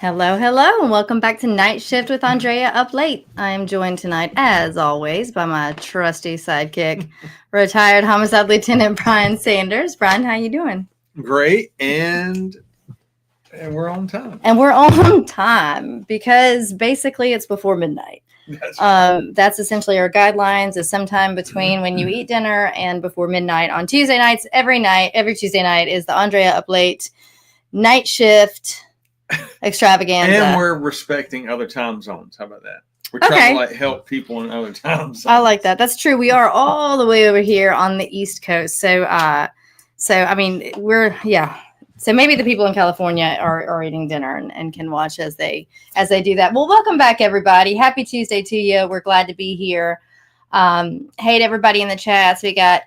Hello, hello, and welcome back to Night Shift with Andrea Up Late. I am joined tonight, as always, by my trusty sidekick, retired Homicide Lieutenant Brian Sanders. Brian, how you doing? Great, and we're on time. And we're on time because basically it's before midnight. That's essentially our guidelines is sometime between when you eat dinner and before midnight on Tuesday nights. Every Tuesday night is the Andrea Up Late Night Shift extravaganza. And we're respecting other time zones. How about that? We're trying to help people in other time zones. I like that. That's true. We are all the way over here on the East Coast. So I mean, So maybe the people in California are eating dinner and can watch as they do that. Well, welcome back, everybody. Happy Tuesday to you. We're glad to be here. Hey to everybody in the chats. We got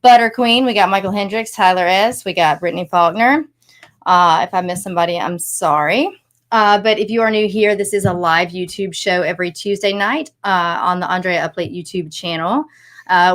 Butter Queen. We got Michael Hendricks, Tyler S. We got Brittany Faulkner. If I missed somebody, I'm sorry. But if you are new here, this is a live YouTube show every Tuesday night on the Andrea Up Late YouTube channel.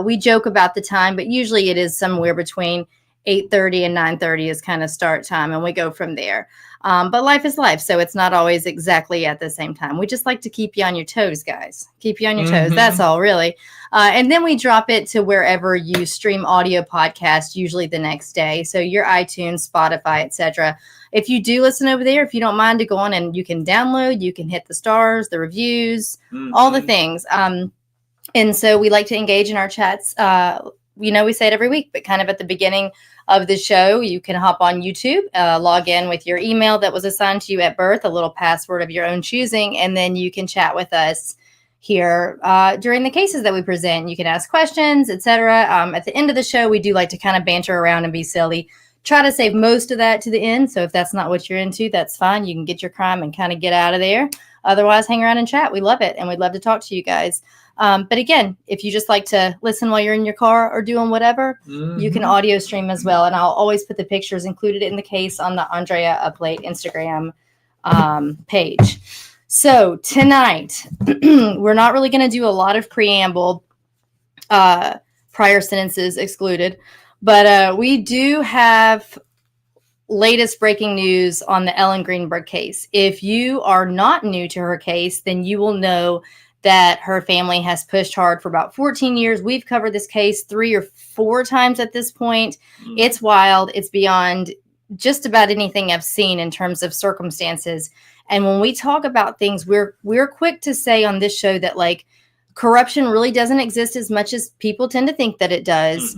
We joke about the time, but usually it is somewhere between 8:30 and 9:30 is kind of start time, and we go from there. But life is life, so it's not always exactly at the same time. We just like to keep you on your toes, guys. Keep you on your toes. That's all, really. And then we drop it to wherever you stream audio podcasts, usually the next day. So your iTunes, Spotify, etc. If you do listen over there, if you don't mind to go on and you can download, you can hit the stars, the reviews, all the things. And so we like to engage in our chats. We say it every week, but kind of at the beginning of the show, you can hop on YouTube, log in with your email that was assigned to you at birth, a little password of your own choosing, and then you can chat with us here during the cases that we present. You can ask questions, etc. At the end of the show, we do like to kind of banter around and be silly. Try to save most of that to the end. So if that's not what you're into, that's fine. You can get your crime and kind of get out of there. Otherwise, hang around and chat. We love it, and we'd love to talk to you guys. But again, if you just like to listen while you're in your car or doing whatever, you can audio stream as well. And I'll always put the pictures included in the case on the Andrea Up Late Instagram page. So tonight, we're not really going to do a lot of preamble, prior sentences excluded, but we do have latest breaking news on the Ellen Greenberg case. If you are not new to her case, then you will know that her family has pushed hard for about 14 years. We've covered this case 3 or 4 times at this point. It's wild. It's beyond just about anything I've seen in terms of circumstances. And when we talk about things, we're quick to say on this show that corruption really doesn't exist as much as people tend to think that it does.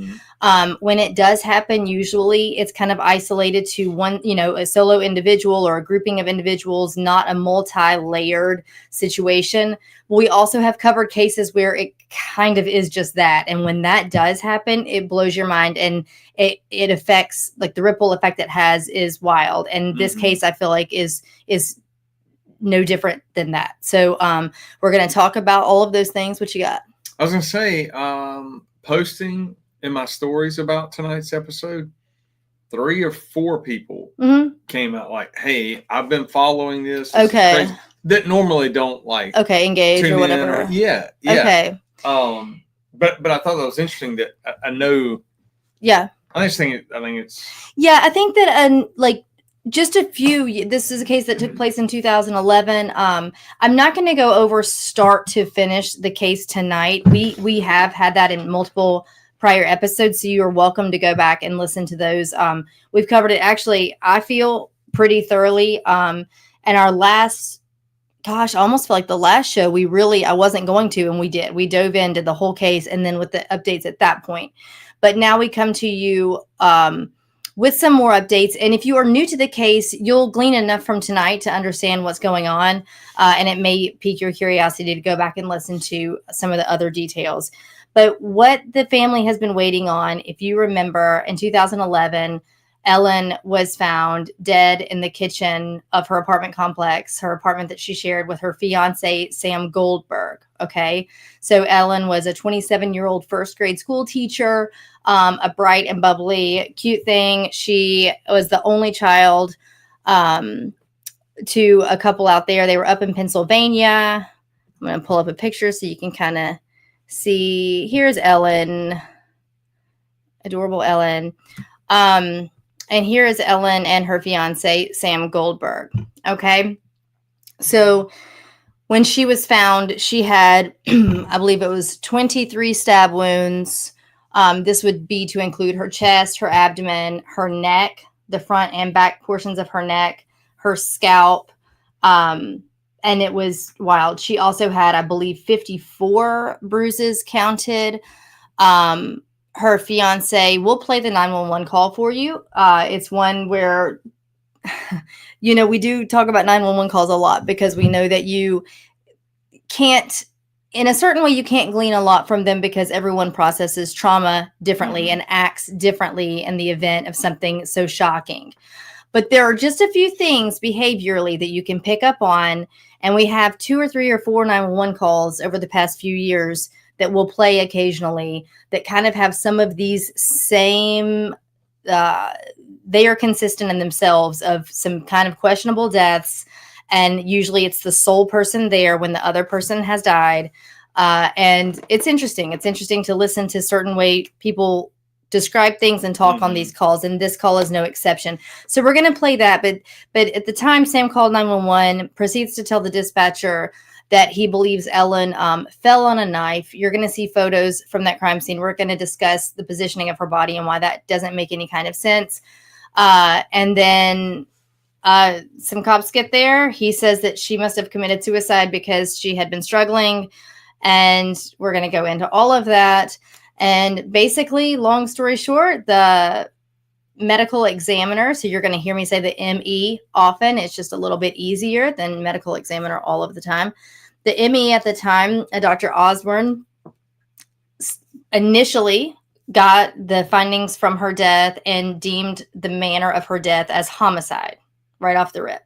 When it does happen, usually it's kind of isolated to one, a solo individual or a grouping of individuals, not a multi-layered situation. We also have covered cases where it kind of is just that. And when that does happen, it blows your mind, and it affects, the ripple effect it has is wild. And this case, I feel like is no different than that. So we're going to talk about all of those things. What you got? I was going to say, posting in my stories about tonight's episode, 3 or 4 people came out hey, I've been following this. Okay. That normally don't engage or whatever. Yeah. Okay. But I thought that was interesting that I know. Yeah. I think it's. Yeah, I think that just a few. This is a case that took place in 2011. I'm not going to go over start to finish the case tonight. We have had that in multiple prior episodes, so you are welcome to go back and listen to those. We've covered it actually, I feel, pretty thoroughly. And our last, I almost feel like the last show I wasn't going to, and we did. We dove into the whole case, and then with the updates at that point. But now we come to you with some more updates. And if you are new to the case, you'll glean enough from tonight to understand what's going on. And it may pique your curiosity to go back and listen to some of the other details. But what the family has been waiting on, if you remember, in 2011, Ellen was found dead in the kitchen of her apartment complex, her apartment that she shared with her fiancé, Sam Goldberg. Okay. So Ellen was a 27-year-old first grade school teacher, a bright and bubbly, cute thing. She was the only child to a couple out there. They were up in Pennsylvania. I'm going to pull up a picture so you can kind of see. Here's Ellen, adorable Ellen. And here is Ellen and her fiance, Sam Goldberg. Okay. So when she was found, she had, I believe it was 23 stab wounds. This would be to include her chest, her abdomen, her neck, the front and back portions of her neck, her scalp. And it was wild. She also had, I believe, 54 bruises counted. Her fiance, we'll play the 911 call for you. It's one where, we do talk about 911 calls a lot because we know that you can't, in a certain way, you can't glean a lot from them because everyone processes trauma differently and acts differently in the event of something so shocking. But there are just a few things behaviorally that you can pick up on. And we have 2 or 3 or 4 911 calls over the past few years that will play occasionally that kind of have some of these same, they are consistent in themselves of some kind of questionable deaths. And usually it's the sole person there when the other person has died. And it's interesting. It's interesting to listen to certain way people describe things and talk on these calls. And this call is no exception. So we're going to play that. But at the time Sam called 911, proceeds to tell the dispatcher that he believes Ellen fell on a knife. You're going to see photos from that crime scene. We're going to discuss the positioning of her body and why that doesn't make any kind of sense. And then some cops get there. He says that she must have committed suicide because she had been struggling. And we're going to go into all of that. And basically, long story short, the medical examiner, so you're going to hear me say the ME often. It's just a little bit easier than medical examiner all of the time. The ME at the time, Dr. Osborne, initially got the findings from her death and deemed the manner of her death as homicide right off the rip.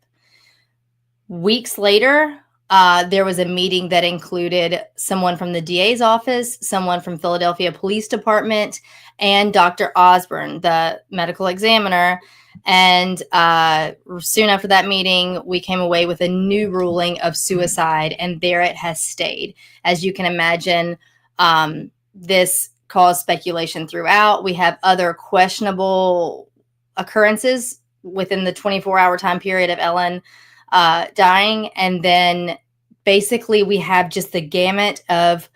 Weeks later, there was a meeting that included someone from the DA's office, someone from Philadelphia Police Department, and Dr. Osborne, the medical examiner. And soon after that meeting, we came away with a new ruling of suicide, and there it has stayed. As you can imagine, this caused speculation throughout. We have other questionable occurrences within the 24-hour time period of Ellen dying. And then basically we have just the gamut of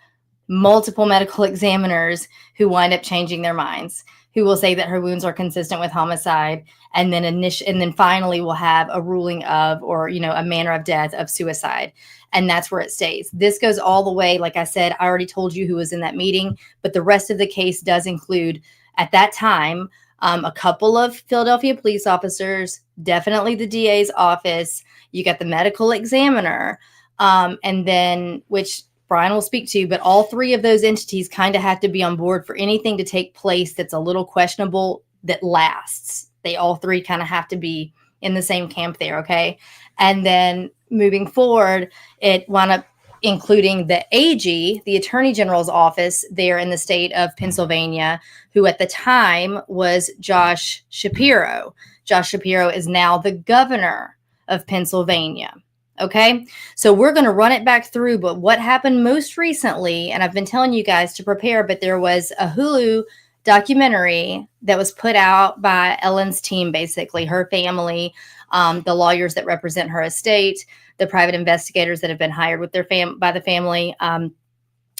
multiple medical examiners who wind up changing their minds, who will say that her wounds are consistent with homicide. And then finally we'll have a ruling of, or, a manner of death of suicide. And that's where it stays. This goes all the way. Like I said, I already told you who was in that meeting, but the rest of the case does include, at that time, a couple of Philadelphia police officers, definitely the DA's office. You got the medical examiner, and then, which Brian will speak to, but all 3 of those entities kind of have to be on board for anything to take place that's a little questionable that lasts. They all 3 kind of have to be in the same camp there, okay? And then moving forward, it wound up including the AG, the Attorney General's office there in the state of Pennsylvania, who at the time was Josh Shapiro. Josh Shapiro is now the governor of Pennsylvania. Okay, so we're going to run it back through, but what happened most recently, and I've been telling you guys to prepare, but there was a HULU documentary that was put out by Ellen's team, basically her family, the lawyers that represent her estate, the private investigators that have been hired with their by the family.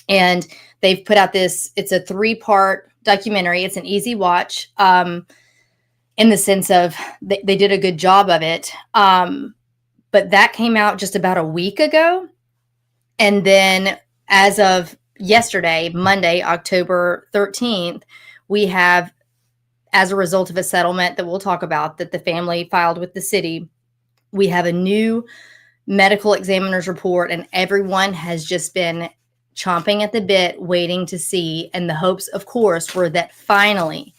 And they've put out it's a 3-part documentary. It's an easy watch in the sense of they did a good job of it. But that came out just about a week ago. And then as of yesterday, Monday, October 13th, we have, as a result of a settlement that we'll talk about that the family filed with the city, we have a new medical examiner's report, and everyone has just been chomping at the bit, waiting to see. And the hopes, of course, were that finally,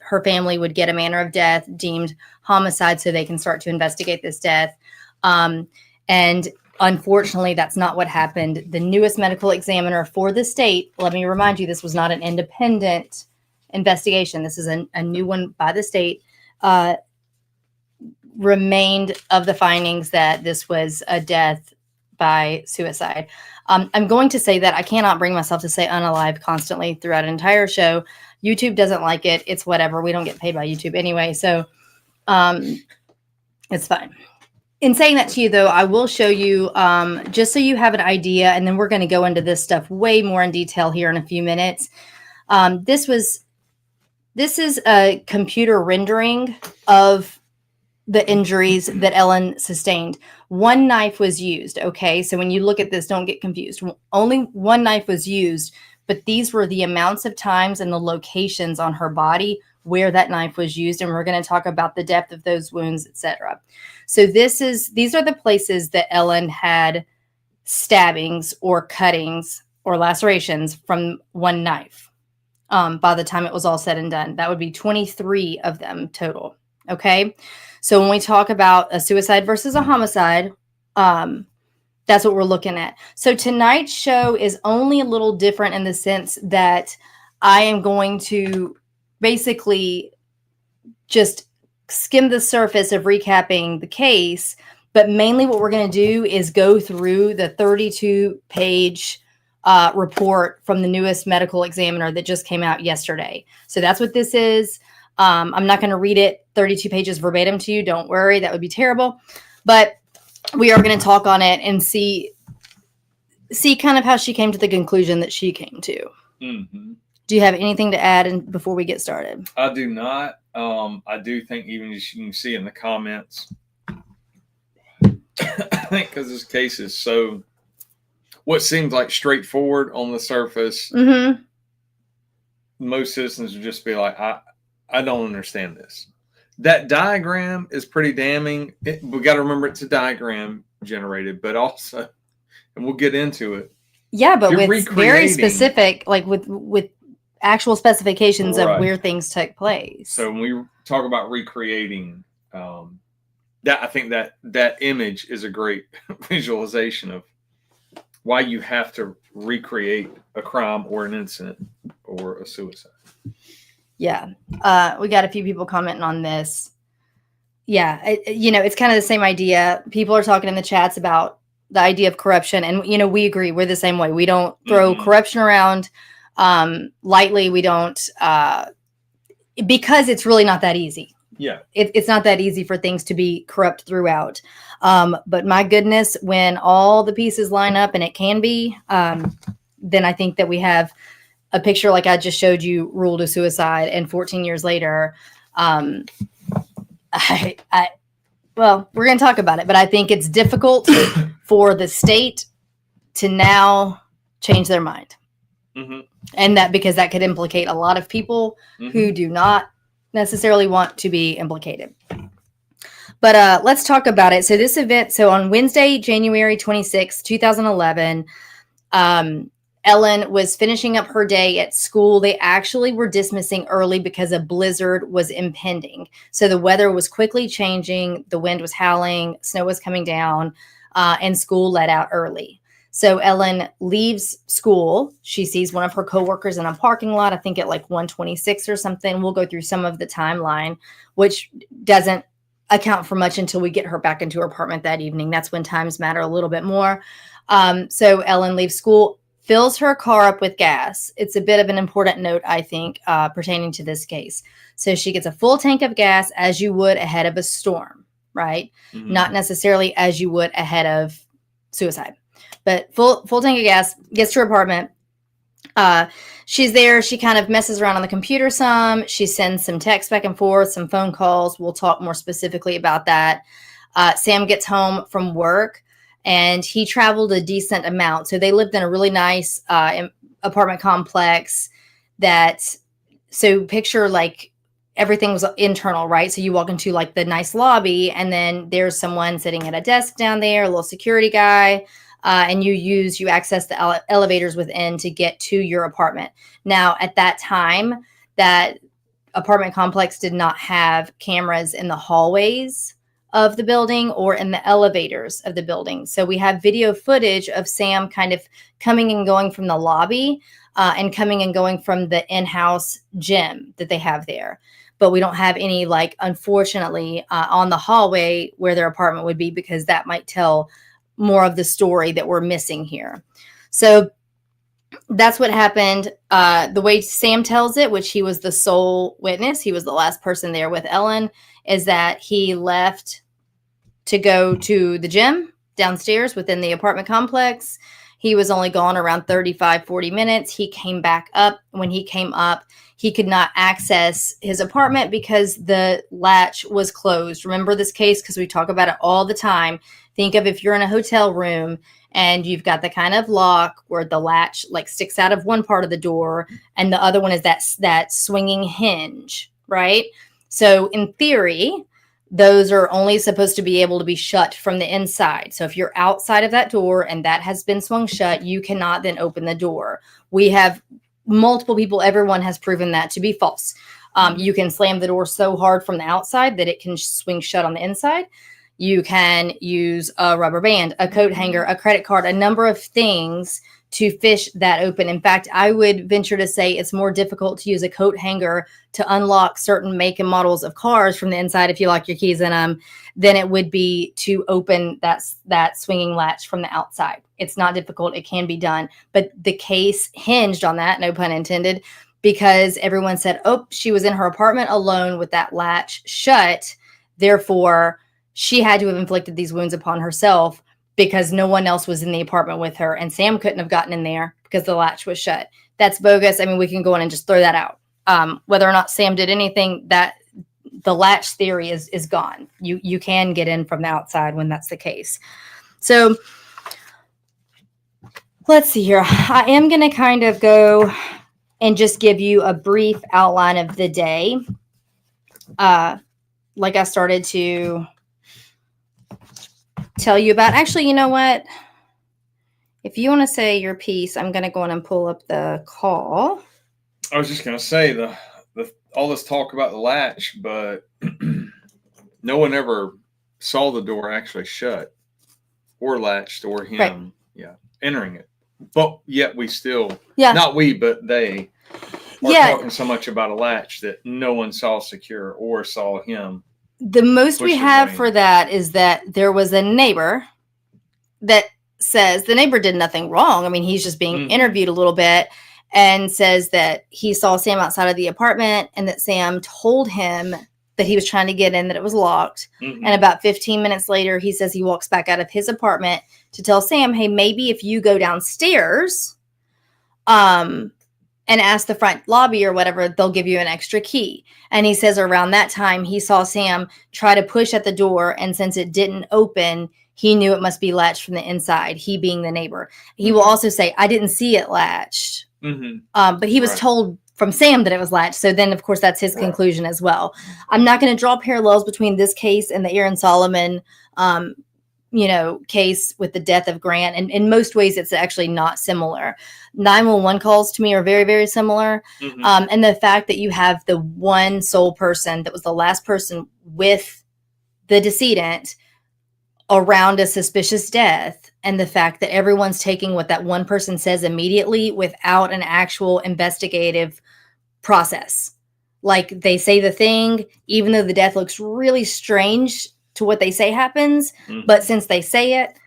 her family would get a manner of death deemed homicide so they can start to investigate this death. And unfortunately, that's not what happened. The newest medical examiner for the state, let me remind you, this was not an independent investigation. This is a new one by the state, remained of the findings that this was a death by suicide. I'm going to say that I cannot bring myself to say unalive constantly throughout an entire show. YouTube doesn't like it. It's whatever. We don't get paid by YouTube anyway. So it's fine. In saying that to you, though, I will show you just so you have an idea, and then we're going to go into this stuff way more in detail here in a few minutes. This is a computer rendering of the injuries that Ellen sustained. One knife was used, okay? So when you look at this, don't get confused. Only one knife was used, but these were the amounts of times and the locations on her body where that knife was used, and we're going to talk about the depth of those wounds, etc. So these are the places that Ellen had stabbings or cuttings or lacerations from one knife. By the time it was all said and done, that would be 23 of them total. Okay. So when we talk about a suicide versus a homicide, that's what we're looking at. So tonight's show is only a little different in the sense that I am going to basically just skim the surface of recapping the case, but mainly what we're going to do is go through the 32-page report from the newest medical examiner that just came out yesterday. So that's what this is. I'm not going to read it 32 pages verbatim to you. Don't worry. That would be terrible. But we are going to talk on it and see kind of how she came to the conclusion that she came to. Mm-hmm. Do you have anything to add before we get started? I do not. I do think, even as you can see in the comments, I think because this case is so, what seems like straightforward on the surface, mm-hmm. most citizens would just be like, I don't understand this. That diagram is pretty damning. We got to remember it's a diagram generated, but also, and we'll get into it. Yeah, but with very specific, like with actual specifications right. of where things took place. So when we talk about recreating, that I think that image is a great visualization of why you have to recreate a crime or an incident or a suicide. Yeah. We got a few people commenting on this. Yeah. It's kind of the same idea. People are talking in the chats about the idea of corruption. And, we agree. We're the same way. We don't throw mm-hmm. corruption around lightly. We don't, because it's really not that easy. Yeah. It's not that easy for things to be corrupt throughout. But my goodness, when all the pieces line up, and it can be, then I think that we have a picture like I just showed you ruled a suicide, and 14 years later, well, we're going to talk about it, but I think it's difficult for the state to now change their mind. Mm-hmm. And that because that could implicate a lot of people mm-hmm. who do not necessarily want to be implicated. But let's talk about it. So this event, on Wednesday, January 26, 2011, Ellen was finishing up her day at school. They actually were dismissing early because a blizzard was impending. So the weather was quickly changing. The wind was howling. Snow was coming down, and school let out early. So Ellen leaves school. She sees one of her coworkers in a parking lot, I think at like 1:26 or something. We'll go through some of the timeline, which doesn't account for much until we get her back into her apartment that evening. That's when times matter a little bit more. So Ellen leaves school, fills her car up with gas. It's a bit of an important note, I think, pertaining to this case. So she gets a full tank of gas as you would ahead of a storm, right? Mm-hmm. Not necessarily as you would ahead of suicide, but full tank of gas, gets to her apartment. She's there. She kind of messes around on the computer some. She sends some texts back and forth, some phone calls. We'll talk more specifically about that. Sam gets home from work, and he traveled a decent amount. So they lived in a really nice apartment complex so picture like everything was internal, right? So you walk into like the nice lobby, and then there's someone sitting at a desk down there, a little security guy, and you access the elevators within to get to your apartment. Now, at that time, that apartment complex did not have cameras in the hallways of the building or in the elevators of the building. So we have video footage of Sam kind of coming and going from the lobby and coming and going from the in-house gym that they have there. But we don't have any, like, unfortunately, on the hallway where their apartment would be, because that might tell more of the story that we're missing here. So that's what happened. The way Sam tells it, which he was the sole witness, he was the last person there with Ellen, is that he left to go to the gym downstairs within the apartment complex. He was only gone around 35, 40 minutes. He came back up. When he came up, he could not access his apartment because the latch was closed. Remember this case because we talk about it all the time. Think of if you're in a hotel room and you've got the kind of lock where the latch like sticks out of one part of the door and the other one is that swinging hinge, right? So in theory, those are only supposed to be able to be shut from the inside. So if you're outside of that door and that has been swung shut, you cannot then open the door. We have multiple people, everyone has proven that to be false. You can slam the door so hard from the outside that it can swing shut on the inside. You can use a rubber band, a coat hanger, a credit card, a number of things to fish that open. In fact, I would venture to say it's more difficult to use a coat hanger to unlock certain make and models of cars from the inside if you lock your keys in them than it would be to open that swinging latch from the outside. It's not difficult. It can be done. But the case hinged on that, no pun intended, because everyone said, oh, she was in her apartment alone with that latch shut. Therefore, she had to have inflicted these wounds upon herself because no one else was in the apartment with her. And Sam couldn't have gotten in there because the latch was shut. That's bogus. I mean, we can go in and just throw that out. Whether or not Sam did anything, that the latch theory is gone. You can get in from the outside when that's the case. So let's see here. I am going to kind of go and just give you a brief outline of the day. Like I started to tell you about. Actually, you know what? If you want to say your piece, I'm going to go in and pull up the call. I was just going to say the all this talk about the latch, but no one ever saw the door actually shut or latched or him, entering it. But yet we still, not we, but they are talking so much about a latch that no one saw secure or saw him. The most we have for that is that there was a neighbor that says the neighbor did nothing wrong. I mean, he's just being interviewed a little bit and says that he saw Sam outside of the apartment and that Sam told him that he was trying to get in, that it was locked. And about 15 minutes later, he says he walks back out of his apartment to tell Sam, hey, maybe if you go downstairs and ask the front lobby or whatever, they'll give you an extra key. And he says around that time, he saw Sam try to push at the door. And since it didn't open, he knew it must be latched from the inside, he being the neighbor. He will also say, I didn't see it latched. But he was told from Sam that it was latched. So then, of course, that's his conclusion as well. I'm not going to draw parallels between this case and the Aaron Solomon case with the death of Grant. And in most ways, it's actually not similar. 911 calls to me are very, very similar. And the fact that you have the one sole person that was the last person with the decedent around a suspicious death, and the fact that everyone's taking what that one person says immediately without an actual investigative process. Like they say the thing, even though the death looks really strange to what they say happens, but since they say it,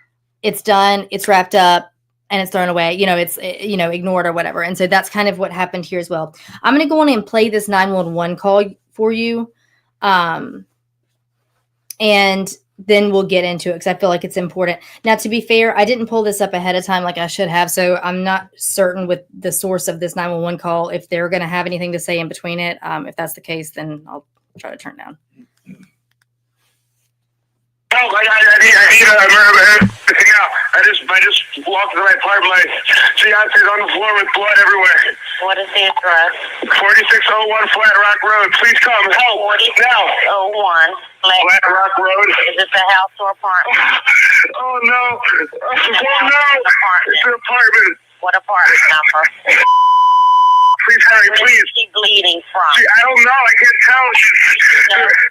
it's done, it's wrapped up, and it's thrown away, it's, ignored or whatever. And so that's kind of what happened here as well. I'm going to go on and play this 911 call for you. And then we'll get into it because I feel like it's important. Now, to be fair, I didn't pull this up ahead of time like I should have. So I'm not certain with the source of this 911 call if they're going to have anything to say in between it. If that's the case, then I'll try to turn down. No, I just walked into my apartment. My fiance's on the floor with blood everywhere. What is the address? 4601 Flat Rock Road. Please come help now. 4601 Flat Rock Road. Is this a house or apartment? Oh no! Oh no! It's an apartment. What apartment number? Please hurry, Where please. is she bleeding from? I don't know. I can't tell.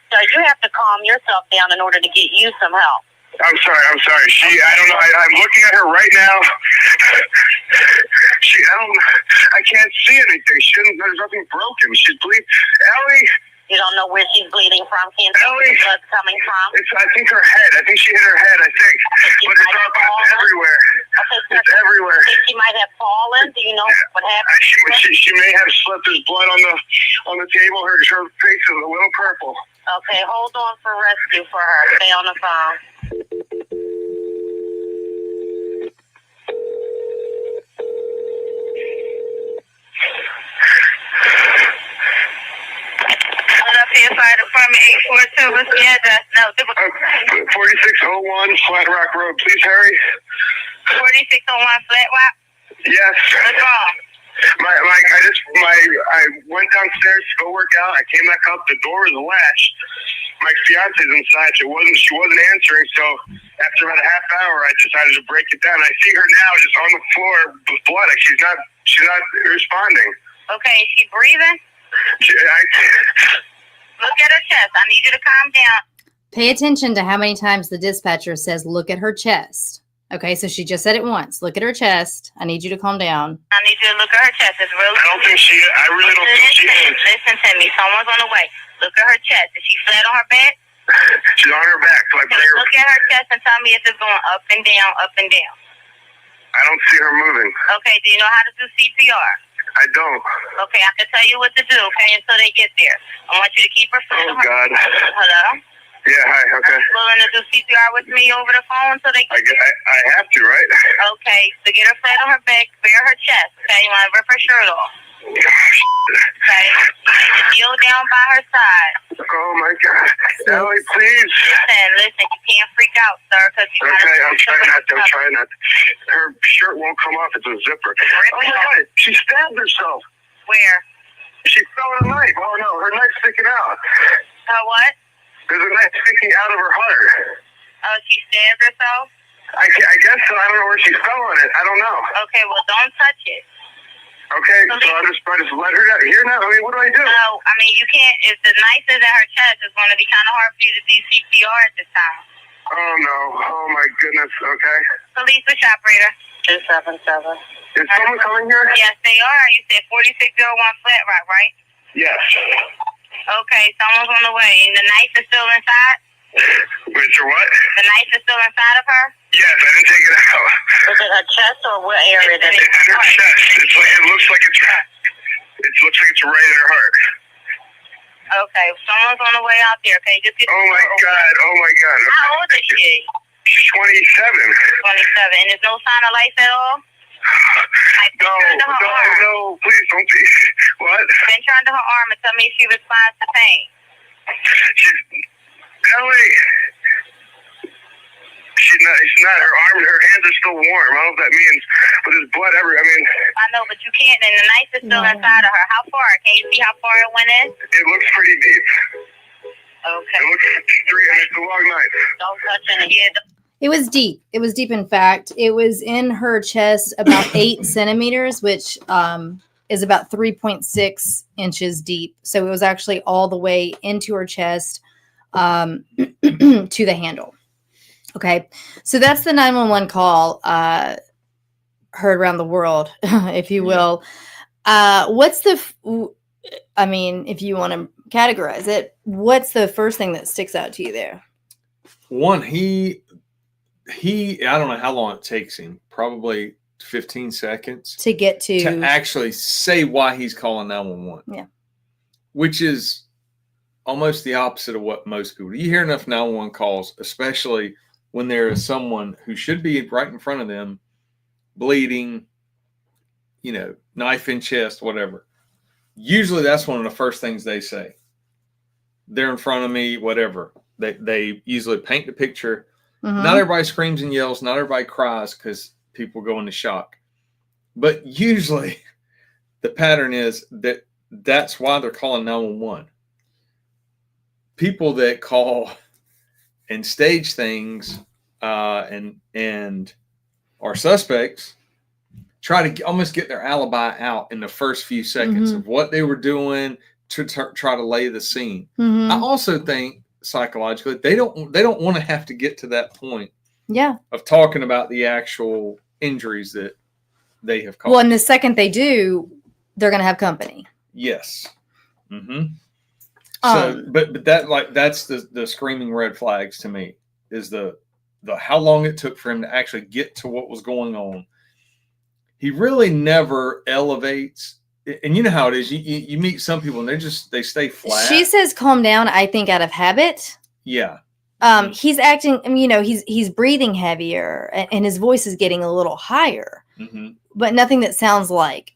So you have to calm yourself down in order to get you some help. I'm sorry. I don't know. I'm looking at her right now. I can't see anything. There's nothing broken. She's bleeding. Ellie. You don't know where she's bleeding from? Can't see where the blood's coming from? I think her head. I think she hit her head, I think. But it's everywhere. Okay, it's everywhere. Think she might have fallen? Do you know what happened? She may have slipped. There's blood on the table. Her face is a little purple. Okay, hold on for rescue for her. Stay on the phone. Fire Department 842. What's the address? No, 4601 Flat Rock Road. Please hurry. 4601 Flat Rock. Yes. What's wrong? I went downstairs to go work out. I came back up. The door was latched. My fiance's inside. She wasn't answering. So after about a half hour, I decided to break it down. I see her now just on the floor with blood. She's not responding. Okay, is she breathing? Look at her chest. I need you to calm down. Pay attention to how many times the dispatcher says, look at her chest. Okay, so she just said it once. Look at her chest. I need you to calm down. I need you to look at her chest. It's really. I really don't think she is. Listen to me. Someone's on the way. Look at her chest. Is she flat on her back? She's on her back. So Look at her chest and tell me if it's going up and down, up and down. I don't see her moving. Okay, do you know how to do CPR? I don't. Okay, I can tell you what to do, okay, until they get there. I want you to keep her flat on her. God. Hello? Yeah, hi, okay. Are you willing to do CPR with me over the phone until they get there? I have to, right? Okay, so get her flat on her back, bare her chest, okay? You want to rip her shirt off. Okay? Kneel down by her side. Oh, my God. Ellie, please. Listen, you can't freak out, sir, because you Okay, I'm trying not to. Her shirt won't come off. It's a zipper. Oh, my God. She stabbed herself. Where? She fell with a knife. Oh, no. Her knife's sticking out. What? There's a knife sticking out of her heart. Oh, she stabbed herself? I guess so. I don't know where she fell on it. I don't know. Okay, well, don't touch it. Okay, so I just let her down here now. I mean, what do I do? No, I mean, you can't. If the knife is at her chest, it's going to be kind of hard for you to do CPR at this time. Oh, no. Oh, my goodness. Okay. Police with operator. 277. Is someone coming here? Yes, they are. You said 4601 Flat Rock, right? Yes. Okay, someone's on the way. And the knife is still inside? Wait, so what? The knife is still inside of her? Yes, I didn't take it out. Is it her chest or what area? It's in her chest. It looks like it's right in her heart. Okay, someone's on the way out there. Okay, just get. Oh my God! Oh my God! How old is she? She's 27. 27, and there's no sign of life at all. No, please don't be. What? Pinch her under her arm and tell me if she responds to pain. Ellie. She's not. Her arm and her hands are still warm. I don't know what that means, but there's blood everywhere. I mean. I know, but you can't. And the knife is still inside of her. How far? Can you see how far it went in? It looks pretty deep. Okay. It looks 3 inches. It's a long knife. Don't touch it again. It was deep. It was deep. In fact, it was in her chest about 8 centimeters, which is about 3.6 inches deep. So it was actually all the way into her chest to the handle. Okay. So that's the 911 call heard around the world, if you will. What's the, I mean, if you want to categorize it, what's the first thing that sticks out to you there? One, he I don't know how long it takes him, probably 15 seconds to get to actually say why he's calling 911. Yeah. Which is almost the opposite of what most people do. You hear enough 911 calls, especially when there is someone who should be right in front of them, bleeding, knife in chest, whatever. Usually that's one of the first things they say. They're in front of me, whatever. They usually paint the picture. Mm-hmm. Not everybody screams and yells. Not everybody cries because people go into shock. But usually the pattern is that's why they're calling 911. People that call and stage things and are suspects try to almost get their alibi out in the first few seconds of what they were doing to try to lay the scene. Mm-hmm. I also think psychologically they don't want to have to get to that point of talking about the actual injuries that they have caused. Well, and the second they do, they're going to have company. Yes. Mm-hmm. So, but that's the screaming red flags to me is the how long it took for him to actually get to what was going on. He really never elevates, and you know how it is. You meet some people and they stay flat. She says calm down, I think out of habit. Yeah. He's acting, I mean, you know, he's breathing heavier and his voice is getting a little higher, but nothing that sounds like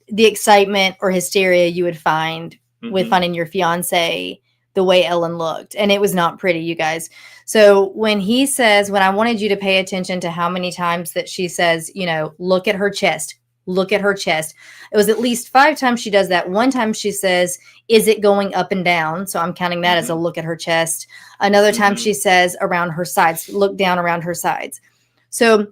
the excitement or hysteria you would find with finding your fiance the way Ellen looked. And it was not pretty, you guys. So when he says, when I wanted you to pay attention to how many times that she says, you know, look at her chest, look at her chest. It was at least 5 times she does that. One time she says, is it going up and down? So I'm counting that as a look at her chest. Another time she says around her sides, look down around her sides. So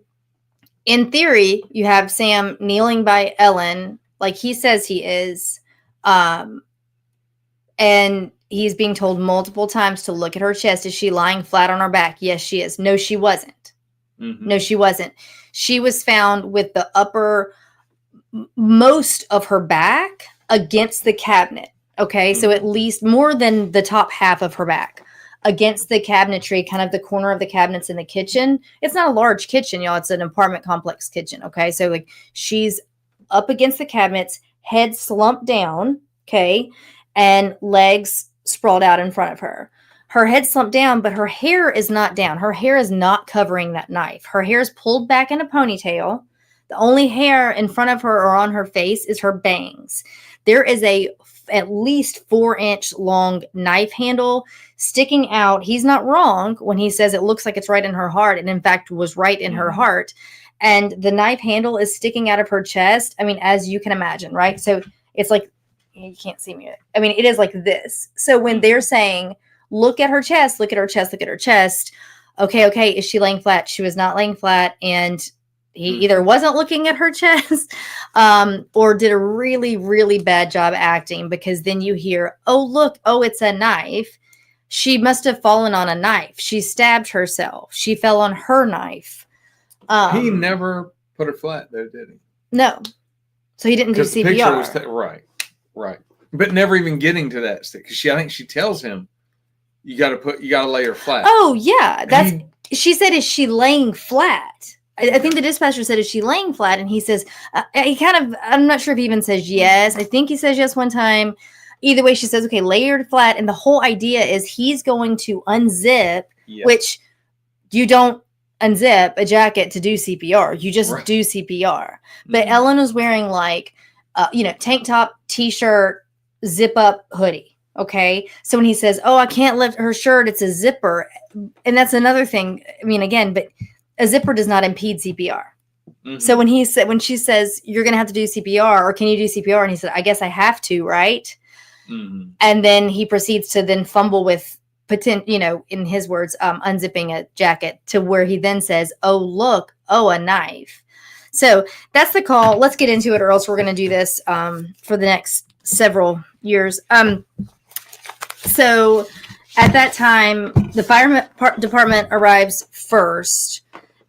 in theory, you have Sam kneeling by Ellen, like he says he is. And he's being told multiple times to look at her chest. Is she lying flat on her back? Yes, she is. No, she wasn't. No, she wasn't. She was found with the upper most of her back against the cabinet. Okay. So at least more than the top half of her back against the cabinetry, kind of the corner of the cabinets in the kitchen. It's not a large kitchen, y'all. It's an apartment complex kitchen. Okay. So like she's up against the cabinets, head slumped down. Okay. And legs sprawled out in front of her. Her head slumped down, but her hair is not down. Her hair is not covering that knife. Her hair is pulled back in a ponytail. The only hair in front of her or on her face is her bangs. There is at least 4-inch long knife handle sticking out. He's not wrong when he says it looks like it's right in her heart, and in fact was right in her heart. And the knife handle is sticking out of her chest. I mean, as you can imagine, right? So it's like, you can't see me. I mean, it is like this. So when they're saying, look at her chest, look at her chest, look at her chest. Okay. Is she laying flat? She was not laying flat. And he either wasn't looking at her chest or did a really, really bad job acting, because then you hear, oh, look, oh, it's a knife. She must have fallen on a knife. She stabbed herself. She fell on her knife. He never put her flat, though, did he? No. So he didn't do CPR. The picture was right. But never even getting to that stick. Because I think she tells him, you got to lay her flat. Oh, yeah. She said, is she laying flat? I think the dispatcher said, is she laying flat? And he says, I'm not sure if he even says yes. I think he says yes one time. Either way, she says, okay, lay her flat. And the whole idea is he's going to unzip, which you don't unzip a jacket to do CPR. You just do CPR. But Ellen was wearing like, tank top, t-shirt, zip up hoodie. Okay. So when he says, oh, I can't lift her shirt, it's a zipper. And that's another thing. I mean, again, but a zipper does not impede CPR. So when she says, you're going to have to do CPR, or can you do CPR? And he said, I guess I have to, right? And then he proceeds to then fumble with in his words, unzipping a jacket, to where he then says, oh, look, oh, a knife. So that's the call. Let's get into it, or else we're going to do this for the next several years. So at that time, the fire department arrives first,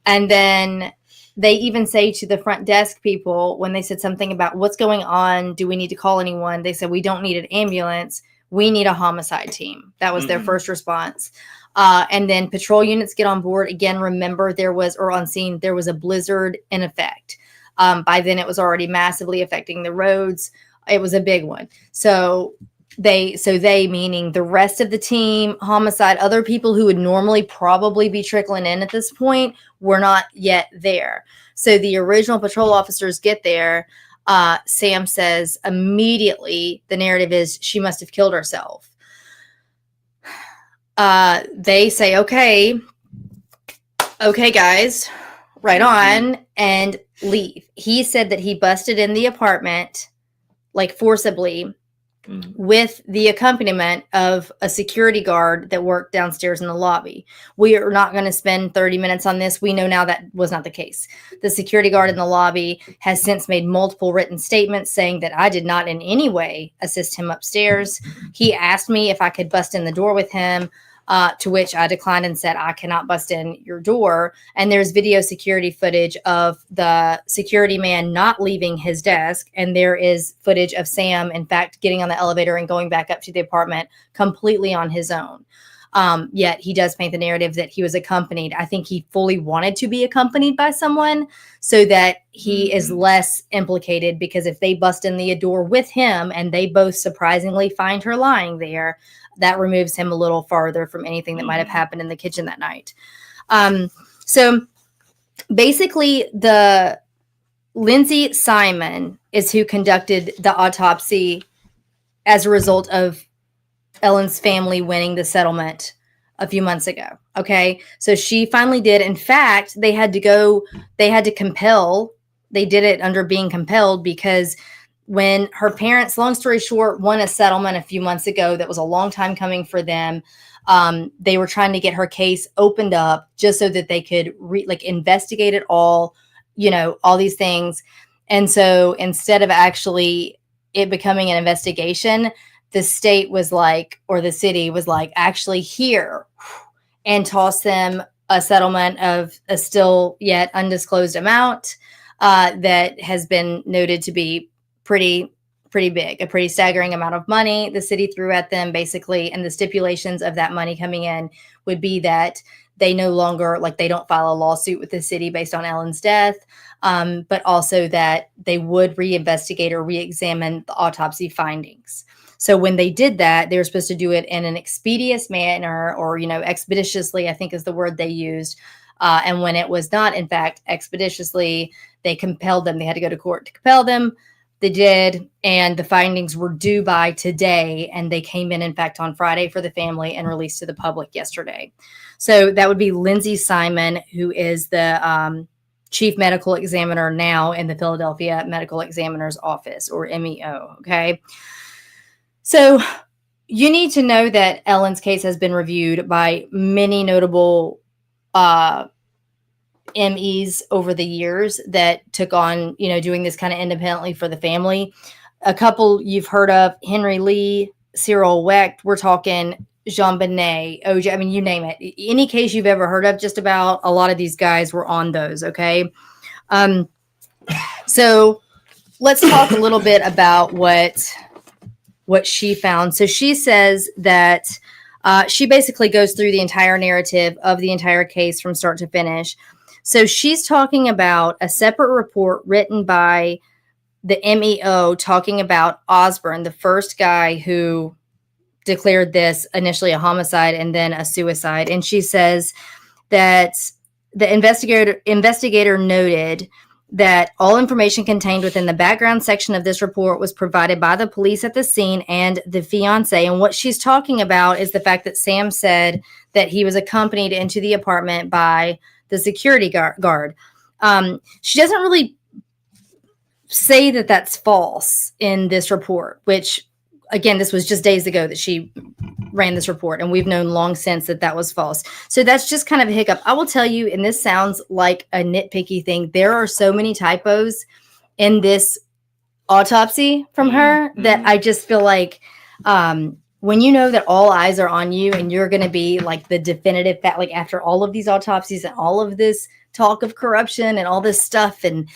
and then they even say to the front desk people, when they said something about what's going on, do we need to call anyone? They said, we don't need an ambulance. We need a homicide team. That was their first response. And then patrol units get on board. Again, remember there was a blizzard in effect. By then it was already massively affecting the roads. It was a big one. So they meaning the rest of the team, homicide, other people who would normally probably be trickling in at this point were not yet there. So the original patrol officers get there. Sam says immediately, the narrative is she must have killed herself. They say, okay, guys, right on, and leave. He said that he busted in the apartment, like forcibly, with the accompaniment of a security guard that worked downstairs in the lobby. We are not going to spend 30 minutes on this. We know now that was not the case. The security guard in the lobby has since made multiple written statements saying that I did not in any way assist him upstairs. He asked me if I could bust in the door with him, to which I declined and said, I cannot bust in your door. And there's video security footage of the security man not leaving his desk. And there is footage of Sam, in fact, getting on the elevator and going back up to the apartment completely on his own. Yet he does paint the narrative that he was accompanied. I think he fully wanted to be accompanied by someone so that he is less implicated, because if they bust in the door with him and they both surprisingly find her lying there, that removes him a little farther from anything that might have happened in the kitchen that night. So basically, the Lindsay Simon is who conducted the autopsy as a result of Ellen's family winning the settlement a few months ago. Okay. So she finally did. In fact, they did it under being compelled, because when her parents, long story short, won a settlement a few months ago that was a long time coming for them, they were trying to get her case opened up just so that they could investigate it all, all these things. And so instead of actually it becoming an investigation, the state was like, or the city was like, actually here, and tossed them a settlement of a still yet undisclosed amount that has been noted to be pretty big, a pretty staggering amount of money the city threw at them, basically. And the stipulations of that money coming in would be that they no longer, they don't file a lawsuit with the city based on Ellen's death, but also that they would reinvestigate or reexamine the autopsy findings. So when they did that, they were supposed to do it in an expeditious manner, or, expeditiously, I think is the word they used. And when it was not, in fact, expeditiously, they compelled them. They had to go to court to compel them. They did. And the findings were due by today. And they came in fact, on Friday for the family and released to the public yesterday. So that would be Lindsay Simon, who is the chief medical examiner now in the Philadelphia Medical Examiner's Office, or MEO. Okay. So you need to know that Ellen's case has been reviewed by many notable MEs over the years that took on, doing this kind of independently for the family. A couple you've heard of: Henry Lee, Cyril Wecht. We're talking Jean Benet, OJ. I mean, you name it. Any case you've ever heard of, just about, a lot of these guys were on those. Okay. So let's talk a little bit about what she found. So she says that she basically goes through the entire narrative of the entire case from start to finish. So she's talking about a separate report written by the MEO talking about Osborne, the first guy who declared this initially a homicide and then a suicide. And she says that the investigator noted that all information contained within the background section of this report was provided by the police at the scene and the fiancé. And what she's talking about is the fact that Sam said that he was accompanied into the apartment by the security guard. She doesn't really say that that's false in this report, which, again, this was just days ago that she ran this report, and we've known long since that that was false. So that's just kind of a hiccup. I will tell you, and this sounds like a nitpicky thing, there are so many typos in this autopsy from her that I just feel like when you know that all eyes are on you and you're going to be like the definitive fact, like after all of these autopsies and all of this talk of corruption and all this stuff and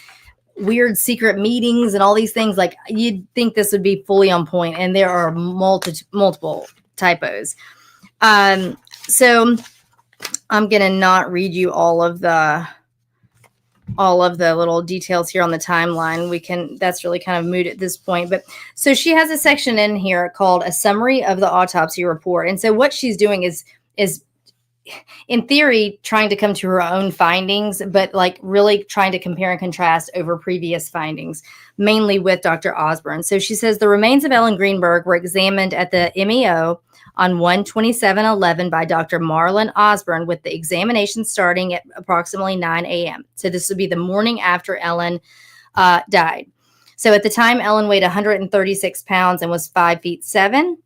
weird secret meetings and all these things, like you'd think this would be fully on point, and there are multiple typos. So I'm gonna not read you all of the little details here on the timeline. That's really kind of moot at this point. But so she has a section in here called a summary of the autopsy report. And so what she's doing is in theory trying to come to her own findings, but like really trying to compare and contrast over previous findings, mainly with Dr. Osborne. So she says the remains of Ellen Greenberg were examined at the MEO on 1/27/11 by Dr. Marlon Osborne, with the examination starting at approximately 9 a.m. So this would be the morning after Ellen died. So at the time, Ellen weighed 136 pounds and was 5'7".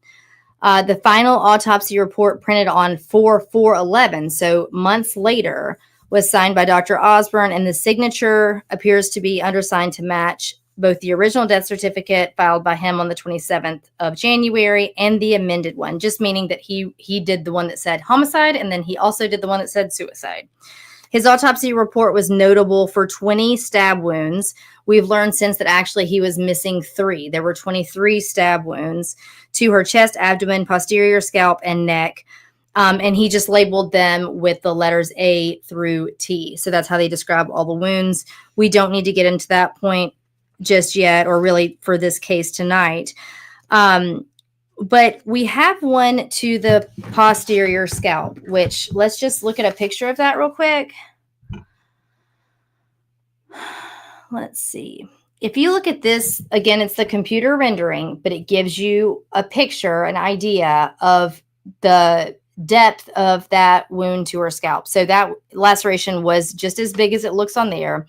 The final autopsy report, printed on 4/4/11, so months later, was signed by Dr. Osborne, and the signature appears to be undersigned to match both the original death certificate filed by him on the 27th of January and the amended one, just meaning that he did the one that said homicide, and then he also did the one that said suicide. His autopsy report was notable for 20 stab wounds. We've learned since that actually he was missing 3. There were 23 stab wounds to her chest, abdomen, posterior scalp, and neck. And he just labeled them with the letters A through T. So that's how they describe all the wounds. We don't need to get into that point just yet, or really for this case tonight. But we have one to the posterior scalp, which let's just look at a picture of that real quick. Let's see. If you look at this, again, it's the computer rendering, but it gives you a picture, an idea of the depth of that wound to her scalp. So that laceration was just as big as it looks on there,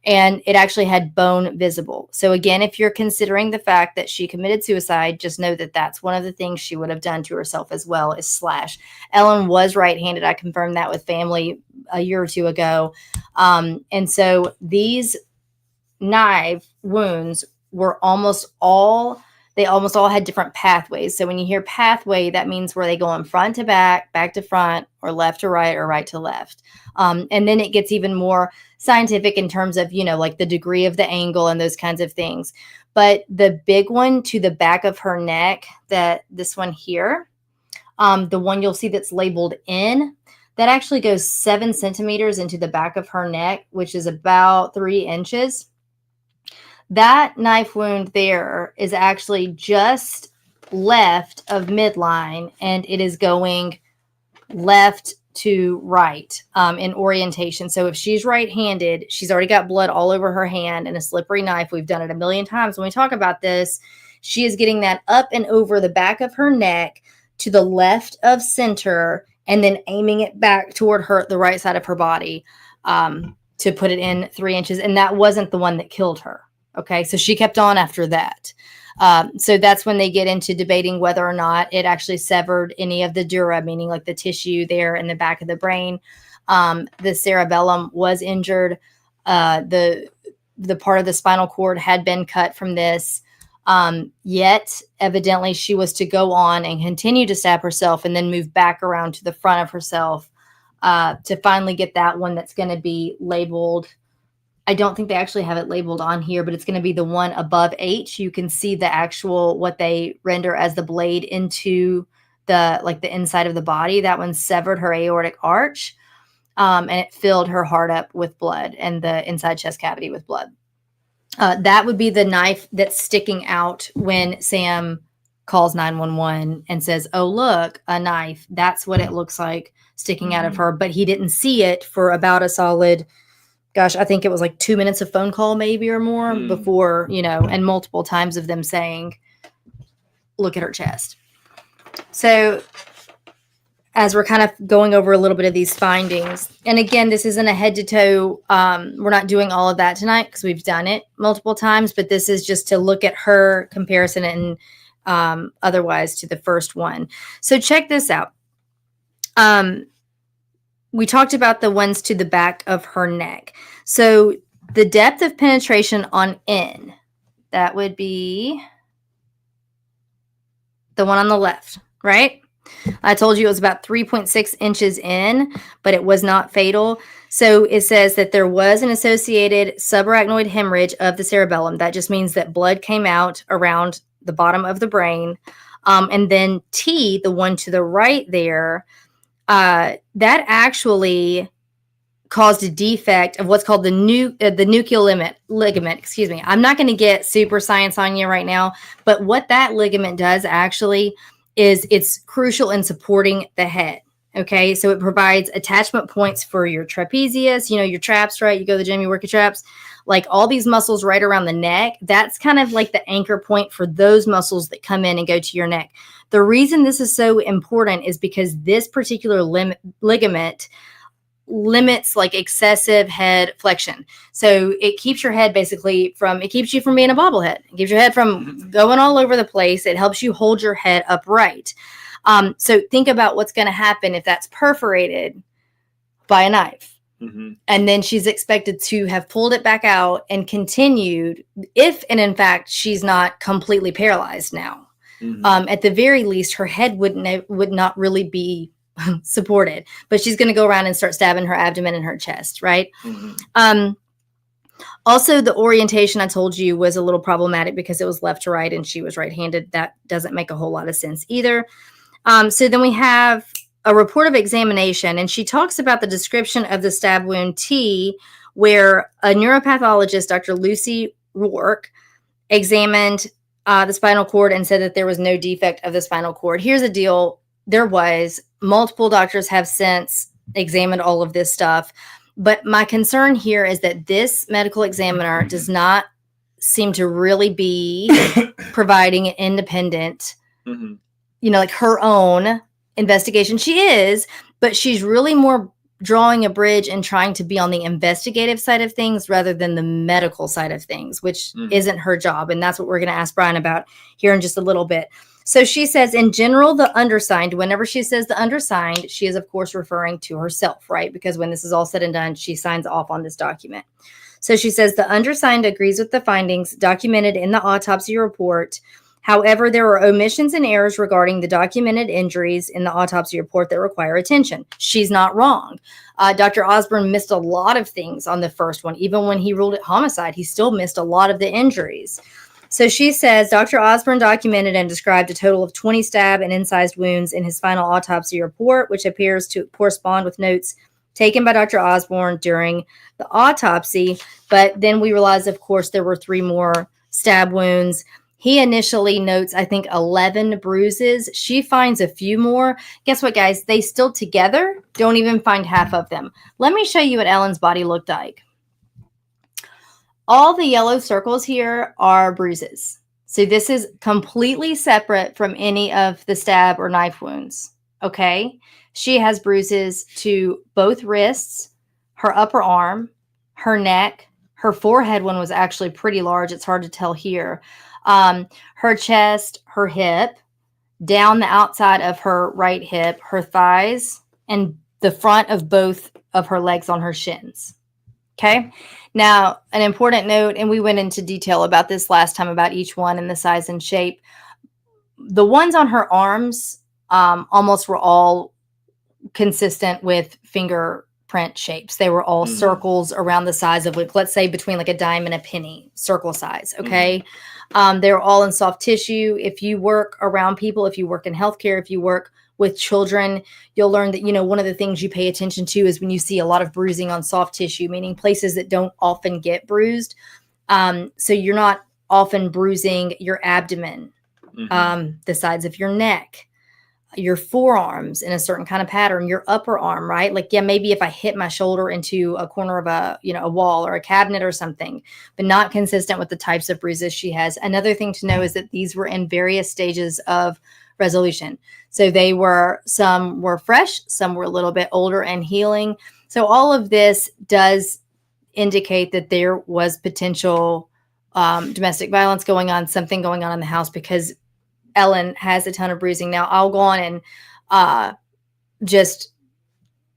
and it actually had bone visible. So again, if you're considering the fact that she committed suicide, just know that that's one of the things she would have done to herself as well, is slash. Ellen was right-handed. I confirmed that with family a year or two ago. And so these knife wounds were almost all had different pathways. So when you hear pathway, that means where they go on front to back, back to front, or left to right, or right to left. And then it gets even more scientific in terms of, like the degree of the angle and those kinds of things. But the big one to the back of her neck, this one here, the one you'll see that's labeled in, that actually goes 7 centimeters into the back of her neck, which is about 3 inches. That knife wound there is actually just left of midline, and it is going left to right in orientation. So if she's right-handed, she's already got blood all over her hand and a slippery knife. We've done it a million times when we talk about this. She is getting that up and over the back of her neck to the left of center, and then aiming it back toward the right side of her body to put it in 3 inches. And that wasn't the one that killed her. Okay, so she kept on after that. So that's when they get into debating whether or not it actually severed any of the dura, meaning like the tissue there in the back of the brain. The cerebellum was injured. The part of the spinal cord had been cut from this. Yet, evidently, she was to go on and continue to stab herself and then move back around to the front of herself to finally get that one that's going to be labeled. I don't think they actually have it labeled on here, but it's going to be the one above H. You can see the actual, what they render as the blade into the inside of the body. That one severed her aortic arch, and it filled her heart up with blood and the inside chest cavity with blood. That would be the knife that's sticking out when Sam calls 911 and says, "Oh, look, a knife." That's what it looks like sticking out of her, but he didn't see it for about a solid, gosh, I think it was like 2 minutes of phone call maybe or more before, and multiple times of them saying, "Look at her chest." So as we're kind of going over a little bit of these findings, and again, this isn't a head to toe. We're not doing all of that tonight because we've done it multiple times, but this is just to look at her comparison and otherwise to the first one. So check this out. We talked about the ones to the back of her neck. So the depth of penetration on in, that would be the one on the left, right? I told you it was about 3.6 inches in, but it was not fatal. So it says that there was an associated subarachnoid hemorrhage of the cerebellum. That just means that blood came out around the bottom of the brain. And then T, the one to the right there, that actually caused a defect of what's called the nuchal ligament. Excuse me. I'm not going to get super science on you right now, but what that ligament does actually is it's crucial in supporting the head. Okay, so it provides attachment points for your trapezius, your traps, right? You go to the gym, you work your traps, like all these muscles right around the neck. That's kind of like the anchor point for those muscles that come in and go to your neck. The reason this is so important is because this particular ligament limits like excessive head flexion. So it keeps your head it keeps you from being a bobblehead. It keeps your head from going all over the place. It helps you hold your head upright. So think about what's going to happen if that's perforated by a knife. Mm-hmm. And then she's expected to have pulled it back out and continued if, and in fact, she's not completely paralyzed now. Mm-hmm. At the very least, her head would not really be supported, but she's going to go around and start stabbing her abdomen and her chest, right? Mm-hmm. Also, the orientation I told you was a little problematic because it was left to right and she was right-handed. That doesn't make a whole lot of sense either. So then we have a report of examination, and she talks about the description of the stab wound T, where a neuropathologist, Dr. Lucy Rourke, examined the spinal cord and said that there was no defect of the spinal cord. Here's the deal. There was. Multiple doctors have since examined all of this stuff. But my concern here is that this medical examiner does not seem to really be providing an independent, like her own investigation. She is, but she's really more drawing a bridge and trying to be on the investigative side of things rather than the medical side of things, which isn't her job. And that's what we're going to ask Brian about here in just a little bit. So she says, in general, the undersigned, whenever she says the undersigned, she is, of course, referring to herself, right? Because when this is all said and done, she signs off on this document. So she says the undersigned agrees with the findings documented in the autopsy report. However, there are omissions and errors regarding the documented injuries in the autopsy report that require attention. She's not wrong. Dr. Osborne missed a lot of things on the first one. Even when he ruled it homicide, he still missed a lot of the injuries. So she says Dr. Osborne documented and described a total of 20 stab and incised wounds in his final autopsy report, which appears to correspond with notes taken by Dr. Osborne during the autopsy. But then we realized, of course, there were 3 more stab wounds. He initially notes, I think, 11 bruises. She finds a few more. Guess what, guys? They still together don't even find half of them. Let me show you what Ellen's body looked like. All the yellow circles here are bruises. So this is completely separate from any of the stab or knife wounds, okay? She has bruises to both wrists, her upper arm, her neck. Her forehead one was actually pretty large. It's hard to tell here. Her chest, her hip, down the outside of her right hip, her thighs, and the front of both of her legs on her shins. Okay. Now, an important note, and we went into detail about this last time about each one and the size and shape. The ones on her arms almost were all consistent with fingerprint shapes. They were all circles around the size of, like, let's say between like a dime and a penny, circle size. Okay. They're all in soft tissue. If you work around people, if you work in healthcare, if you work with children, you'll learn that, one of the things you pay attention to is when you see a lot of bruising on soft tissue, meaning places that don't often get bruised. So you're not often bruising your abdomen, the sides of your neck, your forearms in a certain kind of pattern, your upper arm, right? Like, yeah, maybe if I hit my shoulder into a corner of a wall or a cabinet or something, but not consistent with the types of bruises she has. Another thing to know is that these were in various stages of resolution. So some were fresh, some were a little bit older and healing. So all of this does indicate that there was potential domestic violence going on, something going on in the house, because Ellen has a ton of bruising. Now, I'll go on and just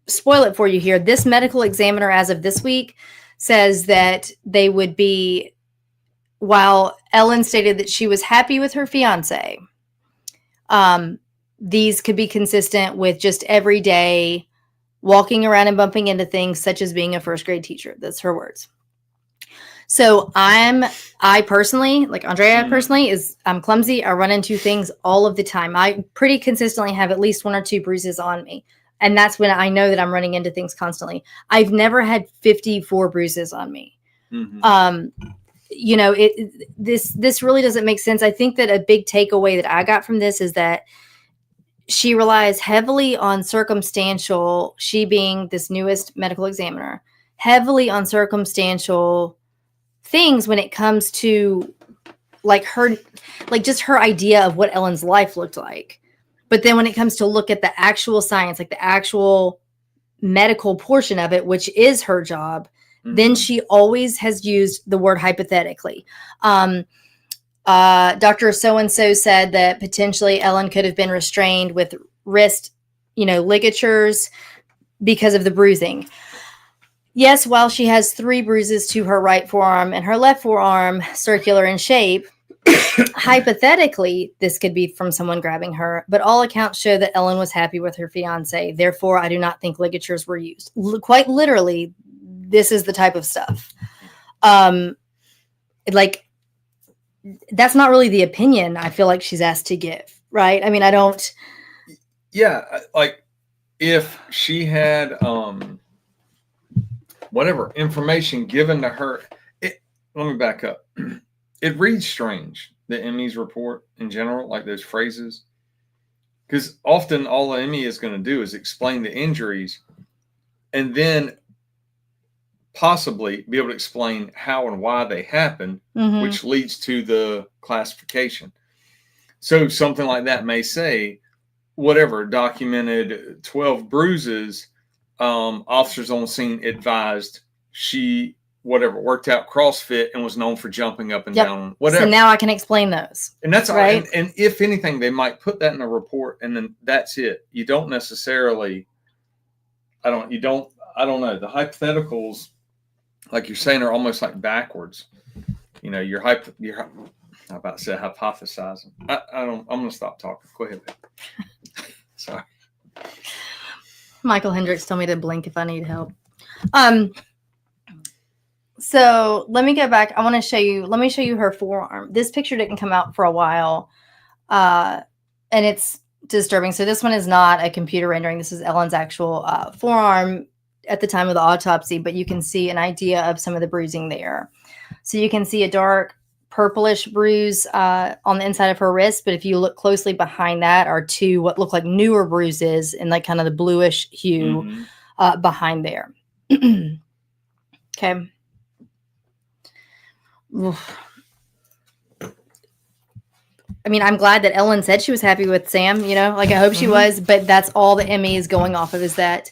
spoil it for you here. This medical examiner, as of this week, says that they would be, while Ellen stated that she was happy with her fiancé, these could be consistent with just everyday walking around and bumping into things, such as being a first grade teacher. That's her words. So I personally, like Andrea personally, I'm clumsy. I run into things all of the time. I pretty consistently have at least 1 or 2 bruises on me. And that's when I know that I'm running into things constantly. I've never had 54 bruises on me. This really doesn't make sense. I think that a big takeaway that I got from this is that she relies heavily on circumstantial, she being this newest medical examiner, heavily on circumstantial things when it comes to just her idea of what Ellen's life looked like. But then when it comes to look at the actual science, like the actual medical portion of it, which is her job, then she always has used the word hypothetically. Dr. So-and-so said that potentially Ellen could have been restrained with wrist, ligatures because of the bruising. Yes, while she has 3 bruises to her right forearm and her left forearm circular in shape, hypothetically, this could be from someone grabbing her, but all accounts show that Ellen was happy with her fiancé. Therefore, I do not think ligatures were used. Quite literally, this is the type of stuff. That's not really the opinion I feel like she's asked to give, right? I mean, I don't. Yeah, if she had whatever information given to her, let me back up. It reads strange, the Emmy's report in general, like those phrases, because often all the Emmy is going to do is explain the injuries and then possibly be able to explain how and why they happened, which leads to the classification. So something like that may say, whatever, documented 12 bruises, officers on scene advised she, whatever, worked out CrossFit and was known for jumping up and down, whatever. So now I can explain those. And that's right. All. And if anything, they might put that in a report and then that's it. You don't necessarily, I don't know. The hypotheticals, like you're saying, are almost like backwards. You know, you're I'm about to say hypothesizing. I'm going to stop talking. Go ahead. Sorry. Michael Hendricks told me to blink if I need help. So let me go back. Let me show you her forearm. This picture didn't come out for a while. And it's disturbing. So this one is not a computer rendering. This is Ellen's actual forearm at the time of the autopsy, but you can see an idea of some of the bruising there. So you can see a dark purplish bruise on the inside of her wrist, but if you look closely behind that are two what look like newer bruises in like kind of the bluish hue behind there. Okay. Oof. I mean, I'm glad that Ellen said she was happy with Sam, you know, like I hope she was, but that's all the Emmy is going off of is that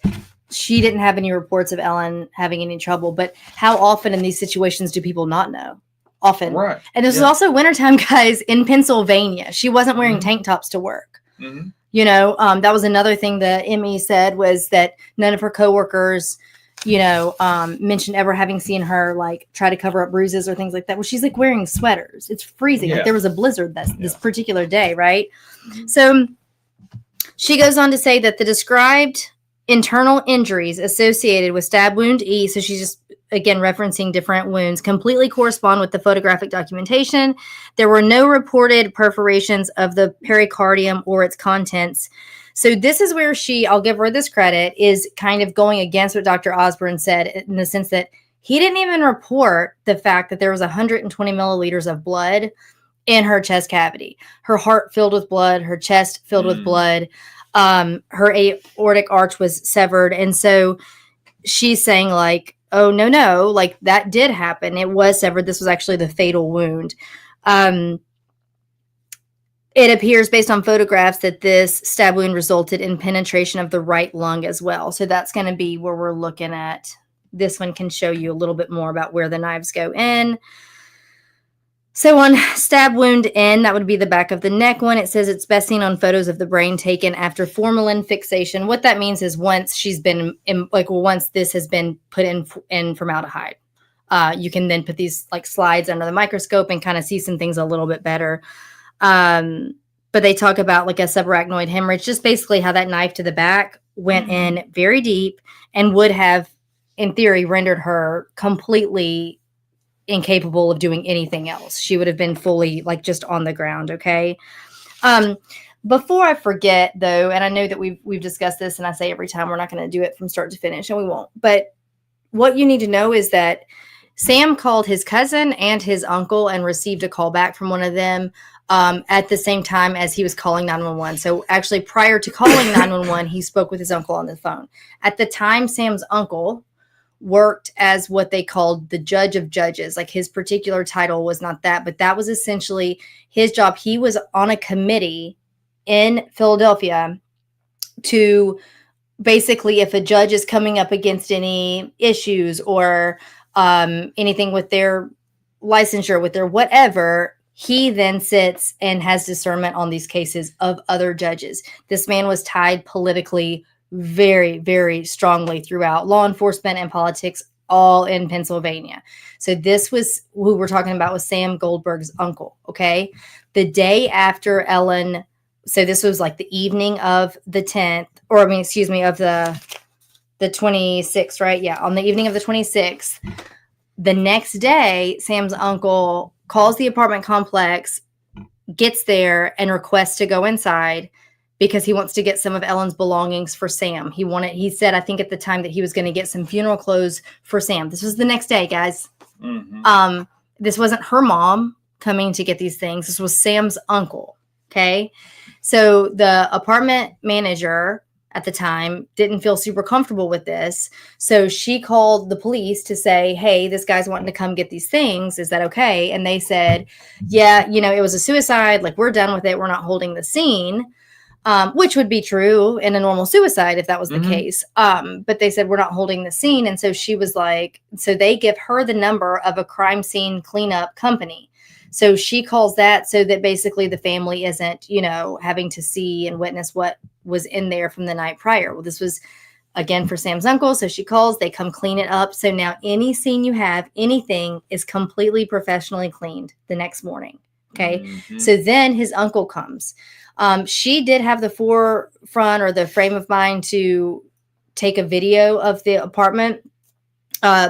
she didn't have any reports of Ellen having any trouble. But how often in these situations do people not know? Often. Right. And this is also wintertime, guys, in Pennsylvania. She wasn't wearing tank tops to work. You know, that was another thing the Emmy said was that none of her coworkers, you know, mentioned ever having seen her like try to cover up bruises or things like that. Well, she's like wearing sweaters. It's freezing. Like there was a blizzard this particular day, right? So she goes on to say that the described internal injuries associated with stab wound E, so she's just again referencing different wounds, completely correspond with the photographic documentation. There were no reported perforations of the pericardium or its contents. So this is where I'll give her this credit, is kind of going against what Dr. Osborne said in the sense that he didn't even report the fact that there was 120 milliliters of blood in her chest cavity. Her heart filled with blood, her chest filled with blood. Her aortic arch was severed. And so she's saying like, oh, no, like that did happen. It was severed. This was actually the fatal wound. It appears based on photographs that this stab wound resulted in penetration of the right lung as well. So that's going to be where we're looking at. This one can show you a little bit more about where the knives go in. So on stab wound N, that would be the back of the neck one. It says it's best seen on photos of the brain taken after formalin fixation. What that means is once once this has been put in formaldehyde, you can then put these like slides under the microscope and kind of see some things a little bit better. But they talk about like a subarachnoid hemorrhage, just basically how that knife to the back went in very deep and would have, in theory, rendered her completely incapable of doing anything else. She would have been fully like just on the ground. Okay. Before I forget though, and I know that we've discussed this and I say every time we're not going to do it from start to finish and we won't, but what you need to know is that Sam called his cousin and his uncle and received a call back from one of them at the same time as he was calling 911. So actually prior to calling 911, he spoke with his uncle on the phone. At the time, Sam's uncle worked as what they called the judge of judges. Like his particular title was not that, but that was essentially his job. He was on a committee in Philadelphia to basically, if a judge is coming up against any issues or anything with their licensure, with their whatever, he then sits and has discernment on these cases of other judges. This man was tied politically very, very strongly throughout law enforcement and politics, all in Pennsylvania. So this was who we're talking about, was Sam Goldberg's uncle. Okay. The day after Ellen, so this was like the evening of the 10th, of the 26th, right? Yeah. On the evening of the 26th, the next day, Sam's uncle calls the apartment complex, gets there and requests to go inside because he wants to get some of Ellen's belongings for Sam. He said, I think at the time that he was going to get some funeral clothes for Sam. This was the next day, guys. Mm-hmm. This wasn't her mom coming to get these things. This was Sam's uncle. Okay. So the apartment manager at the time didn't feel super comfortable with this. So she called the police to say, hey, this guy's wanting to come get these things. Is that okay? And they said, yeah, it was a suicide. Like, we're done with it. We're not holding the scene, which would be true in a normal suicide if that was the case. But they said, we're not holding the scene. And so she was like, so they give her the number of a crime scene cleanup company. So she calls that so that basically the family isn't, having to see and witness what was in there from the night prior. Well, this was, again, for Sam's uncle. So she calls, they come clean it up. So now any scene you have, anything is completely professionally cleaned the next morning. Okay. Mm-hmm. So then his uncle comes. She did have the forefront or the frame of mind to take a video of the apartment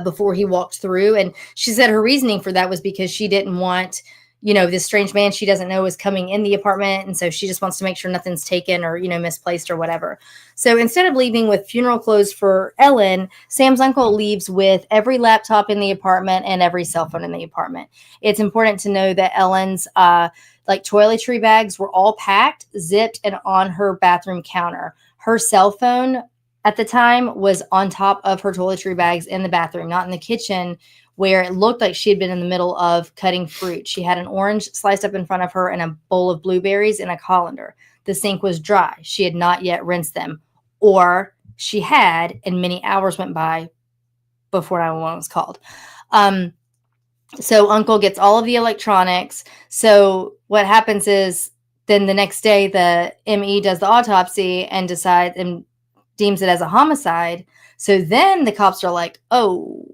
before he walked through. And she said her reasoning for that was because she didn't want, this strange man she doesn't know is coming in the apartment. And so she just wants to make sure nothing's taken or, misplaced or whatever. So instead of leaving with funeral clothes for Ellen, Sam's uncle leaves with every laptop in the apartment and every cell phone in the apartment. It's important to know that Ellen's toiletry bags were all packed, zipped, and on her bathroom counter. Her cell phone at the time was on top of her toiletry bags in the bathroom, not in the kitchen, where it looked like she had been in the middle of cutting fruit. She had an orange sliced up in front of her and a bowl of blueberries and a colander. The sink was dry. She had not yet rinsed them, or she had, and many hours went by before 911 was called. So Uncle gets all of the electronics. So what happens is then the next day, the ME does the autopsy and decides and deems it as a homicide. So then the cops are like, oh,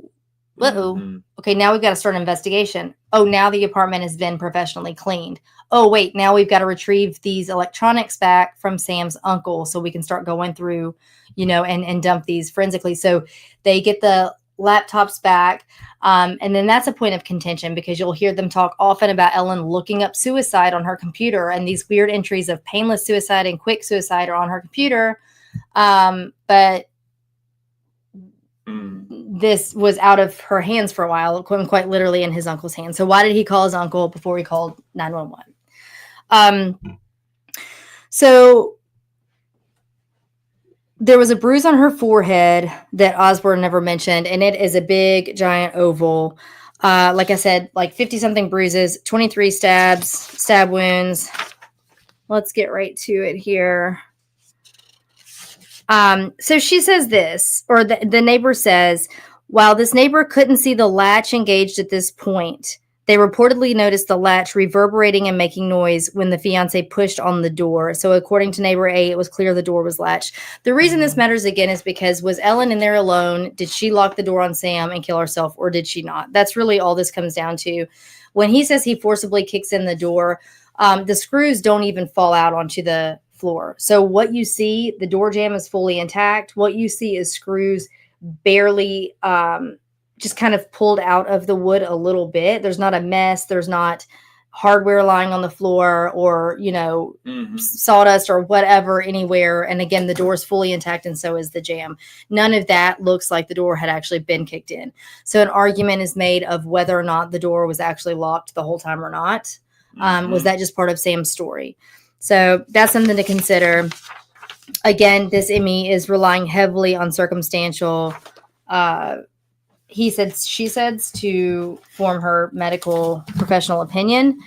okay, now we've got to start an investigation. Oh, now the apartment has been professionally cleaned. Oh, wait, now we've got to retrieve these electronics back from Sam's uncle so we can start going through, and dump these forensically. So they get the laptops back. And then that's a point of contention because you'll hear them talk often about Ellen looking up suicide on her computer, and these weird entries of painless suicide and quick suicide are on her computer. But this was out of her hands for a while, quite literally in his uncle's hands. So why did he call his uncle before he called 911? So there was a bruise on her forehead that Osborne never mentioned, and it is a big, giant oval. Like I said, 50-something bruises, 23 stab wounds. Let's get right to it here. So she says this, or the neighbor says, while this neighbor couldn't see the latch engaged at this point, they reportedly noticed the latch reverberating and making noise when the fiancé pushed on the door. So according to neighbor A, it was clear the door was latched. The reason this matters again is because was Ellen in there alone? Did she lock the door on Sam and kill herself, or did she not? That's really all this comes down to. When he says he forcibly kicks in the door, the screws don't even fall out onto the floor. So what you see, the door jamb is fully intact. What you see is screws barely just kind of pulled out of the wood a little bit. There's not a mess. There's not hardware lying on the floor or, sawdust or whatever anywhere. And again, the door is fully intact and so is the jamb. None of that looks like the door had actually been kicked in. So an argument is made of whether or not the door was actually locked the whole time or not. Was that just part of Sam's story? So that's something to consider. Again, this ME is relying heavily on circumstantial, he said, she says, to form her medical professional opinion.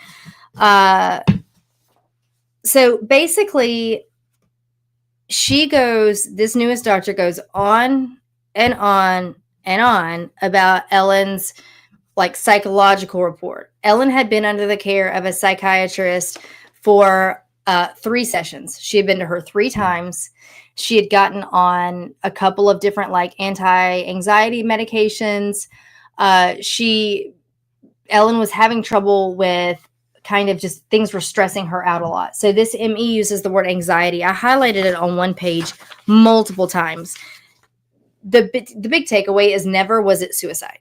So basically, this newest doctor goes on and on and on about Ellen's psychological report. Ellen had been under the care of a psychiatrist for 3 sessions. She had been to her 3 times. She had gotten on a couple of different anti-anxiety medications. Ellen was having trouble with kind of just things were stressing her out a lot. So this ME uses the word anxiety. I highlighted it on one page multiple times. The big takeaway is never was it suicide.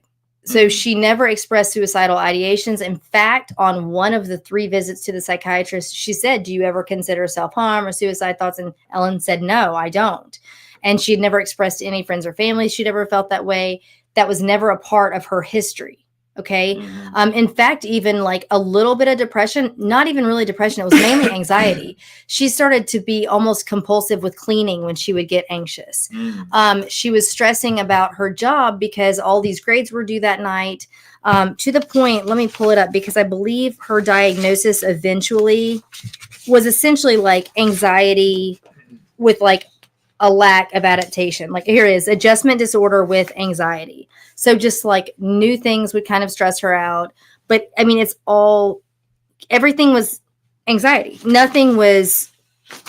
So she never expressed suicidal ideations. In fact, on one of the 3 visits to the psychiatrist, she said, do you ever consider self-harm or suicide thoughts? And Ellen said, no, I don't. And she had never expressed to any friends or family she'd ever felt that way. That was never a part of her history. Okay. In fact, even like a little bit of depression, not even really depression. It was mainly anxiety. She started to be almost compulsive with cleaning when she would get anxious. She was stressing about her job because all these grades were due that night, to the point, let me pull it up because I believe her diagnosis eventually was essentially like anxiety with like a lack of adaptation. Like here it is, adjustment disorder with anxiety. So just like new things would kind of stress her out. But I mean, everything was anxiety. Nothing was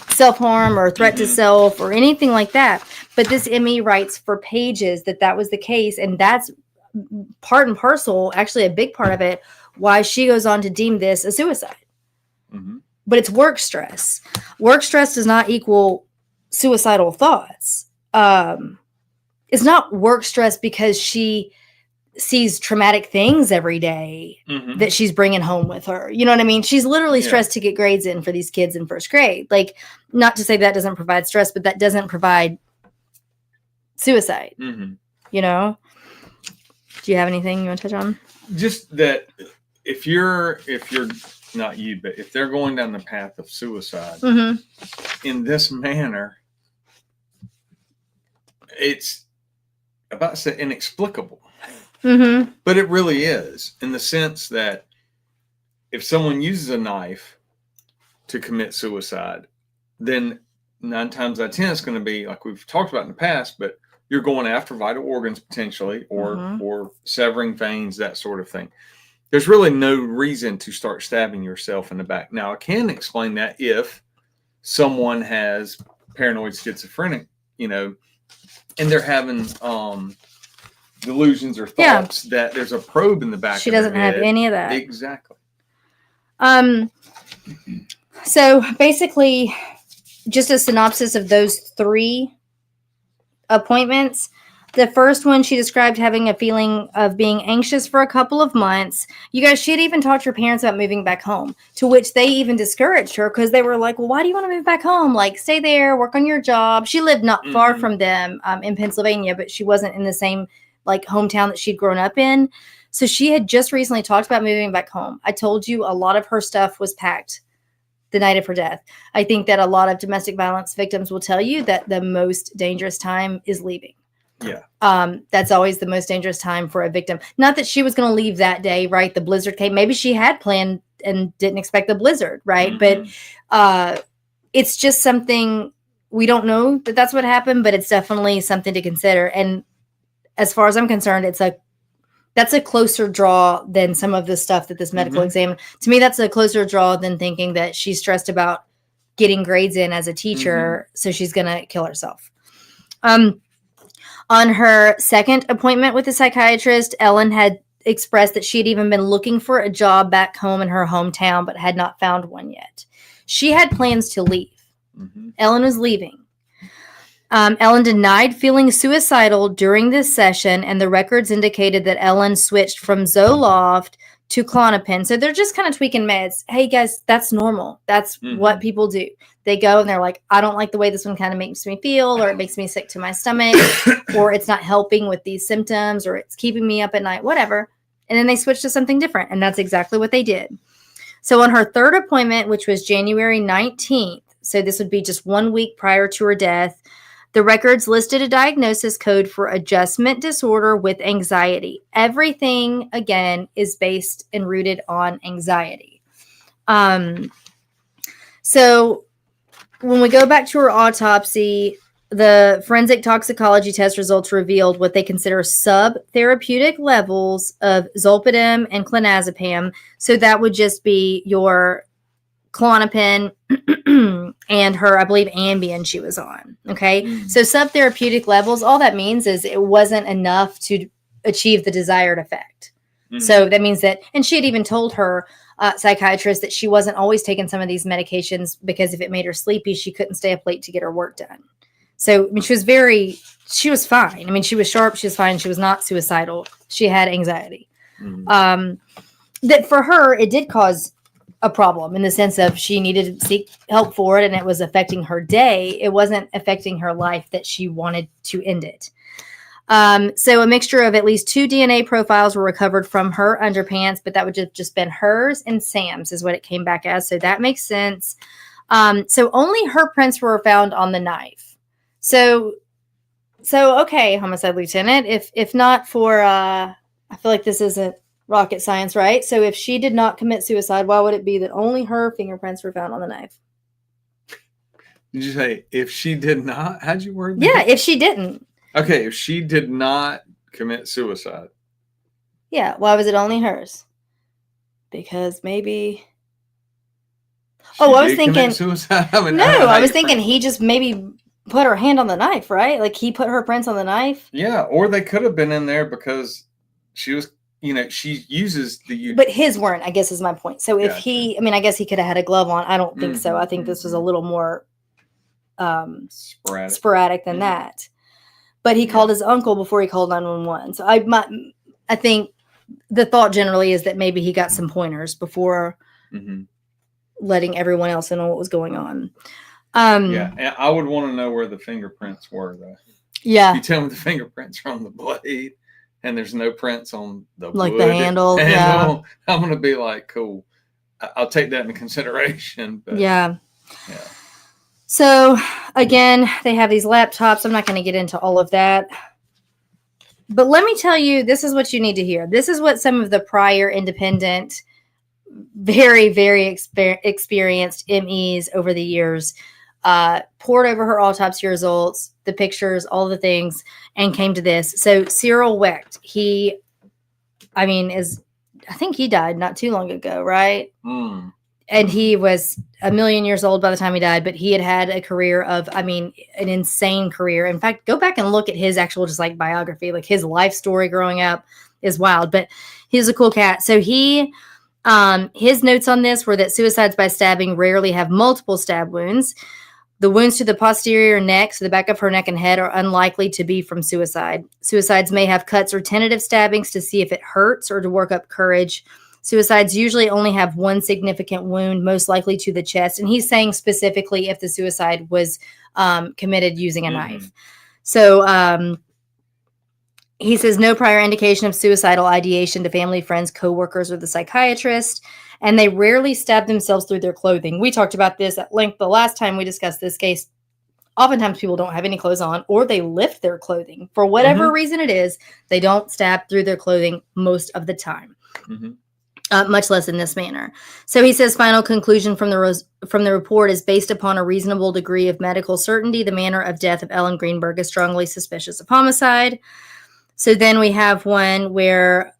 self-harm or threat to self or anything like that. But this ME writes for pages that was the case. And that's part and parcel, actually a big part of it, why she goes on to deem this a suicide. But it's work stress. Work stress does not equal suicidal thoughts. It's not work stress because she sees traumatic things every day that she's bringing home with her. You know what I mean? She's literally stressed to get grades in for these kids in first grade. Like, not to say that doesn't provide stress, but that doesn't provide suicide. You know? Do you have anything you want to touch on? Just that if you're not you, but if they're going down the path of suicide in this manner, it's about to say inexplicable, but it really is, in the sense that if someone uses a knife to commit suicide, then 9 times out of 10 it's going to be like we've talked about in the past, but you're going after vital organs potentially, or severing veins, that sort of thing. There's really no reason to start stabbing yourself in the back. Now, I can explain that if someone has paranoid schizophrenic, and they're having delusions or thoughts that there's a probe in the back. She doesn't have any of that. Exactly. So basically, just a synopsis of those 3 appointments. The first one, she described having a feeling of being anxious for a couple of months. You guys, she had even talked to her parents about moving back home, to which they even discouraged her because they were like, well, why do you want to move back home? Like, stay there, work on your job. She lived not far from them in Pennsylvania, but she wasn't in the same like hometown that she'd grown up in. So she had just recently talked about moving back home. I told you a lot of her stuff was packed the night of her death. I think that a lot of domestic violence victims will tell you that the most dangerous time is leaving. Yeah. That's always the most dangerous time for a victim. Not that she was going to leave that day, right? The blizzard came. Maybe she had planned and didn't expect the blizzard, right? But it's just something, we don't know that that's what happened, but it's definitely something to consider. And as far as I'm concerned, that's a closer draw than some of the stuff that this medical exam. To me, that's a closer draw than thinking that she's stressed about getting grades in as a teacher, so she's going to kill herself. On her second appointment with the psychiatrist, Ellen had expressed that she had even been looking for a job back home in her hometown, but had not found one yet. She had plans to leave. Ellen was leaving. Ellen denied feeling suicidal during this session, and the records indicated that Ellen switched from Zoloft to Klonopin. So they're just kind of tweaking meds. Hey, guys, that's normal. That's what people do. They go and they're like, I don't like the way this one kind of makes me feel, or it makes me sick to my stomach, or it's not helping with these symptoms, or it's keeping me up at night, whatever. And then they switch to something different, and that's exactly what they did. So on her third appointment, which was January 19th, so this would be just 1 week prior to her death, the records listed a diagnosis code for adjustment disorder with anxiety. Everything, again, is based and rooted on anxiety. So when we go back to her autopsy, the forensic toxicology test results revealed what they consider subtherapeutic levels of zolpidem and clonazepam. So that would just be your Klonopin and her, I believe, Ambien she was on. Okay. So subtherapeutic levels, all that means is it wasn't enough to achieve the desired effect. So that means that, and she had even told her psychiatrist that she wasn't always taking some of these medications because if it made her sleepy, she couldn't stay up late to get her work done. So, I mean, she was fine. I mean, she was sharp. She was fine. She was not suicidal. She had anxiety. That for her, it did cause a problem in the sense of she needed to seek help for it, and it was affecting her day. It wasn't affecting her life that she wanted to end it. So a mixture of at least 2 DNA profiles were recovered from her underpants, but that would just been hers and Sam's is what it came back as. So that makes sense. So only her prints were found on the knife. So okay, homicide lieutenant, if not for, I feel like this isn't rocket science, right? So if she did not commit suicide, why would it be that only her fingerprints were found on the knife? Did you say if she did not? How'd you word that? Yeah, if she didn't. Okay, if she did not commit suicide. Yeah, why was it only hers? Because maybe... I was thinking... Suicide? I mean, I was thinking he just maybe put her hand on the knife, right? Like he put her prints on the knife? Yeah, or they could have been in there because she was... she uses the... But his weren't, I guess is my point. So if I guess he could have had a glove on. I don't think so. I think this was a little more sporadic than that. But he called his uncle before he called 911. So I think the thought generally is that maybe he got some pointers before letting everyone else know what was going on. And I would want to know where the fingerprints were, though. Yeah. You tell me the fingerprints are on the blade and there's no prints on the like the handle. Yeah. I'm going to be like, cool. I'll take that into consideration. But yeah. So, again, they have these laptops. I'm not going to get into all of that. But let me tell you, this is what you need to hear. This is what some of the prior independent, very, very experienced MEs over the years poured over her autopsy results, the pictures, all the things, and came to this. So, Cyril Wecht, I think he died not too long ago, right? And he was 1,000,000 years old by the time he died, but he had a career of, an insane career. In fact, go back and look at his actual just like biography, like his life story growing up is wild, but he's a cool cat. So his notes on this were that suicides by stabbing rarely have multiple stab wounds. The wounds to the posterior neck, so the back of her neck and head, are unlikely to be from suicide. Suicides may have cuts or tentative stabbings to see if it hurts or to work up courage. Suicides usually only have one significant wound, most likely to the chest. And he's saying specifically if the suicide was committed using a knife. So he says no prior indication of suicidal ideation to family, friends, coworkers, or the psychiatrist. And they rarely stab themselves through their clothing. We talked about this at length the last time we discussed this case. Oftentimes people don't have any clothes on or they lift their clothing. For whatever reason it is, they don't stab through their clothing most of the time. Much less in this manner. So he says final conclusion from the report is based upon a reasonable degree of medical certainty. The manner of death of Ellen Greenberg is strongly suspicious of homicide. So then we have one where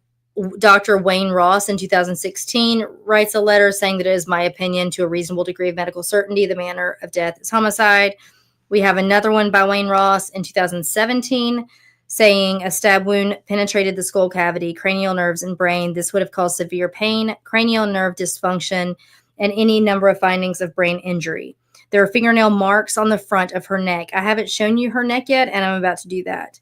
Dr. Wayne Ross in 2016 writes a letter saying that it is my opinion to a reasonable degree of medical certainty the manner of death is homicide. We have another one by Wayne Ross in 2017 saying a stab wound penetrated the skull cavity, cranial nerves, and brain. This would have caused severe pain, cranial nerve dysfunction, and any number of findings of brain injury. There are fingernail marks on the front of her neck. I haven't shown you her neck yet, and I'm about to do that.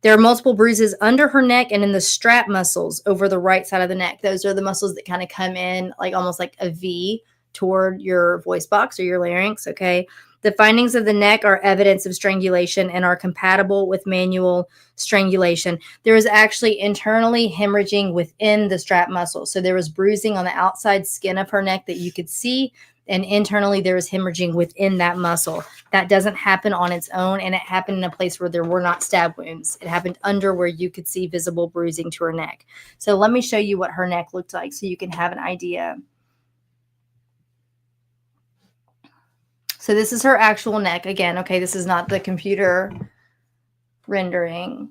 There are multiple bruises under her neck and in the strap muscles over the right side of the neck. Those are the muscles that kind of come in like almost like a V toward your voice box or your larynx, okay? The findings of the neck are evidence of strangulation and are compatible with manual strangulation. There is actually internally hemorrhaging within the strap muscle. So there was bruising on the outside skin of her neck that you could see, and internally there was hemorrhaging within that muscle. That doesn't happen on its own, and it happened in a place where there were not stab wounds. It happened under where you could see visible bruising to her neck. So let me show you what her neck looked like so you can have an idea. So this is her actual neck. Again, okay, this is not the computer rendering.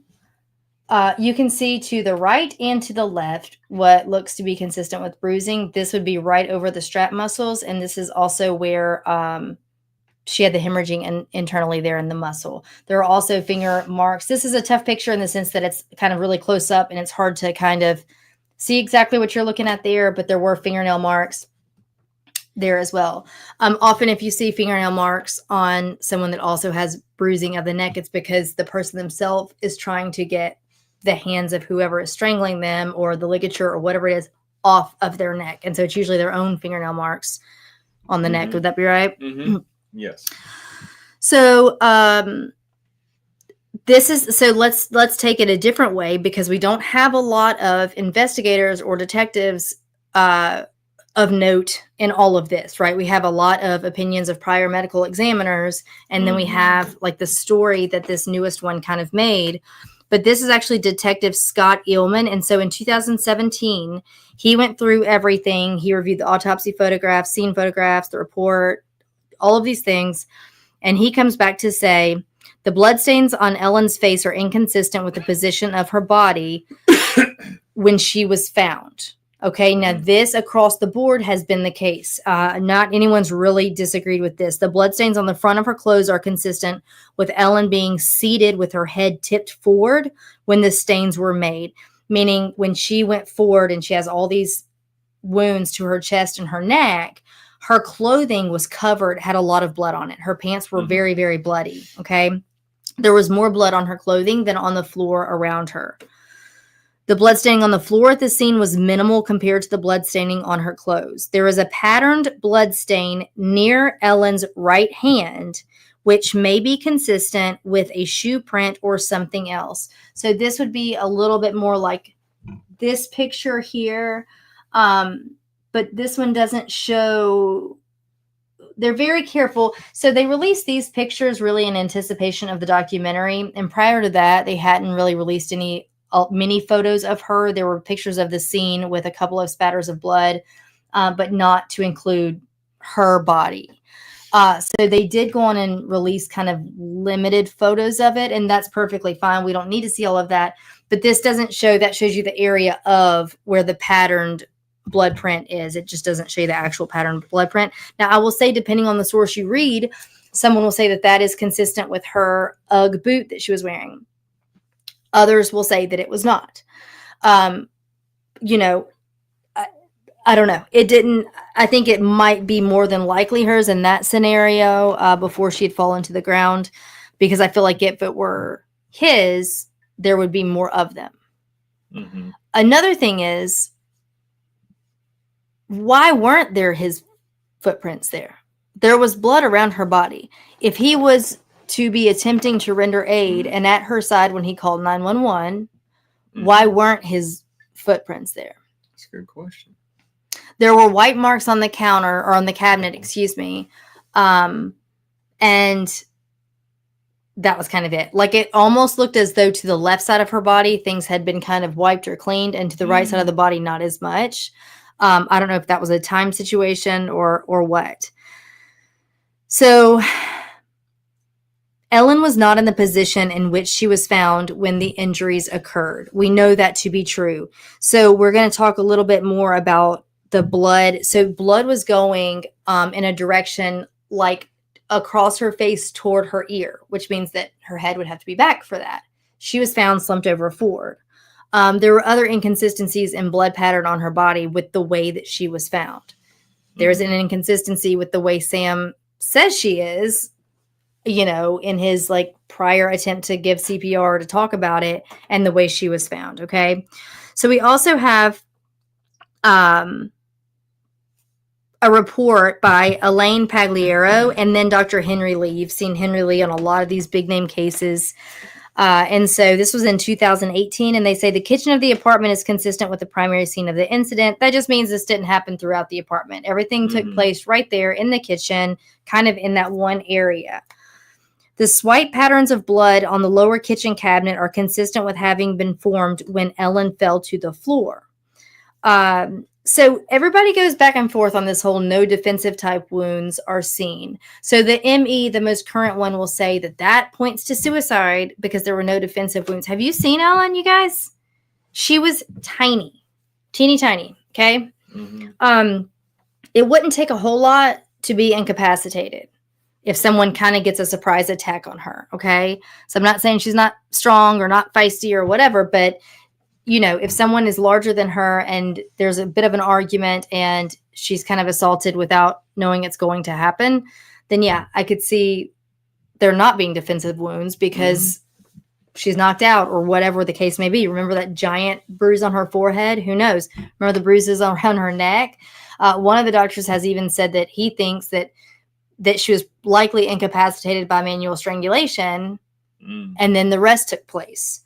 You can see to the right and to the left what looks to be consistent with bruising. This would be right over the strap muscles, and this is also where she had the hemorrhaging internally there in the muscle. There are also finger marks. This is a tough picture in the sense that it's kind of really close up, and it's hard to kind of see exactly what you're looking at there, but there were fingernail marks there as well. Often if you see fingernail marks on someone that also has bruising of the neck, it's because the person themselves is trying to get the hands of whoever is strangling them or the ligature or whatever it is off of their neck. And so it's usually their own fingernail marks on the neck. Would that be right? Mm-hmm. Yes. So, let's take it a different way, because we don't have a lot of investigators or detectives of note in all of this, right? We have a lot of opinions of prior medical examiners, and then we have like the story that this newest one kind of made. But this is actually Detective Scott Illman. And so in 2017, he went through everything. He reviewed the autopsy photographs, scene photographs, the report, all of these things. And he comes back to say, the bloodstains on Ellen's face are inconsistent with the position of her body when she was found. Okay, now this across the board has been the case. Not anyone's really disagreed with this. The bloodstains on the front of her clothes are consistent with Ellen being seated with her head tipped forward when the stains were made. Meaning when she went forward and she has all these wounds to her chest and her neck, her clothing was covered, had a lot of blood on it. Her pants were very, very bloody. Okay, there was more blood on her clothing than on the floor around her. The blood staining on the floor at the scene was minimal compared to the blood staining on her clothes. There is a patterned blood stain near Ellen's right hand, which may be consistent with a shoe print or something else. So this would be a little bit more like this picture here. But this one doesn't show. They're very careful. So they released these pictures really in anticipation of the documentary. And prior to that, they hadn't really released many photos of her. There were pictures of the scene with a couple of spatters of blood, but not to include her body. So they did go on and release kind of limited photos of it, and that's perfectly fine. We don't need to see all of that. But this doesn't show, that shows you the area of where the patterned blood print is. It just doesn't show you the actual patterned blood print. Now, I will say, depending on the source you read, someone will say that that is consistent with her Ugg boot that she was wearing. Others will say that it was not. You know, I don't know. It didn't. I think it might be more than likely hers in that scenario before she had fallen to the ground, because I feel like if it were his, there would be more of them. Mm-hmm. Another thing is, why weren't there his footprints there? There was blood around her body. If he was to be attempting to render aid and at her side when he called 911, why weren't his footprints there? That's a good question. There were white marks on the counter, or on the cabinet, excuse me. And that was kind of it. Like, it almost looked as though to the left side of her body, things had been kind of wiped or cleaned, and to the right side of the body, not as much. I don't know if that was a time situation or what. So Ellen was not in the position in which she was found when the injuries occurred. We know that to be true. So we're going to talk a little bit more about the blood. So blood was going in a direction like across her face toward her ear, which means that her head would have to be back for that. She was found slumped over forward. There were other inconsistencies in blood pattern on her body with the way that she was found. There's an inconsistency with the way Sam says she is, you know, in his like prior attempt to give CPR to talk about it, and the way she was found. Okay. So we also have a report by Elaine Pagliaro and then Dr. Henry Lee. You've seen Henry Lee on a lot of these big name cases. And so this was in 2018, and they say the kitchen of the apartment is consistent with the primary scene of the incident. That just means this didn't happen throughout the apartment. Everything took place right there in the kitchen, kind of in that one area. The swipe patterns of blood on the lower kitchen cabinet are consistent with having been formed when Ellen fell to the floor. So everybody goes back and forth on this whole no defensive type wounds are seen. So the ME, the most current one, will say that that points to suicide because there were no defensive wounds. Have you seen Ellen, you guys? She was tiny, teeny tiny. Okay. It wouldn't take a whole lot to be incapacitated if someone kind of gets a surprise attack on her. Okay. So I'm not saying she's not strong or not feisty or whatever, but if someone is larger than her and there's a bit of an argument and she's kind of assaulted without knowing it's going to happen, then yeah, I could see there not being defensive wounds because she's knocked out or whatever the case may be. Remember that giant bruise on her forehead? Who knows? Remember the bruises around her neck? One of the doctors has even said that he thinks that she was likely incapacitated by manual strangulation, and then the rest took place.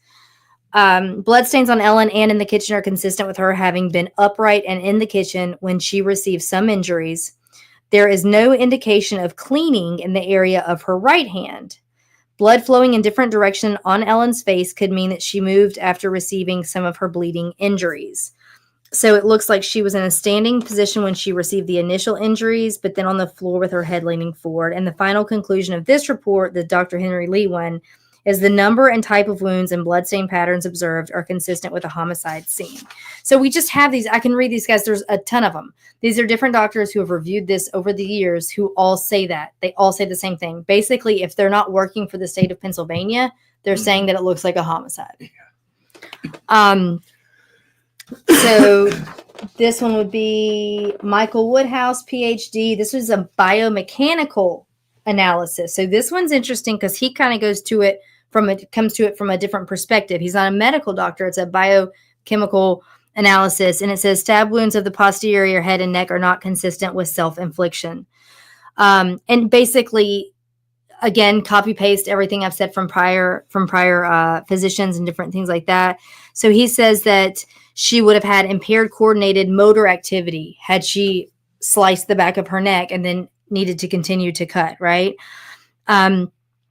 Bloodstains on Ellen and in the kitchen are consistent with her having been upright and in the kitchen when she received some injuries. There is no indication of cleaning in the area of her right hand. Blood flowing in different direction on Ellen's face could mean that she moved after receiving some of her bleeding injuries. So it looks like she was in a standing position when she received the initial injuries, but then on the floor with her head leaning forward. And the final conclusion of this report, the Dr. Henry Lee one, is the number and type of wounds and bloodstain patterns observed are consistent with a homicide scene. So we just have these. I can read these guys. There's a ton of them. These are different doctors who have reviewed this over the years who all say that. They all say the same thing. Basically, if they're not working for the state of Pennsylvania, they're saying that it looks like a homicide. So this one would be Michael Woodhouse, PhD. This was a biomechanical analysis. So this one's interesting because he kind of comes to it from a different perspective. He's not a medical doctor. It's a biochemical analysis. And it says stab wounds of the posterior head and neck are not consistent with self-infliction. And basically, again, copy paste everything I've said from prior physicians and different things like that. So he says that she would have had impaired coordinated motor activity had she sliced the back of her neck and then needed to continue to cut, right?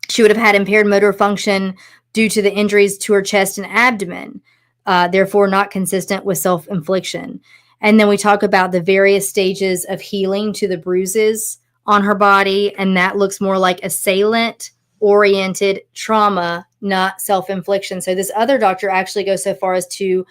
She would have had impaired motor function due to the injuries to her chest and abdomen, therefore not consistent with self-infliction. And then we talk about the various stages of healing to the bruises on her body, and that looks more like assailant-oriented trauma, not self-infliction. So this other doctor actually goes so far as to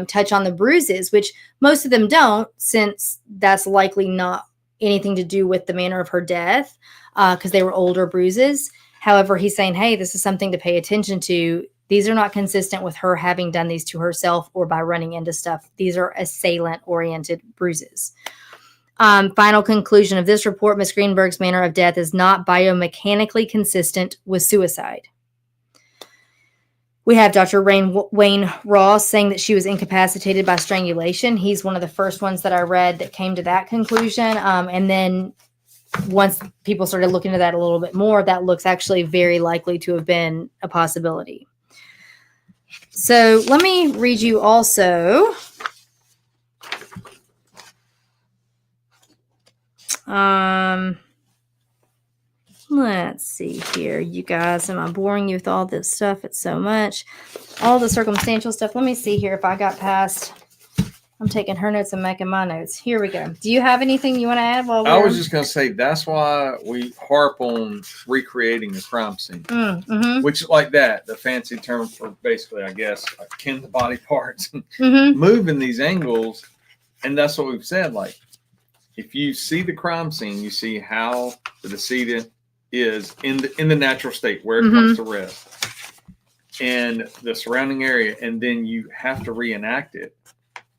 touch on the bruises, which most of them don't, since that's likely not anything to do with the manner of her death, because they were older bruises. However, he's saying, hey, this is something to pay attention to. These are not consistent with her having done these to herself or by running into stuff. These are assailant-oriented bruises. Final conclusion of this report, Ms. Greenberg's manner of death is not biomechanically consistent with suicide. We have Dr. Wayne Ross saying that she was incapacitated by strangulation. He's one of the first ones that I read that came to that conclusion. And then once people started looking at that a little bit more, that looks actually very likely to have been a possibility. So let me read you also. Let's see here, you guys. Am I boring you with all this stuff? It's so much. All the circumstantial stuff. Let me see here if I got past. I'm taking her notes and making my notes. Here we go. Do you have anything you want to add? I was just going to say, that's why we harp on recreating a crime scene. Which, like that, the fancy term for basically, I guess, akin to body parts. Moving these angles. And that's what we've said. Like, if you see the crime scene, you see how the decedent is in the natural state where it comes to rest and the surrounding area, and then you have to reenact it.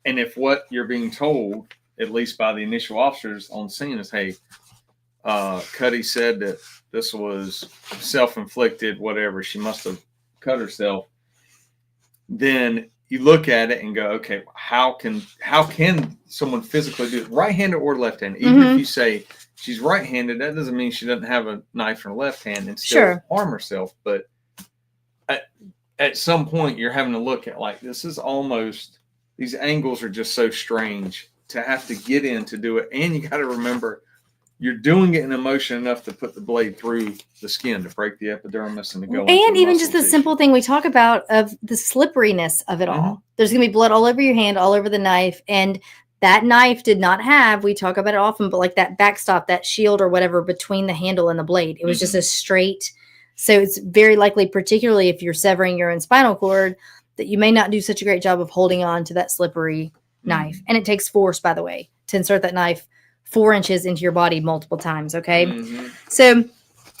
And if what you're being told, at least by the initial officers on scene, is, hey, Cuddy said that this was self-inflicted, whatever, she must have cut herself, then you look at it and go, okay, how can someone physically do it, right-handed or left-handed? Even if you say she's right-handed, that doesn't mean she doesn't have a knife in her left hand and still harm herself. But at some point, you're having to look at, like, this is almost, these angles are just so strange to have to get in to do it. And you got to remember, you're doing it in emotion enough to put the blade through the skin to break the epidermis and to go. And even just the simple thing we talk about of the slipperiness of it all. There's going to be blood all over your hand, all over the knife. And that knife did not have, we talk about it often, but like that backstop, that shield or whatever between the handle and the blade. It was just a straight. So it's very likely, particularly if you're severing your own spinal cord, that you may not do such a great job of holding on to that slippery knife. And it takes force, by the way, to insert that knife 4 inches into your body multiple times. Okay. So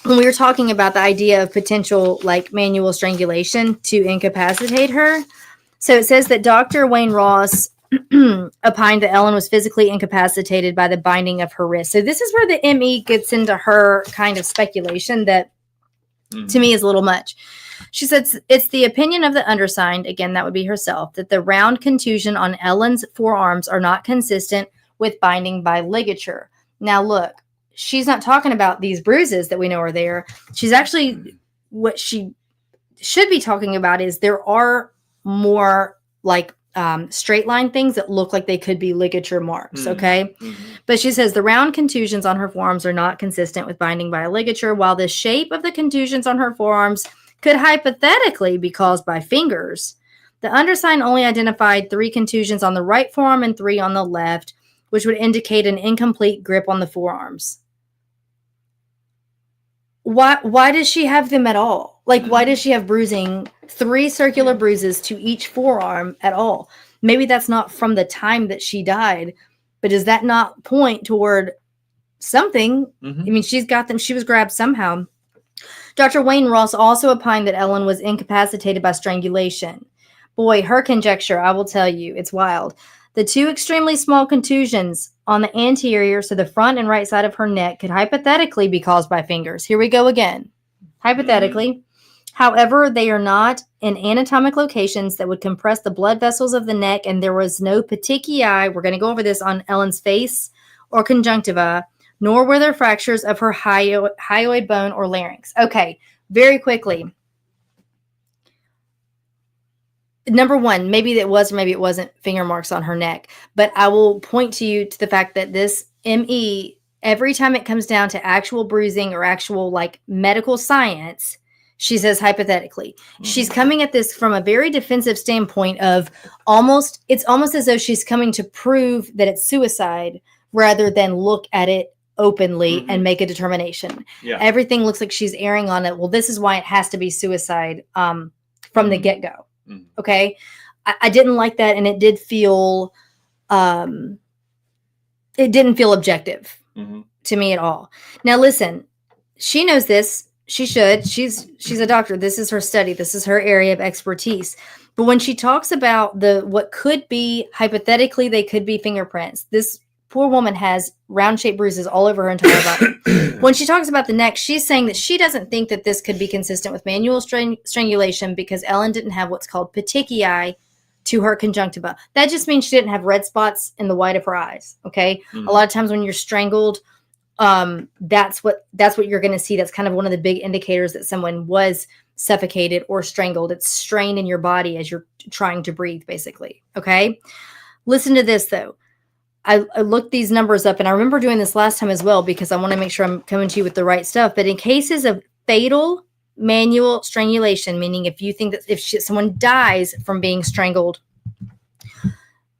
when we were talking about the idea of potential like manual strangulation to incapacitate her, So it says that Dr. Wayne Ross opined that Ellen was physically incapacitated by the binding of her wrist. So this is where the ME gets into her kind of speculation that to me is a little much. She says it's the opinion of the undersigned, again, that would be herself, that the round contusion on Ellen's forearms are not consistent with binding by ligature. Now, look, she's not talking about these bruises that we know are there. She's actually, what she should be talking about is there are more like straight line things that look like they could be ligature marks, okay? But she says the round contusions on her forearms are not consistent with binding by a ligature, while the shape of the contusions on her forearms could hypothetically be caused by fingers. The undersigned only identified 3 contusions on the right forearm and 3 on the left, which would indicate an incomplete grip on the forearms. Why does she have them at all? Like, why does she have bruising, 3 circular bruises to each forearm at all? Maybe that's not from the time that she died, but does that not point toward something? I mean, she's got them. She was grabbed somehow. Dr. Wayne Ross also opined that Ellen was incapacitated by strangulation. Boy, her conjecture, I will tell you, it's wild. The 2 extremely small contusions on the anterior, so the front and right side of her neck, could hypothetically be caused by fingers. Here we go again. Hypothetically. However, they are not in anatomic locations that would compress the blood vessels of the neck, and there was no petechiae, we're going to go over this, on Ellen's face or conjunctiva, nor were there fractures of her hyoid bone or larynx. Okay, very quickly. Number one, maybe it was or maybe it wasn't finger marks on her neck, but I will point to you to the fact that this ME, every time it comes down to actual bruising or actual like medical science, she says hypothetically. She's coming at this from a very defensive standpoint of it's almost as though she's coming to prove that it's suicide rather than look at it openly and make a determination. Yeah. Everything looks like she's erring on it. Well, this is why it has to be suicide from the get-go. Okay. I didn't like that. And it did feel, it didn't feel objective to me at all. Now, listen, she knows this. She should. She's a doctor. This is her study. This is her area of expertise. But when she talks about what could be, hypothetically, they could be fingerprints. This poor woman has round-shaped bruises all over her entire body. When she talks about the neck, she's saying that she doesn't think that this could be consistent with manual strangulation because Ellen didn't have what's called petechiae to her conjunctiva. That just means she didn't have red spots in the white of her eyes. Okay. A lot of times when you're strangled, that's what you're going to see. That's kind of one of the big indicators that someone was suffocated or strangled. It's strain in your body as you're trying to breathe, basically. Okay. Listen to this though. I looked these numbers up, and I remember doing this last time as well because I want to make sure I'm coming to you with the right stuff. But in cases of fatal manual strangulation, meaning if you think that if someone dies from being strangled,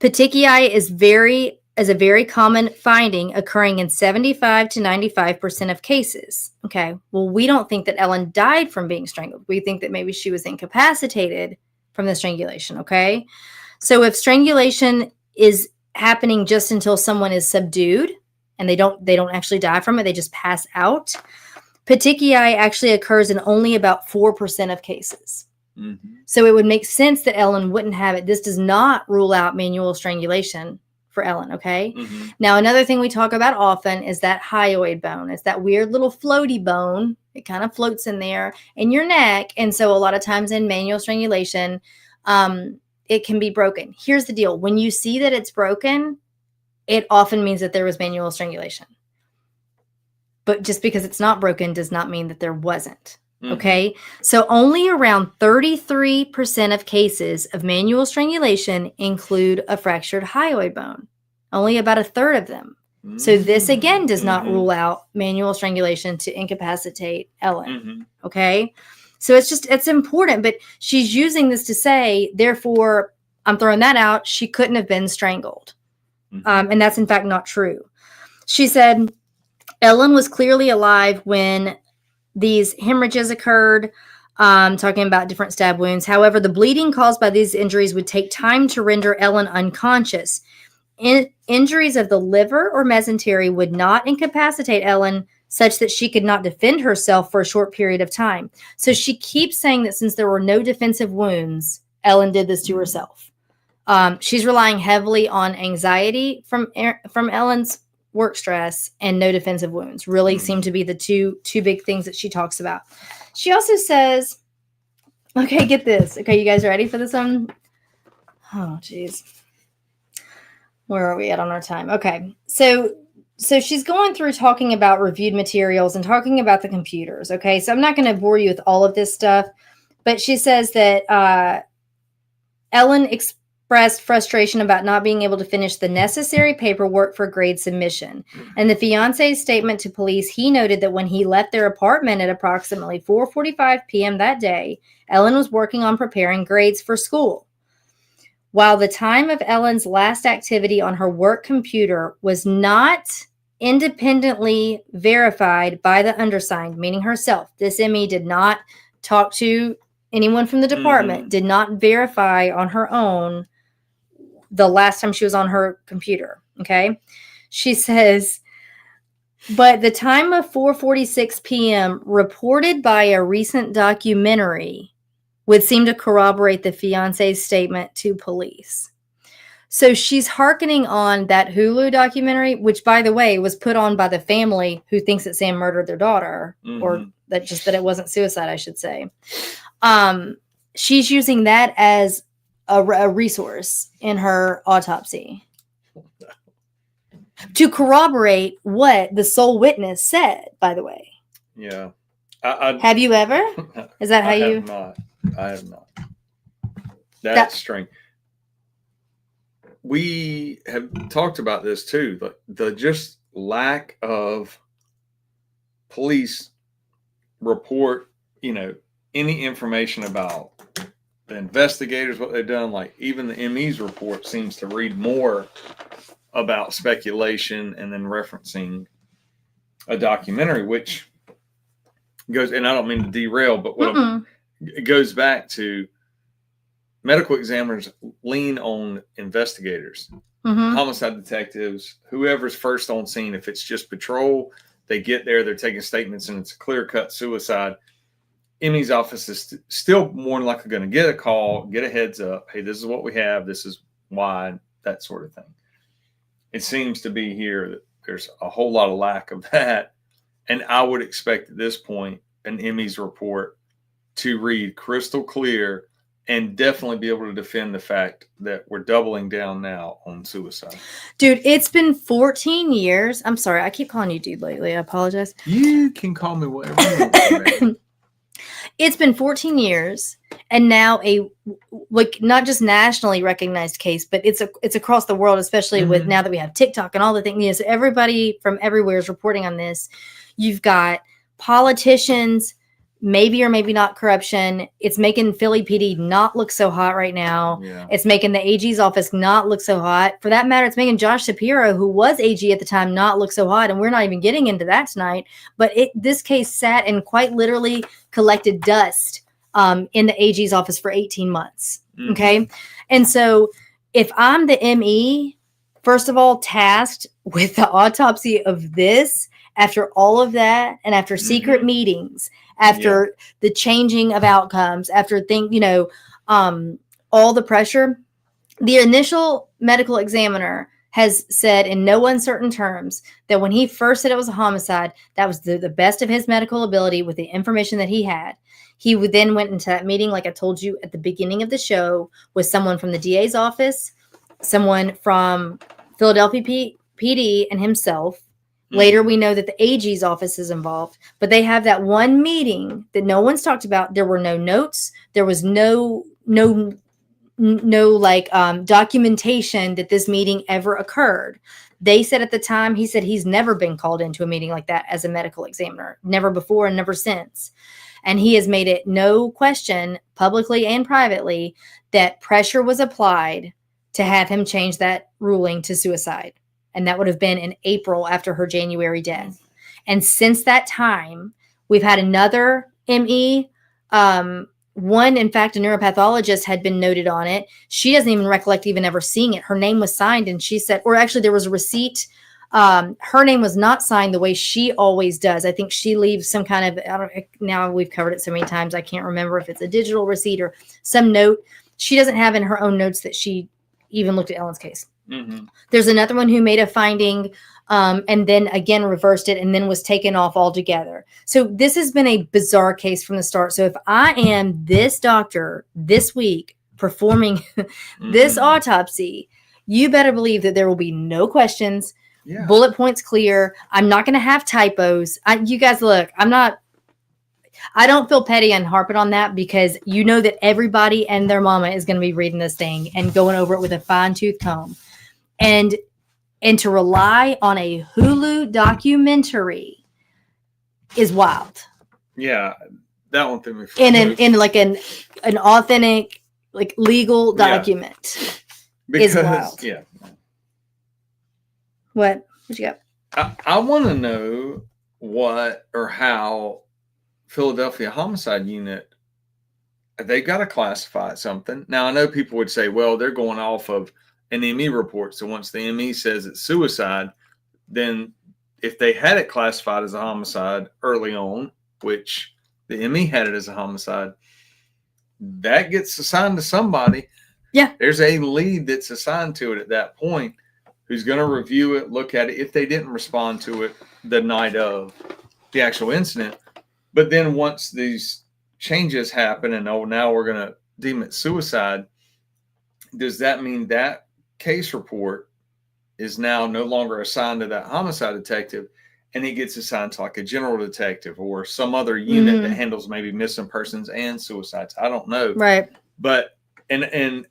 petechiae is a very common finding occurring in 75 to 95% of cases. Okay. Well, we don't think that Ellen died from being strangled. We think that maybe she was incapacitated from the strangulation. Okay. So if strangulation is happening just until someone is subdued and they don't actually die from it, they just pass out, petechiae actually occurs in only about 4% of cases. So it would make sense that Ellen wouldn't have it. This does not rule out manual strangulation for Ellen. Okay. Now, another thing we talk about often is that hyoid bone. It's that weird little floaty bone. It kind of floats in there in your neck. And so a lot of times in manual strangulation, it can be broken. Here's the deal. When you see that it's broken, it often means that there was manual strangulation. But just because it's not broken does not mean that there wasn't. Okay. So only around 33% of cases of manual strangulation include a fractured hyoid bone. Only about a third of them. So this again does not rule out manual strangulation to incapacitate Ellen. Okay. So it's important, but she's using this to say, therefore, I'm throwing that out. She couldn't have been strangled. And that's in fact not true. She said, Ellen was clearly alive when these hemorrhages occurred, talking about different stab wounds. However, the bleeding caused by these injuries would take time to render Ellen unconscious. Injuries of the liver or mesentery would not incapacitate Ellen such that she could not defend herself for a short period of time. So she keeps saying that since there were no defensive wounds Ellen did this to herself. She's relying heavily on anxiety from Ellen's work stress and no defensive wounds. Really seem to be the two big things that she talks about. She also says, okay, get this. Okay, you guys ready for this one? Oh, geez. Where are we at on our time? Okay, so she's going through talking about reviewed materials and talking about the computers. Okay, so I'm not going to bore you with all of this stuff, but she says that Ellen expressed frustration about not being able to finish the necessary paperwork for grade submission. And the fiance's statement to police, he noted that when he left their apartment at approximately 4:45 p.m. that day, Ellen was working on preparing grades for school. While the time of Ellen's last activity on her work computer was not independently verified by the undersigned, meaning herself, this ME did not talk to anyone from the department, did not verify on her own the last time she was on her computer. Okay. She says, but the time of 4:46 p.m. reported by a recent documentary would seem to corroborate the fiance's statement to police. So she's hearkening on that HULU documentary, which, by the way, was put on by the family who thinks that Sam murdered their daughter, or that it wasn't suicide, I should say. She's using that as a resource in her autopsy to corroborate what the sole witness said, by the way. Yeah. Have you ever? Is that how you? I have not. That's strange. We have talked about this too. The just lack of police report, any information about the investigators, what they've done. Like even the ME's report seems to read more about speculation and then referencing a documentary, which goes, and I don't mean to derail, but it goes back to medical examiners lean on investigators, homicide detectives, whoever's first on scene. If it's just patrol, they get there, they're taking statements, and it's a clear-cut suicide. ME's office is still more than likely going to get a call, get a heads up. Hey, this is what we have. This is why, that sort of thing. It seems to be here that there's a whole lot of lack of that. And I would expect at this point an ME's report to read crystal clear and definitely be able to defend the fact that we're doubling down now on suicide. Dude, it's been 14 years. I'm sorry. I keep calling you dude lately. I apologize. You can call me whatever you want. It's been 14 years, and now not just nationally recognized case, but it's across the world, especially with now that we have TikTok and all the things. Everybody from everywhere is reporting on this. You've got politicians, maybe or maybe not corruption. It's making Philly PD not look so hot right now. Yeah. It's making the AG's office not look so hot. For that matter, it's making Josh Shapiro, who was AG at the time, not look so hot. And we're not even getting into that tonight. But this case sat and quite literally collected dust in the AG's office for 18 months. Okay. And so if I'm the ME, first of all, tasked with the autopsy of this, after all of that, and after secret meetings, after the changing of outcomes, after all the pressure, the initial medical examiner has said in no uncertain terms that when he first said it was a homicide, that was the best of his medical ability with the information that he had. He then went into that meeting, like I told you at the beginning of the show, with someone from the DA's office, someone from Philadelphia PD, and himself. Later, we know that the AG's office is involved, but they have that one meeting that no one's talked about. There were no notes. There was no documentation that this meeting ever occurred. They said at the time, he said he's never been called into a meeting like that as a medical examiner, never before and never since. And he has made it no question, publicly and privately, that pressure was applied to have him change that ruling to suicide. And that would have been in April after her January death. And since that time, we've had another ME. One, in fact, a neuropathologist had been noted on it. She doesn't even recollect even ever seeing it. Her name was signed, and she said, or actually there was a receipt. Her name was not signed the way she always does. I think she leaves some kind of, now we've covered it so many times, I can't remember if it's a digital receipt or some note she doesn't have in her own notes that she even looked at Ellen's case. Mm-hmm. There's another one who made a finding and then again reversed it and then was taken off altogether. So this has been a bizarre case from the start. So if I am this doctor this week performing this autopsy, you better believe that there will be no questions, bullet points clear. I'm not going to have typos. You guys, look, I don't feel petty and harping on that because you know that everybody and their mama is going to be reading this thing and going over it with a fine tooth comb. And to rely on a HULU documentary is wild. Yeah, that one threw me. In like an authentic, like legal document is wild. Yeah. What you got? I want to know what or how Philadelphia Homicide Unit, they got to classify something. Now, I know people would say, well, they're going off of an ME report. So once the ME says it's suicide, then if they had it classified as a homicide early on, which the ME had it as a homicide, that gets assigned to somebody. Yeah. There's a lead that's assigned to it at that point who's going to review it, look at it. If they didn't respond to it the night of the actual incident, but then once these changes happen and now we're going to deem it suicide, does that mean that case report is now no longer assigned to that homicide detective and it gets assigned to like a general detective or some other unit that handles maybe missing persons and suicides? I don't know. Right. But, and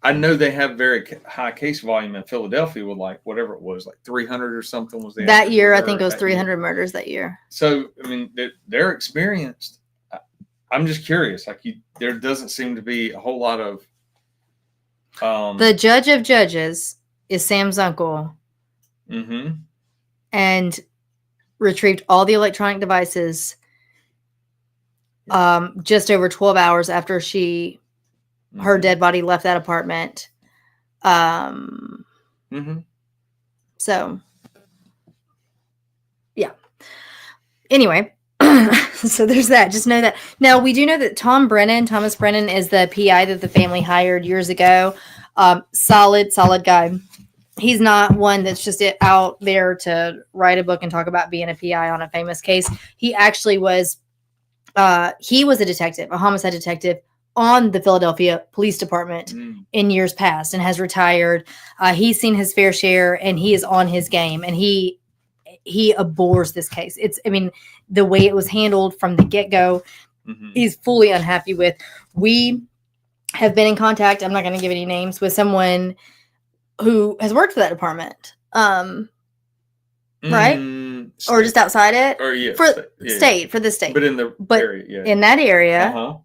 I know they have very high case volume in Philadelphia with like whatever it was, like 300 or something was the that year. I think it was 300 murders that year. So, I mean, they're experienced. I'm just curious. Like, there doesn't seem to be a whole lot of. The judge of judges is Sam's uncle. Mm-hmm. And retrieved all the electronic devices just over 12 hours after her dead body left that apartment. So, yeah. Anyway, so there's that. Just know that. Now, we do know that Thomas Brennan is the PI that the family hired years ago. Solid guy. He's not one that's just out there to write a book and talk about being a PI on a famous case. He actually was, he was a detective, a homicide detective on the Philadelphia Police Department in years past and has retired. He's seen his fair share and he is on his game and he abhors this case. The way it was handled from the get-go, he's fully unhappy with. We have been in contact, I'm not going to give any names, with someone who has worked for that department. Right? Or just outside it? Or for the state. But in the area, in that area,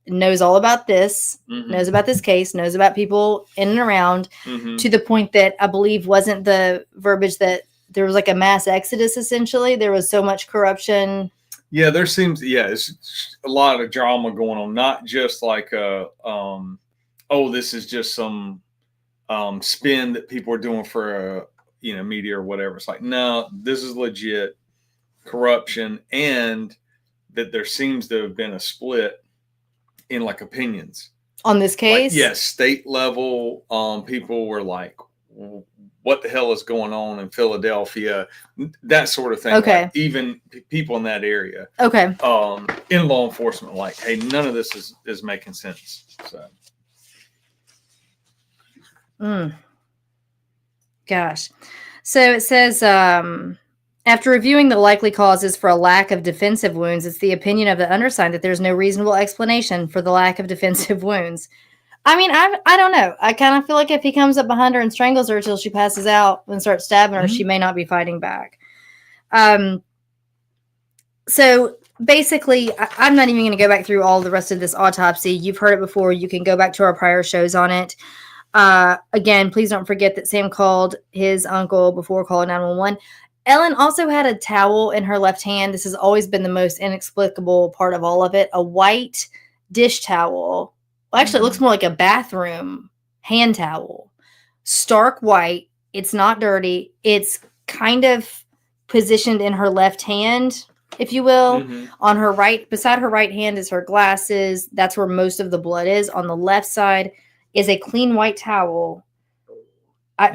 knows all about this, knows about this case, knows about people in and around, to the point that I believe wasn't the verbiage that there was like a mass exodus, essentially. There was so much corruption. Yeah, there seems, it's a lot of drama going on, not just like, this is just some spin that people are doing for media or whatever. It's like, no, this is legit corruption, and that there seems to have been a split in like opinions on this case. Like, yes, state level, people were like, what the hell is going on in Philadelphia? That sort of thing. Okay. Like, even people in that area. Okay. In law enforcement, like, hey, none of this is making sense. So. Gosh. So it says, after reviewing the likely causes for a lack of defensive wounds, it's the opinion of the undersigned that there's no reasonable explanation for the lack of defensive wounds. I mean, I don't know. I kind of feel like if he comes up behind her and strangles her till she passes out and starts stabbing her, she may not be fighting back. So basically, I'm not even going to go back through all the rest of this autopsy. You've heard it before. You can go back to our prior shows on it. Again, please don't forget that Sam called his uncle before calling 911. Ellen also had a towel in her left hand. This has always been the most inexplicable part of all of it. A white dish towel. Well, actually, it looks more like a bathroom hand towel. Stark white. It's not dirty. It's kind of positioned in her left hand. if you will. Mhm. On her right, beside her right hand is her glasses. That's where most of the blood is. On the left side is a clean white towel. I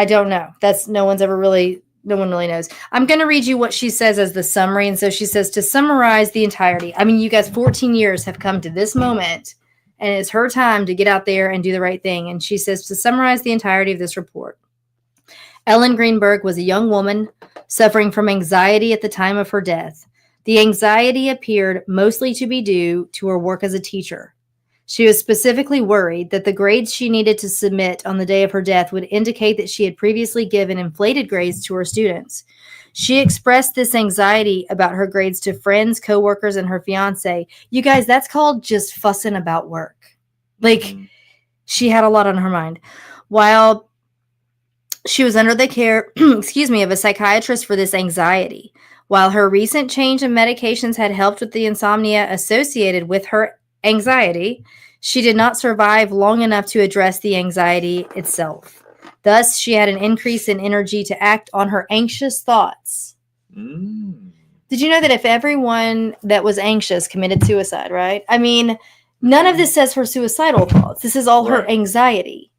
don't know. No one really knows. I'm going to read you what she says as the summary. And so she says, to summarize the entirety. I mean, you guys, 14 years have come to this moment, and it's her time to get out there and do the right thing. And she says, to summarize the entirety of this report, Ellen Greenberg was a young woman suffering from anxiety at the time of her death. The anxiety appeared mostly to be due to her work as a teacher. She was specifically worried that the grades she needed to submit on the day of her death would indicate that she had previously given inflated grades to her students. She expressed this anxiety about her grades to friends, coworkers, and her fiancé. You guys, that's called just fussing about work. Like, she had a lot on her mind. While she was under the care, of a psychiatrist for this anxiety. While her recent change in medications had helped with the insomnia associated with her anxiety, she did not survive long enough to address the anxiety itself. Thus, she had an increase in energy to act on her anxious thoughts. Did you know that if everyone that was anxious committed suicide, right? I mean, none of this says her suicidal thoughts. This is all her anxiety,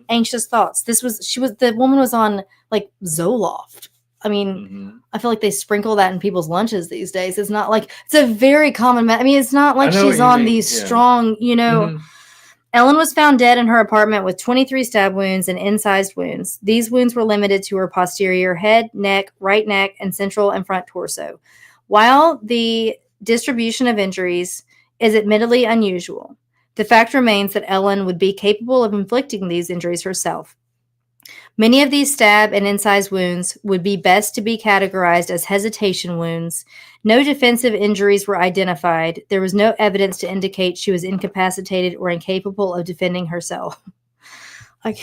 anxious thoughts. The woman was on like Zoloft. I mean, I feel like they sprinkle that in people's lunches these days. It's not like, it's a very common, it's not like she's on these strong, Ellen was found dead in her apartment with 23 stab wounds and incised wounds. These wounds were limited to her posterior head, neck, right neck, and central and front torso. While the distribution of injuries is admittedly unusual, the fact remains that Ellen would be capable of inflicting these injuries herself. Many of these stab and incised wounds would be best to be categorized as hesitation wounds. No defensive injuries were identified. There was no evidence to indicate she was incapacitated or incapable of defending herself. The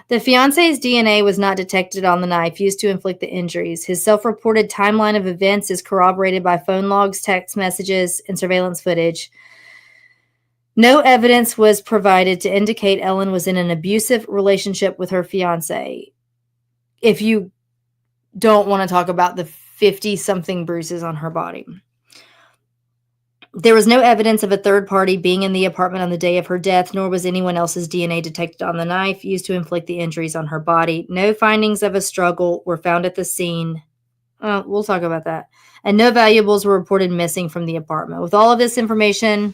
fiancé's DNA was not detected on the knife used to inflict the injuries. His self-reported timeline of events is corroborated by phone logs, text messages, and surveillance footage. No evidence was provided to indicate Ellen was in an abusive relationship with her fiancé. If you don't want to talk about the 50-something bruises on her body. There was no evidence of a third party being in the apartment on the day of her death, nor was anyone else's DNA detected on the knife used to inflict the injuries on her body. No findings of a struggle were found at the scene. We'll talk about that. And no valuables were reported missing from the apartment. With all of this information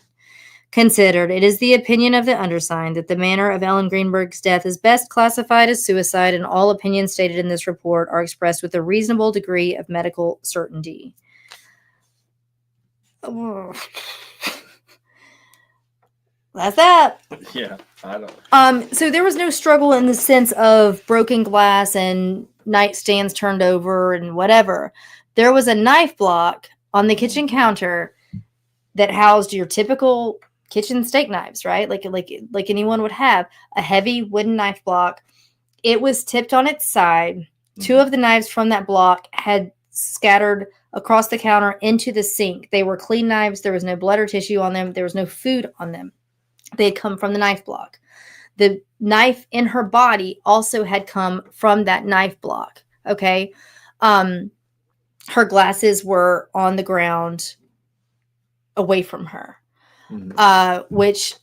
considered, it is the opinion of the undersigned that the manner of Ellen Greenberg's death is best classified as suicide, and all opinions stated in this report are expressed with a reasonable degree of medical certainty. That's that. Yeah, I don't. So there was no struggle in the sense of broken glass and nightstands turned over and whatever. There was a knife block on the kitchen counter that housed your typical kitchen steak knives, right? Like anyone would have, a heavy wooden knife block. It was tipped on its side. Two of the knives from that block had scattered across the counter into the sink. They were clean knives. There was no blood or tissue on them. There was no food on them. They had come from the knife block. The knife in her body also had come from that knife block. Okay. Her glasses were on the ground away from her. Which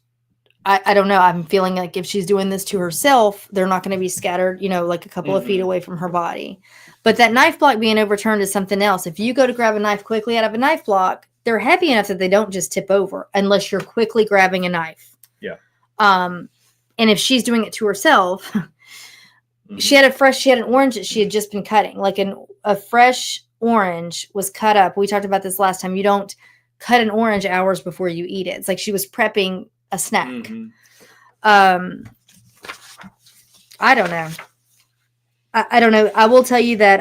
I don't know. I'm feeling like if she's doing this to herself, they're not going to be scattered, like a couple of feet away from her body. But that knife block being overturned is something else. If you go to grab a knife quickly out of a knife block, they're heavy enough that they don't just tip over unless you're quickly grabbing a knife. Yeah. And if she's doing it to herself, she had an orange that she had just been cutting. Like a fresh orange was cut up. We talked about this last time. You don't cut an orange hours before you eat it. It's like she was prepping a snack. I don't know. I don't know. I will tell you that,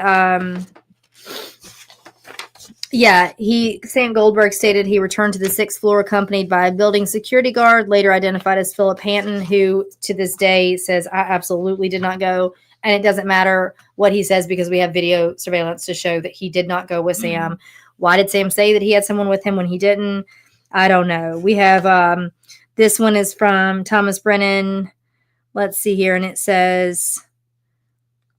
Sam Goldberg stated he returned to the 6th floor accompanied by a building security guard, later identified as Philip Hanton, who to this day says, I absolutely did not go. And it doesn't matter what he says because we have video surveillance to show that he did not go with Sam. Why did Sam say that he had someone with him when he didn't? I don't know. We have, this one is from Thomas Brennan. Let's see here. And it says,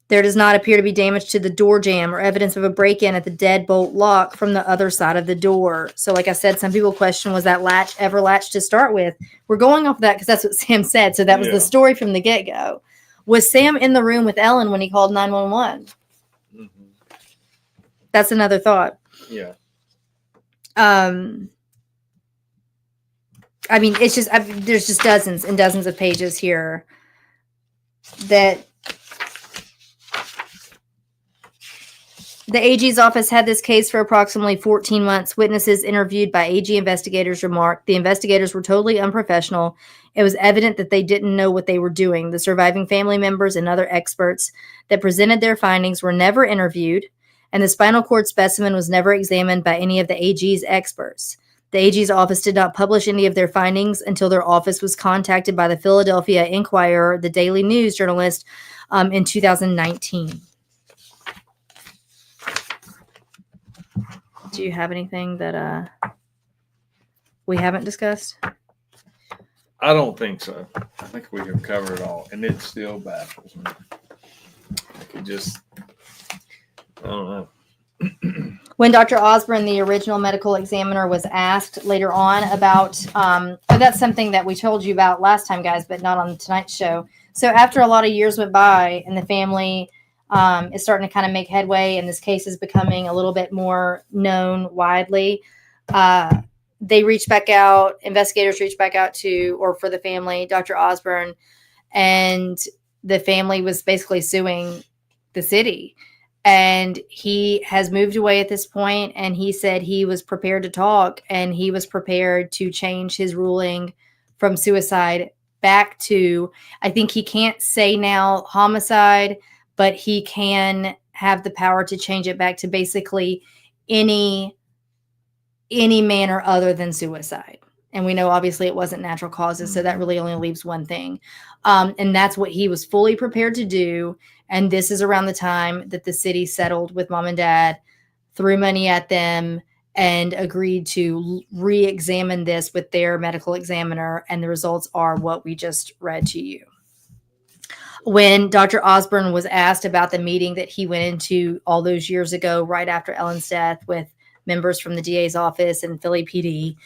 There does not appear to be damage to the door jamb or evidence of a break-in at the deadbolt lock from the other side of the door. So like I said, some people question, was that latch ever latched to start with? We're going off of that because that's what Sam said. So that was the story from the get-go. Was Sam in the room with Ellen when he called 911? Mm-hmm. That's another thought. Yeah. I mean, it's just, there's just dozens and dozens of pages here that the AG's office had this case for approximately 14 months. Witnesses interviewed by AG investigators remarked the investigators were totally unprofessional. It was evident that they didn't know what they were doing. The surviving family members and other experts that presented their findings were never interviewed, and the spinal cord specimen was never examined by any of the AG's experts. The AG's office did not publish any of their findings until their office was contacted by the Philadelphia Inquirer, the Daily News journalist, in 2019. Do you have anything that we haven't discussed? I don't think so. I think we have covered it all, and it still baffles me. I don't know. When Dr. Osborne, the original medical examiner, was asked later on about, that's something that we told you about last time, guys, but not on tonight's show. So after a lot of years went by and the family is starting to kind of make headway and this case is becoming a little bit more known widely, they reached back out, investigators reached back out to, or for the family, Dr. Osborne, and the family was basically suing the city. And he has moved away at this point, and he said he was prepared to talk, and he was prepared to change his ruling from suicide back to, I think he can't say now homicide, but he can have the power to change it back to basically any manner other than suicide. And we know obviously it wasn't natural causes, so that really only leaves one thing. And that's what he was fully prepared to do. And this is around the time that the city settled with mom and dad, threw money at them, and agreed to re-examine this with their medical examiner. And the results are what we just read to you. When Dr. Osborne was asked about the meeting that he went into all those years ago, right after Ellen's death, with members from the DA's office and Philly PD,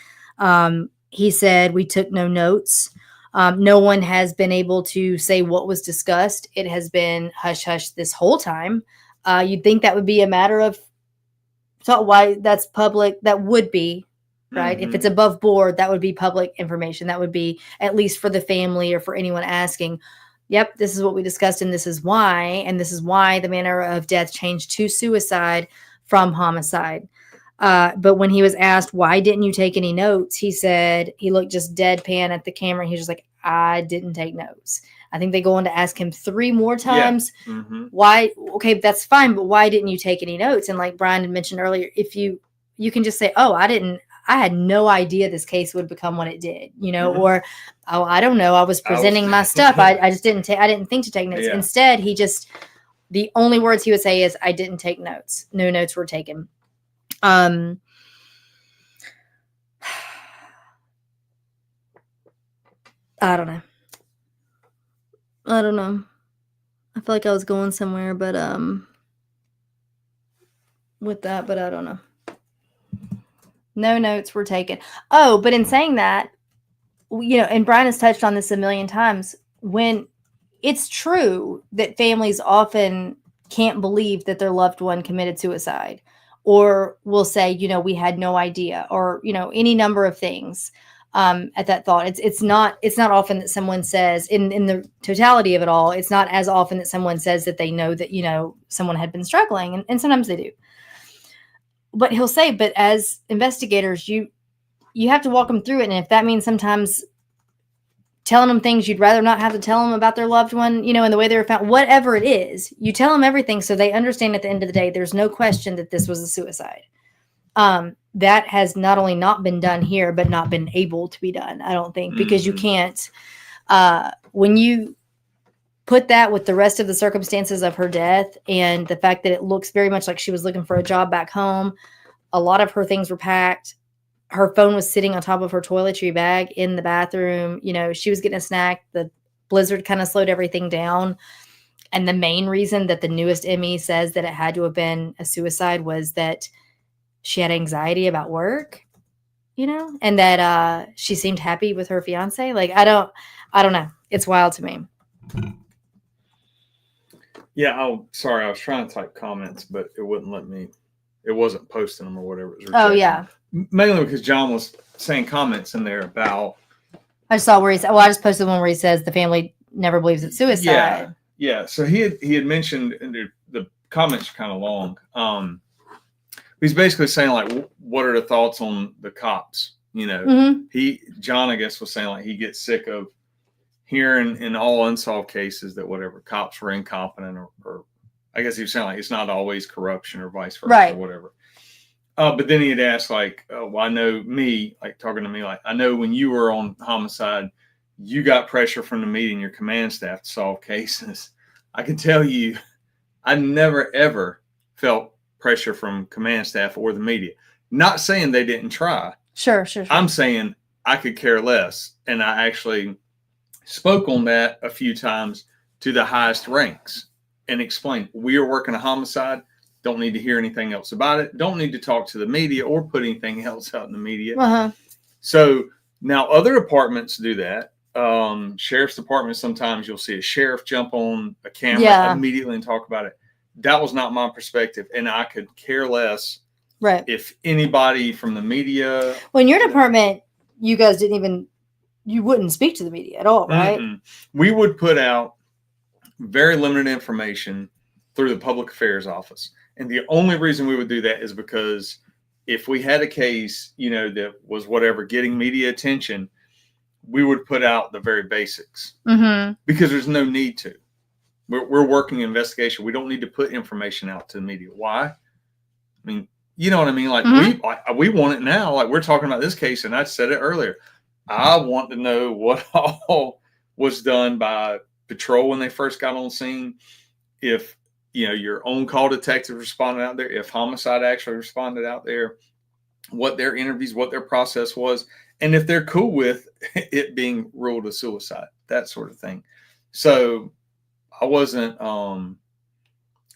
he said, "We took no notes. No one has been able to say what was discussed. It has been hush-hush this whole time." You'd think that would be a matter of why that's public. That would be, right? Mm-hmm. If it's above board, that would be public information. That would be, at least for the family or for anyone asking, yep, this is what we discussed and this is why. And this is why the manner of death changed to suicide from homicide. But when he was asked, why didn't you take any notes? He said, he looked just deadpan at the camera. He was just like, I didn't take notes. I think they go on to ask him 3 more times. Yeah. Mm-hmm. Why? Okay, that's fine. But why didn't you take any notes? And like Brian had mentioned earlier, if you can just say, oh, I had no idea this case would become what it did, mm-hmm. Or, oh, I don't know. I was presenting my stuff. I just didn't I didn't think to take notes. Yeah. Instead, the only words he would say is, I didn't take notes. No notes were taken. I don't know. I feel like I was going somewhere, but with that, but I don't know. No notes were taken. Oh, but in saying that, and Brian has touched on this a million times, when it's true that families often can't believe that their loved one committed suicide, or will say, we had no idea, or, any number of things at that thought. It's not often that someone says, in the totality of it all, it's not as often that someone says that they know that, someone had been struggling, and sometimes they do. But he'll say, but as investigators, you have to walk them through it. And if that means sometimes telling them things you'd rather not have to tell them about their loved one, and the way they were found, whatever it is, you tell them everything so they understand at the end of the day, there's no question that this was a suicide. That has not only not been done here, but not been able to be done, I don't think, because you can't, when you put that with the rest of the circumstances of her death and the fact that it looks very much like she was looking for a job back home, a lot of her things were packed. Her phone was sitting on top of her toiletry bag in the bathroom. She was getting a snack. The blizzard kind of slowed everything down. the main reason that the newest ME says that it had to have been a suicide was that she had anxiety about work, and that she seemed happy with her fiance. Like, I don't know. It's wild to me. Yeah. Sorry. I was trying to type comments, but it wouldn't let me. It wasn't posting them or whatever. It was Oh, yeah. Mainly because John was saying comments in there about. I just saw where he said, I just posted one where he says the family never believes it's suicide. Yeah. So he had mentioned, and the comments are kind of long. He's basically saying, like, what are the thoughts on the cops? John, I guess, was saying, like, he gets sick of hearing in all unsolved cases that whatever cops were incompetent or I guess he was saying, like, it's not always corruption or vice versa or whatever. But then he had asked, like, well, I know me, like, talking to me, like, I know when you were on homicide, you got pressure from the media and your command staff to solve cases. I can tell you, I never, ever felt pressure from command staff or the media. Not saying they didn't try. Sure. I'm saying I could care less. And I actually spoke on that a few times to the highest ranks and explained, we are working a homicide. Don't need to hear anything else about it. Don't need to talk to the media or put anything else out in the media. So now other departments do that. Sheriff's department, sometimes you'll see a sheriff jump on a camera immediately and talk about it. That was not my perspective. And I could care less if anybody from the media. Well, in your department, you guys you wouldn't speak to the media at all, right? Mm-mm. We would put out very limited information through the public affairs office. And the only reason we would do that is because if we had a case, that was whatever, getting media attention, we would put out the very basics because there's no need to. We're working investigation. We don't need to put information out to the media. Why? I mean, you know what I mean? Like we want it now. Like, we're talking about this case, and I said it earlier. I want to know what all was done by patrol when they first got on scene. If your on-call detective responded out there, if homicide actually responded out there, what their interviews, what their process was, and if they're cool with it being ruled a suicide, that sort of thing. So I wasn't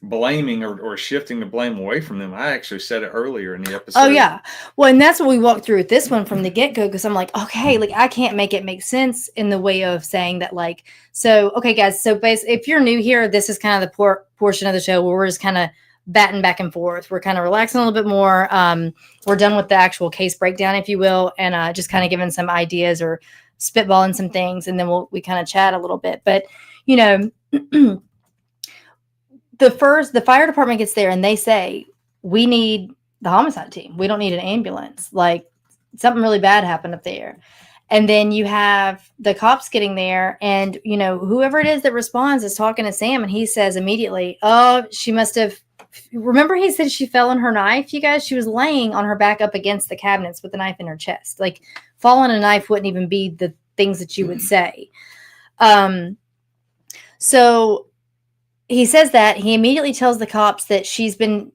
blaming or shifting the blame away from them. I actually said it earlier in the episode. Oh, yeah. Well, and that's what we walked through with this one from the get-go, because I'm like, okay, like, I can't make it make sense in the way of saying that, like, so, okay, guys, so if you're new here, this is kind of the portion of the show where we're just kind of batting back and forth. We're kind of relaxing a little bit more. We're done with the actual case breakdown, if you will, and just kind of giving some ideas or spitballing some things, and then we kind of chat a little bit. But, the fire department gets there and they say, we need the homicide team. We don't need an ambulance. Like, something really bad happened up there. And then you have the cops getting there, and, whoever it is that responds is talking to Sam, and he says immediately, oh, she must have, remember he said she fell on her knife, you guys? She was laying on her back up against the cabinets with a knife in her chest. Like, fall on a knife wouldn't even be the things that you would say. So he says that. He immediately tells the cops that she's been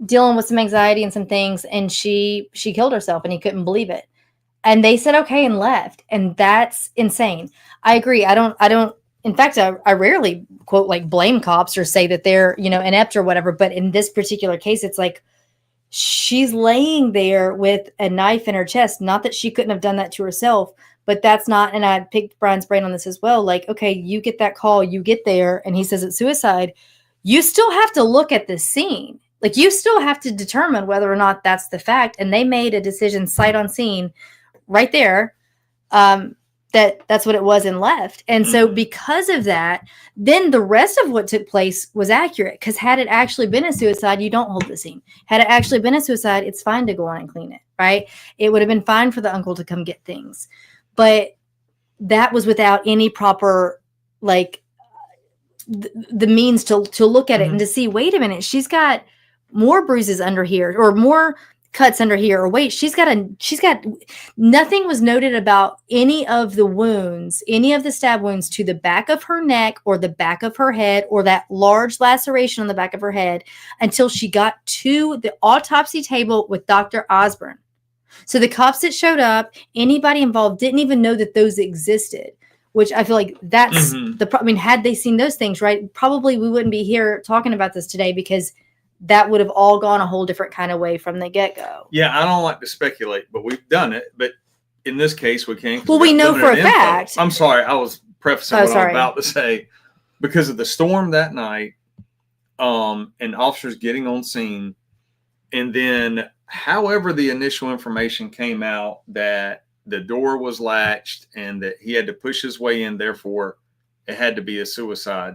dealing with some anxiety and some things, and she killed herself, and he couldn't believe it. And they said, okay, and left. And that's insane. I agree. I don't, in fact, I rarely quote, like, blame cops or say that they're, inept or whatever. But in this particular case, it's like, she's laying there with a knife in her chest. Not that she couldn't have done that to herself, but that's not, and I picked Brian's brain on this as well. Like, okay, you get that call, you get there, and he says it's suicide. You still have to look at the scene. Like, you still have to determine whether or not that's the fact. And they made a decision sight on scene right there, that's what it was, and left. And so because of that, then the rest of what took place was accurate. Because had it actually been a suicide, you don't hold the scene. Had it actually been a suicide, it's fine to go on and clean it, right? It would have been fine for the uncle to come get things. But that was without any proper, like, the means to look at it and to see, wait a minute, she's got more bruises under here, or more cuts under here, or wait, she's got nothing was noted about any of the wounds, any of the stab wounds to the back of her neck or the back of her head, or that large laceration on the back of her head, until she got to the autopsy table with Dr. Osborne. So the cops that showed up, anybody involved, didn't even know that those existed. which I feel like that's Mhm. I mean, had they seen those things, right, probably we wouldn't be here talking about this today, because that would have all gone a whole different kind of way from the get-go. Yeah, I don't like to speculate, but we've done it. But in this case, we can't. 'Cause Well, we got know for a limited info. fact. I'm sorry, I was prefacing Oh, what I sorry. was about to say. Because of the storm that night, and officers getting on scene, and then however the initial information came out that the door was latched and that he had to push his way in, therefore it had to be a suicide,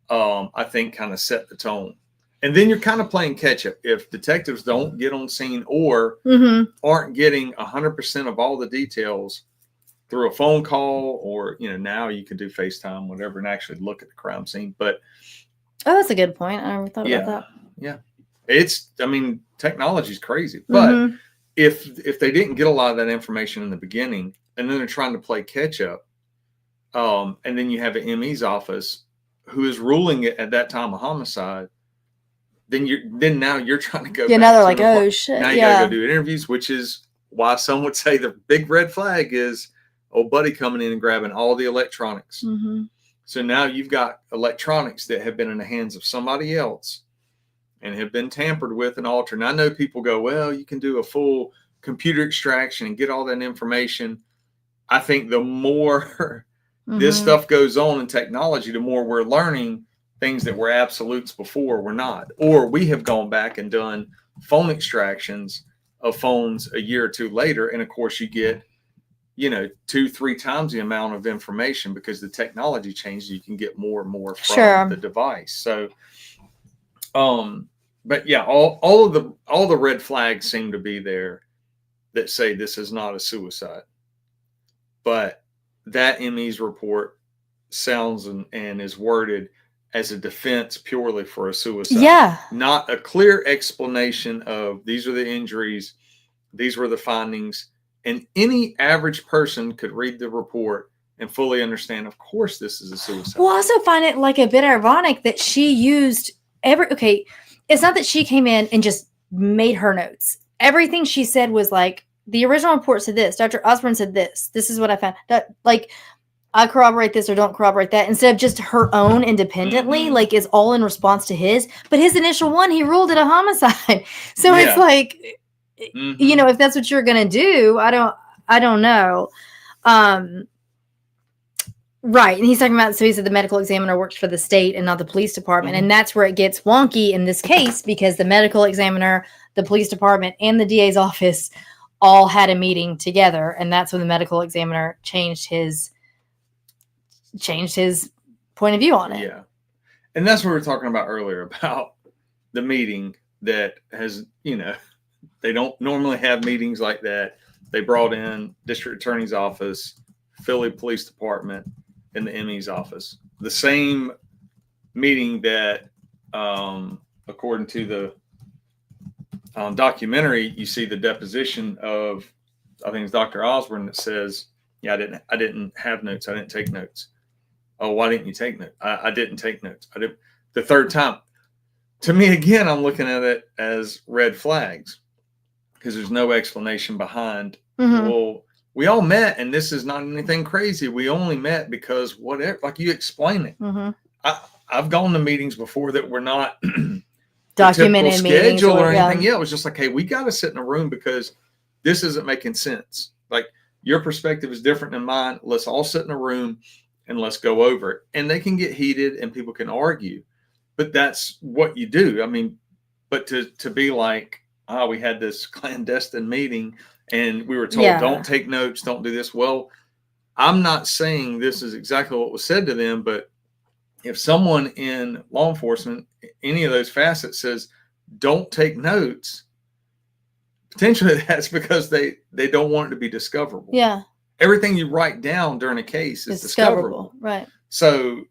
I think kind of set the tone. And then you're kind of playing catch up. If detectives don't get on scene or aren't getting 100% of all the details through a phone call, or, you know, now you can do FaceTime, whatever, and actually look at the crime scene. But Oh, that's a good point. I never thought about that. yeah, I mean, technology's crazy. But if they didn't get a lot of that information in the beginning, and then they're trying to play catch up, and then you have an ME's office who is ruling it at that time a homicide, then now you're trying to go. Yeah, back now they're to like, the oh part. shit. Now you gotta go do interviews, which is why some would say the big red flag is old buddy coming in and grabbing all the electronics. So now you've got electronics that have been in the hands of somebody else and have been tampered with and altered. And I know people go, well, you can do a full computer extraction and get all that information. I think the more this stuff goes on in technology, the more we're learning things that were absolutes before were not. Or we have gone back and done phone extractions of phones a year or two later. And of course you get, 2-3 times the amount of information because the technology changed. You can get more and more from the device. So, but yeah, all the red flags seem to be there that say this is not a suicide. But that ME's report sounds and is worded as a defense purely for a suicide. Yeah. Not a clear explanation of these are the injuries, these were the findings. And any average person could read the report and fully understand, of course, this is a suicide. Well, I also find it like a bit ironic that she used it's not that she came in and just made her notes. Everything she said was like, the original report said this, Dr. Osborne said this is what I found. That, like, I corroborate this or don't corroborate that, instead of just her own independently, like, is all in response to his. But his initial one, he ruled it a homicide. So it's like, if that's what you're going to do, I don't know. Right. And he's talking about, so he said the medical examiner works for the state and not the police department. And that's where it gets wonky in this case, because the medical examiner, the police department, and the DA's office all had a meeting together. And that's when the medical examiner changed his point of view on it. Yeah. And that's what we were talking about earlier about the meeting that has, they don't normally have meetings like that. They brought in district attorney's office, Philly police department, and the ME's office. The same meeting that, according to the documentary, you see the deposition of, I think it's Dr. Osborne, that says, yeah, I didn't have notes. I didn't take notes. Oh, why didn't you take notes? I didn't take notes. I did the third time. To me, again, I'm looking at it as red flags because there's no explanation behind. Well, we all met, and this is not anything crazy. We only met because whatever, like you explain it. I've gone to meetings before that were not documented schedule or anything. Yeah, it was just like, hey, we got to sit in a room because this isn't making sense. Like, your perspective is different than mine. Let's all sit in a room and let's go over it. And they can get heated and people can argue, but that's what you do. I mean, but to be like, we had this clandestine meeting and we were told, don't take notes, don't do this. Well, I'm not saying this is exactly what was said to them, but if someone in law enforcement, any of those facets says, don't take notes, potentially that's because they don't want it to be discoverable. Yeah. Everything you write down during a case is discoverable. Right. So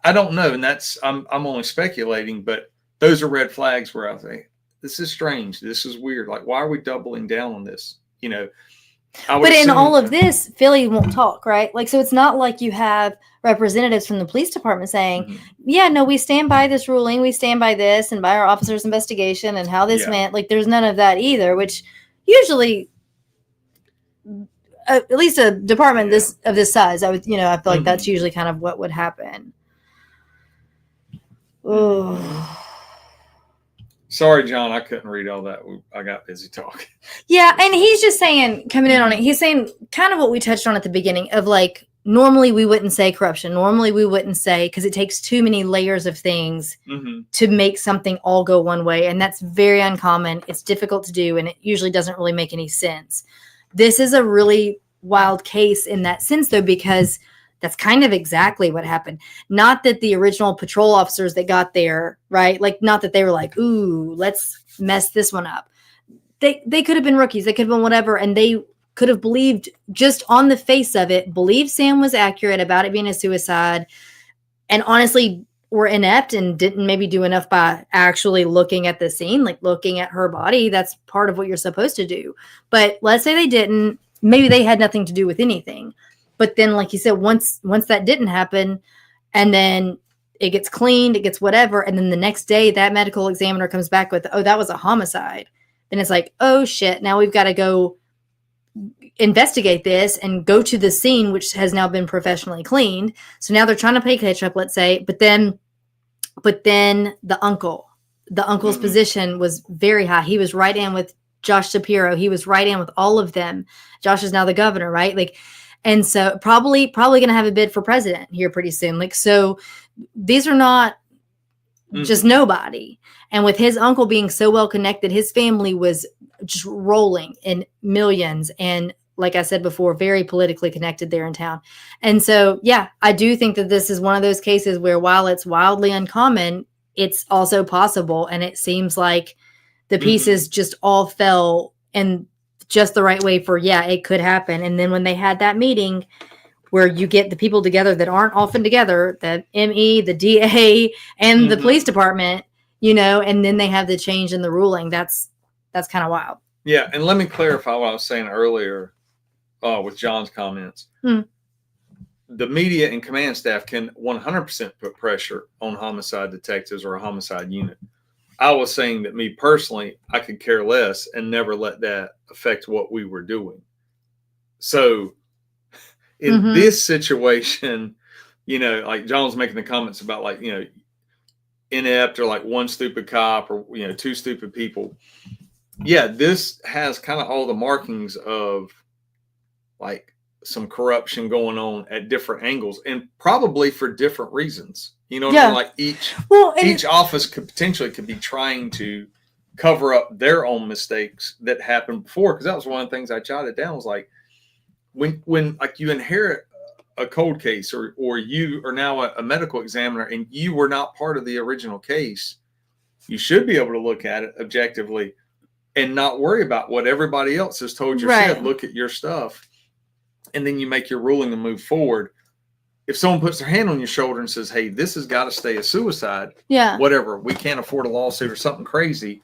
I don't know. And I'm only speculating, but those are red flags where I think, this is strange. This is weird. Like, why are we doubling down on this? But in all of this, Philly won't talk, right? Like, so it's not like you have representatives from the police department saying, yeah, no, we stand by this ruling. We stand by this and by our officer's investigation and how this went. Like, there's none of that either, which usually at least a department of this size, I feel like that's usually kind of what would happen. Oh. Sorry, John, I couldn't read all that. I got busy talking. Yeah, and he's just saying, coming in on it, he's saying kind of what we touched on at the beginning of like, normally we wouldn't say corruption. Normally we wouldn't say, because it takes too many layers of things to make something all go one way. And that's very uncommon. It's difficult to do, and it usually doesn't really make any sense. This is a really wild case in that sense, though, because that's kind of exactly what happened. Not that the original patrol officers that got there, right? Like, not that they were like, ooh, let's mess this one up. They could have been rookies. They could have been whatever. And they could have believed, just on the face of it, believed Sam was accurate about it being a suicide. And honestly, were inept and didn't maybe do enough by actually looking at the scene, like looking at her body. That's part of what you're supposed to do. But let's say they didn't. Maybe they had nothing to do with anything. But then, like you said, once that didn't happen, and then it gets cleaned, it gets whatever, and then the next day that medical examiner comes back with, oh, that was a homicide. And it's like, oh, shit, now we've got to go investigate this and go to the scene, which has now been professionally cleaned. So now they're trying to play catch up, let's say. But then the uncle's position was very high. He was right in with Josh Shapiro. He was right in with all of them. Josh is now the governor, right? Like, and so probably going to have a bid for president here pretty soon. Like, so these are not just nobody. And with his uncle being so well connected, his family was just rolling in millions. And like I said before, very politically connected there in town. And so, yeah, I do think that this is one of those cases where, while it's wildly uncommon, it's also possible. And it seems like the pieces just all fell in just the right way for, yeah, it could happen. And then when they had that meeting where you get the people together that aren't often together, the ME, the DA, and the police department, and then they have the change in the ruling. That's kind of wild. Yeah. And let me clarify what I was saying earlier with John's comments. The media and command staff can 100% put pressure on homicide detectives or a homicide unit. I was saying that, me personally, I could care less and never let that affect what we were doing. So in this situation, like John's making the comments about, like, inept, or like one stupid cop, or, two stupid people. Yeah, this has kind of all the markings of like some corruption going on at different angles, and probably for different reasons. I mean? Like each office could be trying to cover up their own mistakes that happened before. Because that was one of the things I jotted down, was like, when like you inherit a cold case, or you are now a medical examiner and you were not part of the original case, you should be able to look at it objectively and not worry about what everybody else has told you. Said, look at your stuff, and then you make your ruling and move forward. If someone puts their hand on your shoulder and says, hey, this has got to stay a suicide, whatever, we can't afford a lawsuit or something crazy,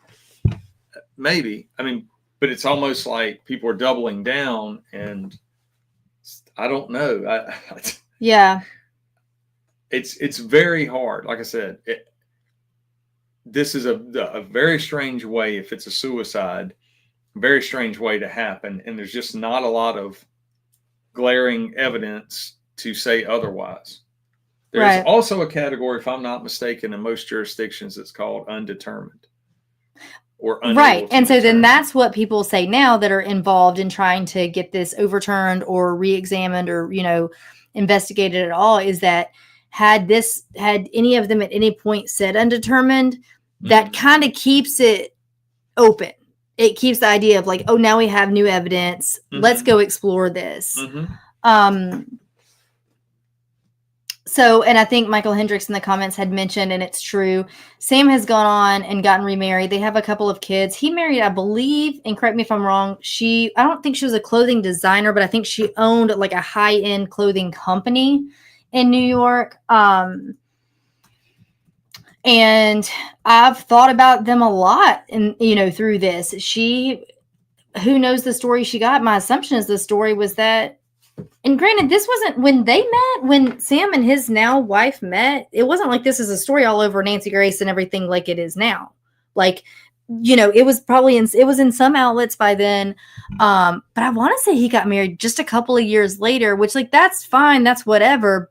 maybe. I mean, but it's almost like people are doubling down, and I don't know. It's very hard. Like I said, this is a very strange way, if it's a suicide, very strange way to happen. And there's just not a lot of glaring evidence to say otherwise. There's also a category, if I'm not mistaken, in most jurisdictions, it's called undetermined. Or right. And so then that's what people say now that are involved in trying to get this overturned or re-examined or, investigated at all, is that had any of them at any point said undetermined, that kind of keeps it open. It keeps the idea of like, oh, now we have new evidence. Let's go explore this. So, and I think Michael Hendricks in the comments had mentioned, and it's true, Sam has gone on and gotten remarried. They have a couple of kids. He married, I believe, and correct me if I'm wrong, I don't think she was a clothing designer, but I think she owned like a high-end clothing company in New York. And I've thought about them a lot, and through this. Who knows the story she got? My assumption is the story was that, and granted, this wasn't when Sam and his now wife met, it wasn't like this is a story all over Nancy Grace and everything like it is now. Like, it was probably it was in some outlets by then. But I want to say he got married just a couple of years later, which like, that's fine. That's whatever.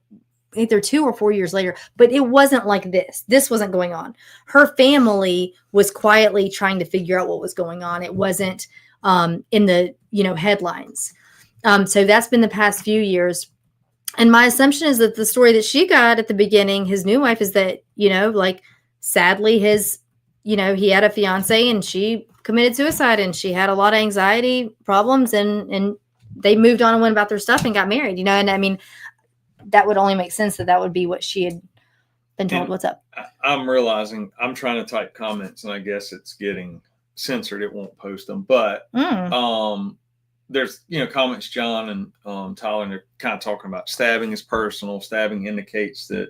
Either 2 or 4 years later, but it wasn't like this. This wasn't going on. Her family was quietly trying to figure out what was going on. It wasn't in the, headlines. So that's been the past few years. And my assumption is that the story that she got at the beginning, his new wife, is that, like, sadly he had a fiance and she committed suicide and she had a lot of anxiety problems and they moved on and went about their stuff and got married, and I mean, that would only make sense that would be what she had been told. What's up? I'm realizing I'm trying to type comments and I guess it's getting censored. It won't post them, but there's, comments, John and Tyler, and they're kind of talking about stabbing is personal. Stabbing indicates that,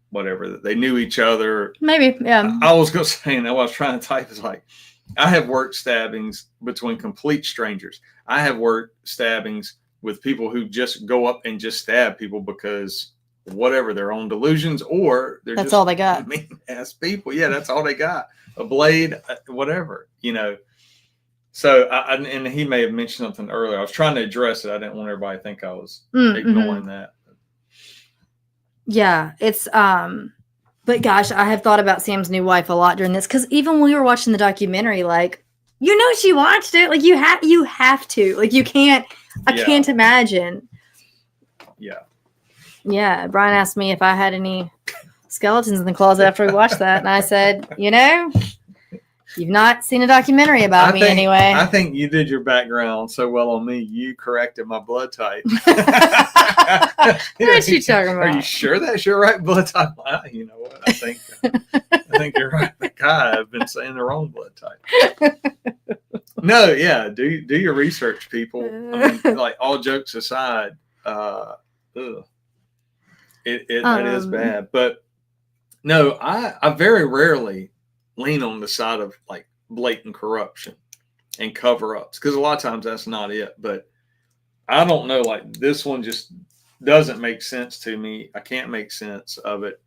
whatever, that they knew each other. Maybe, yeah. I was going to say, and what I was trying to type is like, I have worked stabbings between complete strangers. I have worked stabbings with people who just go up and just stab people because whatever, their own delusions, or that's just all they got. Mean ass people. Yeah, that's all they got. A blade, whatever, So, and he may have mentioned something earlier. I was trying to address it. I didn't want everybody to think I was ignoring that. Yeah, it's but gosh, I have thought about Sam's new wife a lot during this, because even when we were watching the documentary, like, she watched it. Like, you have to. Like, you can't. I can't imagine. Yeah. Yeah. Brian asked me if I had any skeletons in the closet after we watched that, and I said, you've not seen a documentary about me anyway. I think you did your background so well on me. You corrected my blood type. What are you talking about? Are you sure that's your right blood type? You know what? I think you're right. I've been saying the wrong blood type. No, yeah. Do your research, people. I mean, like, all jokes aside, it is bad. But no, I very rarely lean on the side of like blatant corruption and cover-ups, because a lot of times that's not it. But I don't know, like, this one just doesn't make sense to me. I can't make sense of it.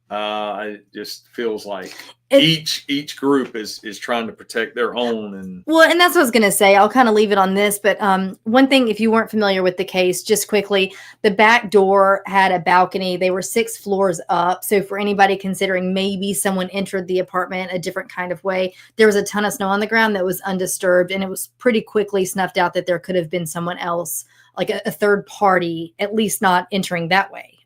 It just feels like each group is trying to protect their own. And that's what I was going to say. I'll kind of leave it on this. But one thing, if you weren't familiar with the case, just quickly, the back door had a balcony. They were 6 floors up. So for anybody considering maybe someone entered the apartment a different kind of way, there was a ton of snow on the ground that was undisturbed. And it was pretty quickly snuffed out that there could have been someone else, like a third party, at least not entering that way.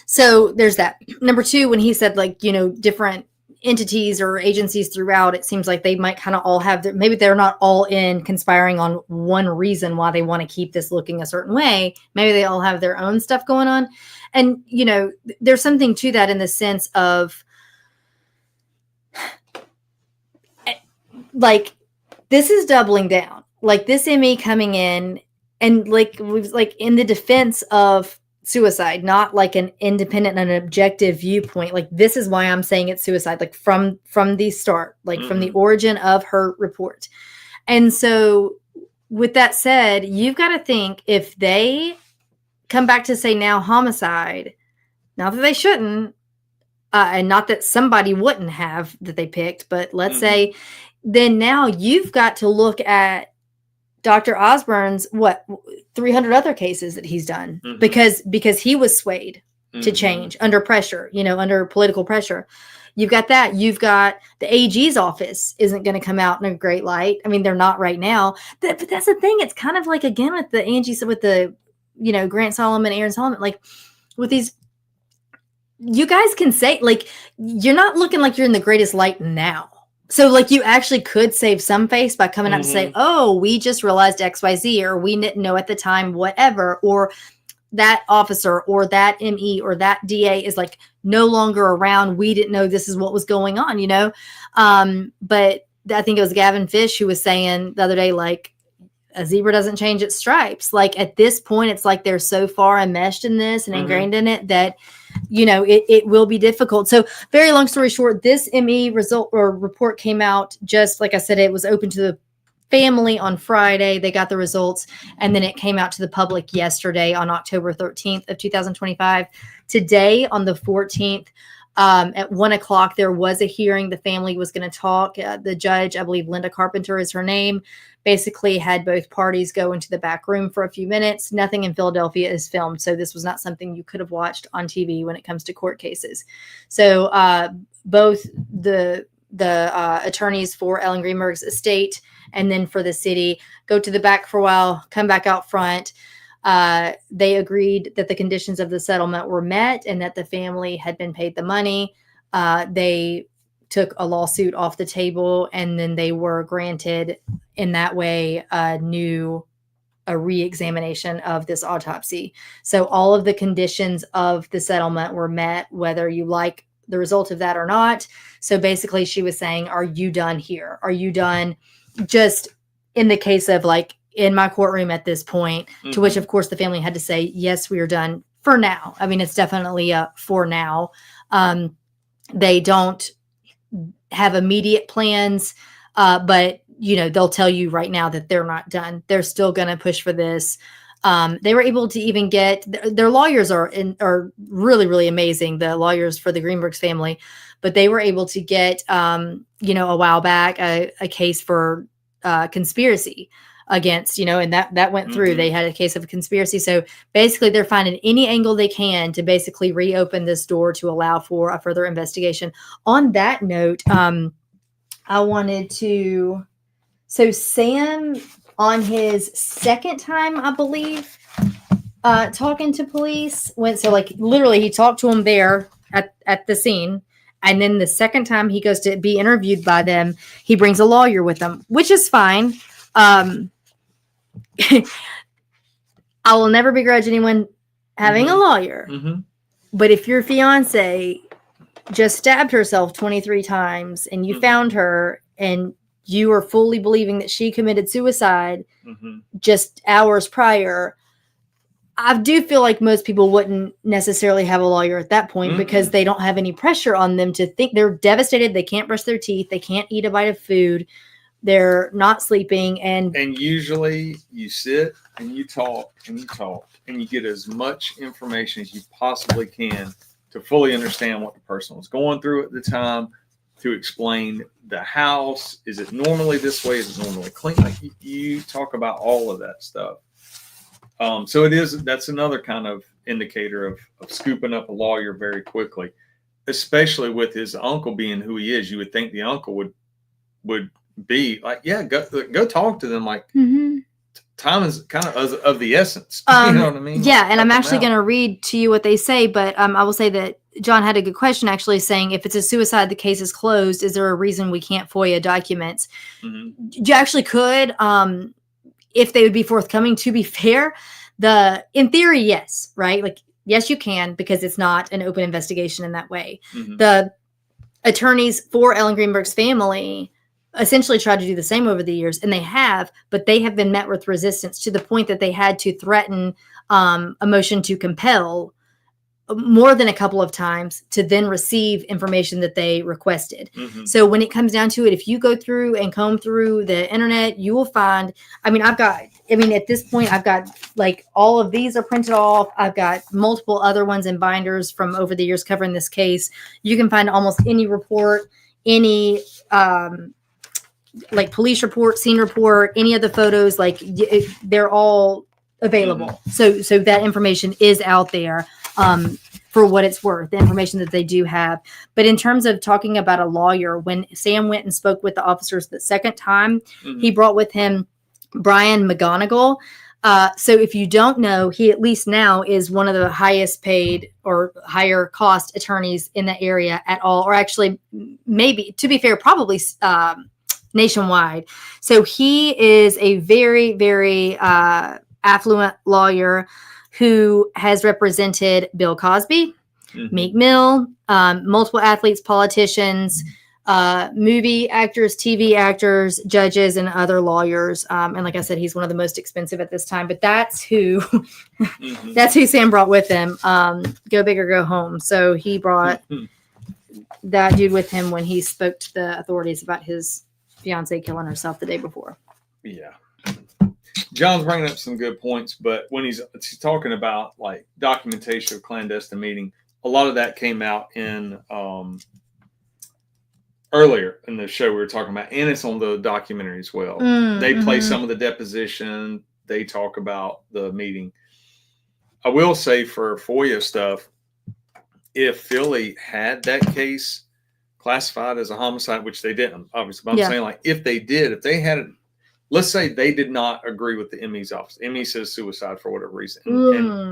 So there's that. Number 2, when he said, like, different entities or agencies throughout, it seems like they might kind of all have maybe they're not all in conspiring on one reason why they want to keep this looking a certain way. Maybe they all have their own stuff going on. And, there's something to that in the sense of, like, this is doubling down. Like, this ME coming in and, like, was like in the defense of suicide, not like an independent and an objective viewpoint. Like, this is why I'm saying it's suicide, like from the start, like from the origin of her report. And so with that said, you've got to think, if they come back to say now homicide, not that they shouldn't, and not that somebody wouldn't have that they picked, but let's say, then now you've got to look at Dr. Osborne's 300 other cases that he's done, because he was swayed to change under pressure, under political pressure. You've got that. You've got the AG's office isn't going to come out in a great light. I mean, they're not right now. But that's the thing. It's kind of like, again, with the Angie, with the, Grant Solomon, Aaron Solomon, like with these, you guys can say, like, you're not looking like you're in the greatest light now. So, like, you actually could save some face by coming out and say, oh, we just realized XYZ, or we didn't know at the time, whatever, or that officer or that ME or that DA is, like, no longer around. We didn't know this is what was going on, But I think it was Gavin Fish who was saying the other day, like, a zebra doesn't change its stripes. Like, at this point, it's like they're so far enmeshed in this and ingrained in it that, it will be difficult. So, very long story short, this ME result or report came out, just like I said, it was open to the family on Friday. They got the results, and then it came out to the public yesterday on October 13th of 2025. Today, on the 14th, At 1:00, there was a hearing. The family was going to talk. The judge, I believe Linda Carpenter is her name, basically had both parties go into the back room for a few minutes. Nothing in Philadelphia is filmed, so this was not something you could have watched on TV when it comes to court cases. So both the attorneys for Ellen Greenberg's estate and then for the city go to the back for a while, come back out front. They agreed that the conditions of the settlement were met and that the family had been paid the money. They took a lawsuit off the table, and then they were granted in that way a re-examination of this autopsy. So all of the conditions of the settlement were met, whether you like the result of that or not. So basically she was saying, are you done here? Are you done? Just in the case of like in my courtroom at this point, to which of course the family had to say, yes, we are done for now. I mean, it's definitely a for now. They don't have immediate plans, but they'll tell you right now that they're not done. They're still going to push for this. They were able to even get their lawyers are really, really amazing. The lawyers for the Greenbergs family, but they were able to get, a while back, a case for conspiracy against, and that went through. They had a case of conspiracy. So basically they're finding any angle they can to basically reopen this door to allow for a further investigation. On that note, I wanted to, so Sam on his second time, I believe, talking to police literally he talked to them there at the scene. And then the second time he goes to be interviewed by them, he brings a lawyer with him, which is fine. I will never begrudge anyone having a lawyer. But if your fiance just stabbed herself 23 times and you found her and you are fully believing that she committed suicide just hours prior, I do feel like most people wouldn't necessarily have a lawyer at that point because they don't have any pressure on them to think. They're devastated. They can't brush their teeth. They can't eat a bite of food. They're not sleeping. And usually you sit and you talk and you get as much information as you possibly can to fully understand what the person was going through at the time, to explain the house. Is it normally this way? Is it normally clean? Like you talk about all of that stuff. So that's another kind of indicator of scooping up a lawyer very quickly, especially with his uncle being who he is. You would think the uncle would be like, yeah, go talk to them. Like time is kind of the essence. You know what I mean? Yeah. And I'm actually going to read to you what they say, but I will say that John had a good question actually saying, if it's a suicide, the case is closed. Is there a reason we can't FOIA documents? You actually could, if they would be forthcoming. To be fair, in theory, yes, right? Like, yes, you can, because it's not an open investigation in that way. The attorneys for Ellen Greenberg's family essentially tried to do the same over the years, and they have, but they have been met with resistance to the point that they had to threaten a motion to compel more than a couple of times to then receive information that they requested. So when it comes down to it, if you go through and comb through the internet, you will find, at this point, I've got like all of these are printed off. I've got multiple other ones in binders from over the years covering this case. You can find almost any report, any, like police report, scene report, any of the photos, like they're all available. So that information is out there. For what it's worth, the information that they do have. But in terms of talking about a lawyer, when Sam went and spoke with the officers the second time, he brought with him Brian McGonigal. So if you don't know, he at least now is one of the highest paid or higher cost attorneys in the area at all, or actually maybe, to be fair, probably nationwide. So he is a very, very affluent lawyer who has represented Bill Cosby, Meek Mill, multiple athletes, politicians, movie actors, TV actors, judges, and other lawyers. And like I said, he's one of the most expensive at this time. But that's who Sam brought with him. Go big or go home. So he brought that dude with him when he spoke to the authorities about his fiancée killing herself the day before. Yeah. John's bringing up some good points, but when he's talking about like documentation of clandestine meeting, a lot of that came out in earlier in the show we were talking about, and it's on the documentary as well. They play some of the deposition. They talk about the meeting. I will say for FOIA stuff, if Philly had that case classified as a homicide, which they didn't, obviously, but I'm saying, like, if they did, if they had it, let's say they did not agree with the ME's office. ME says suicide for whatever reason.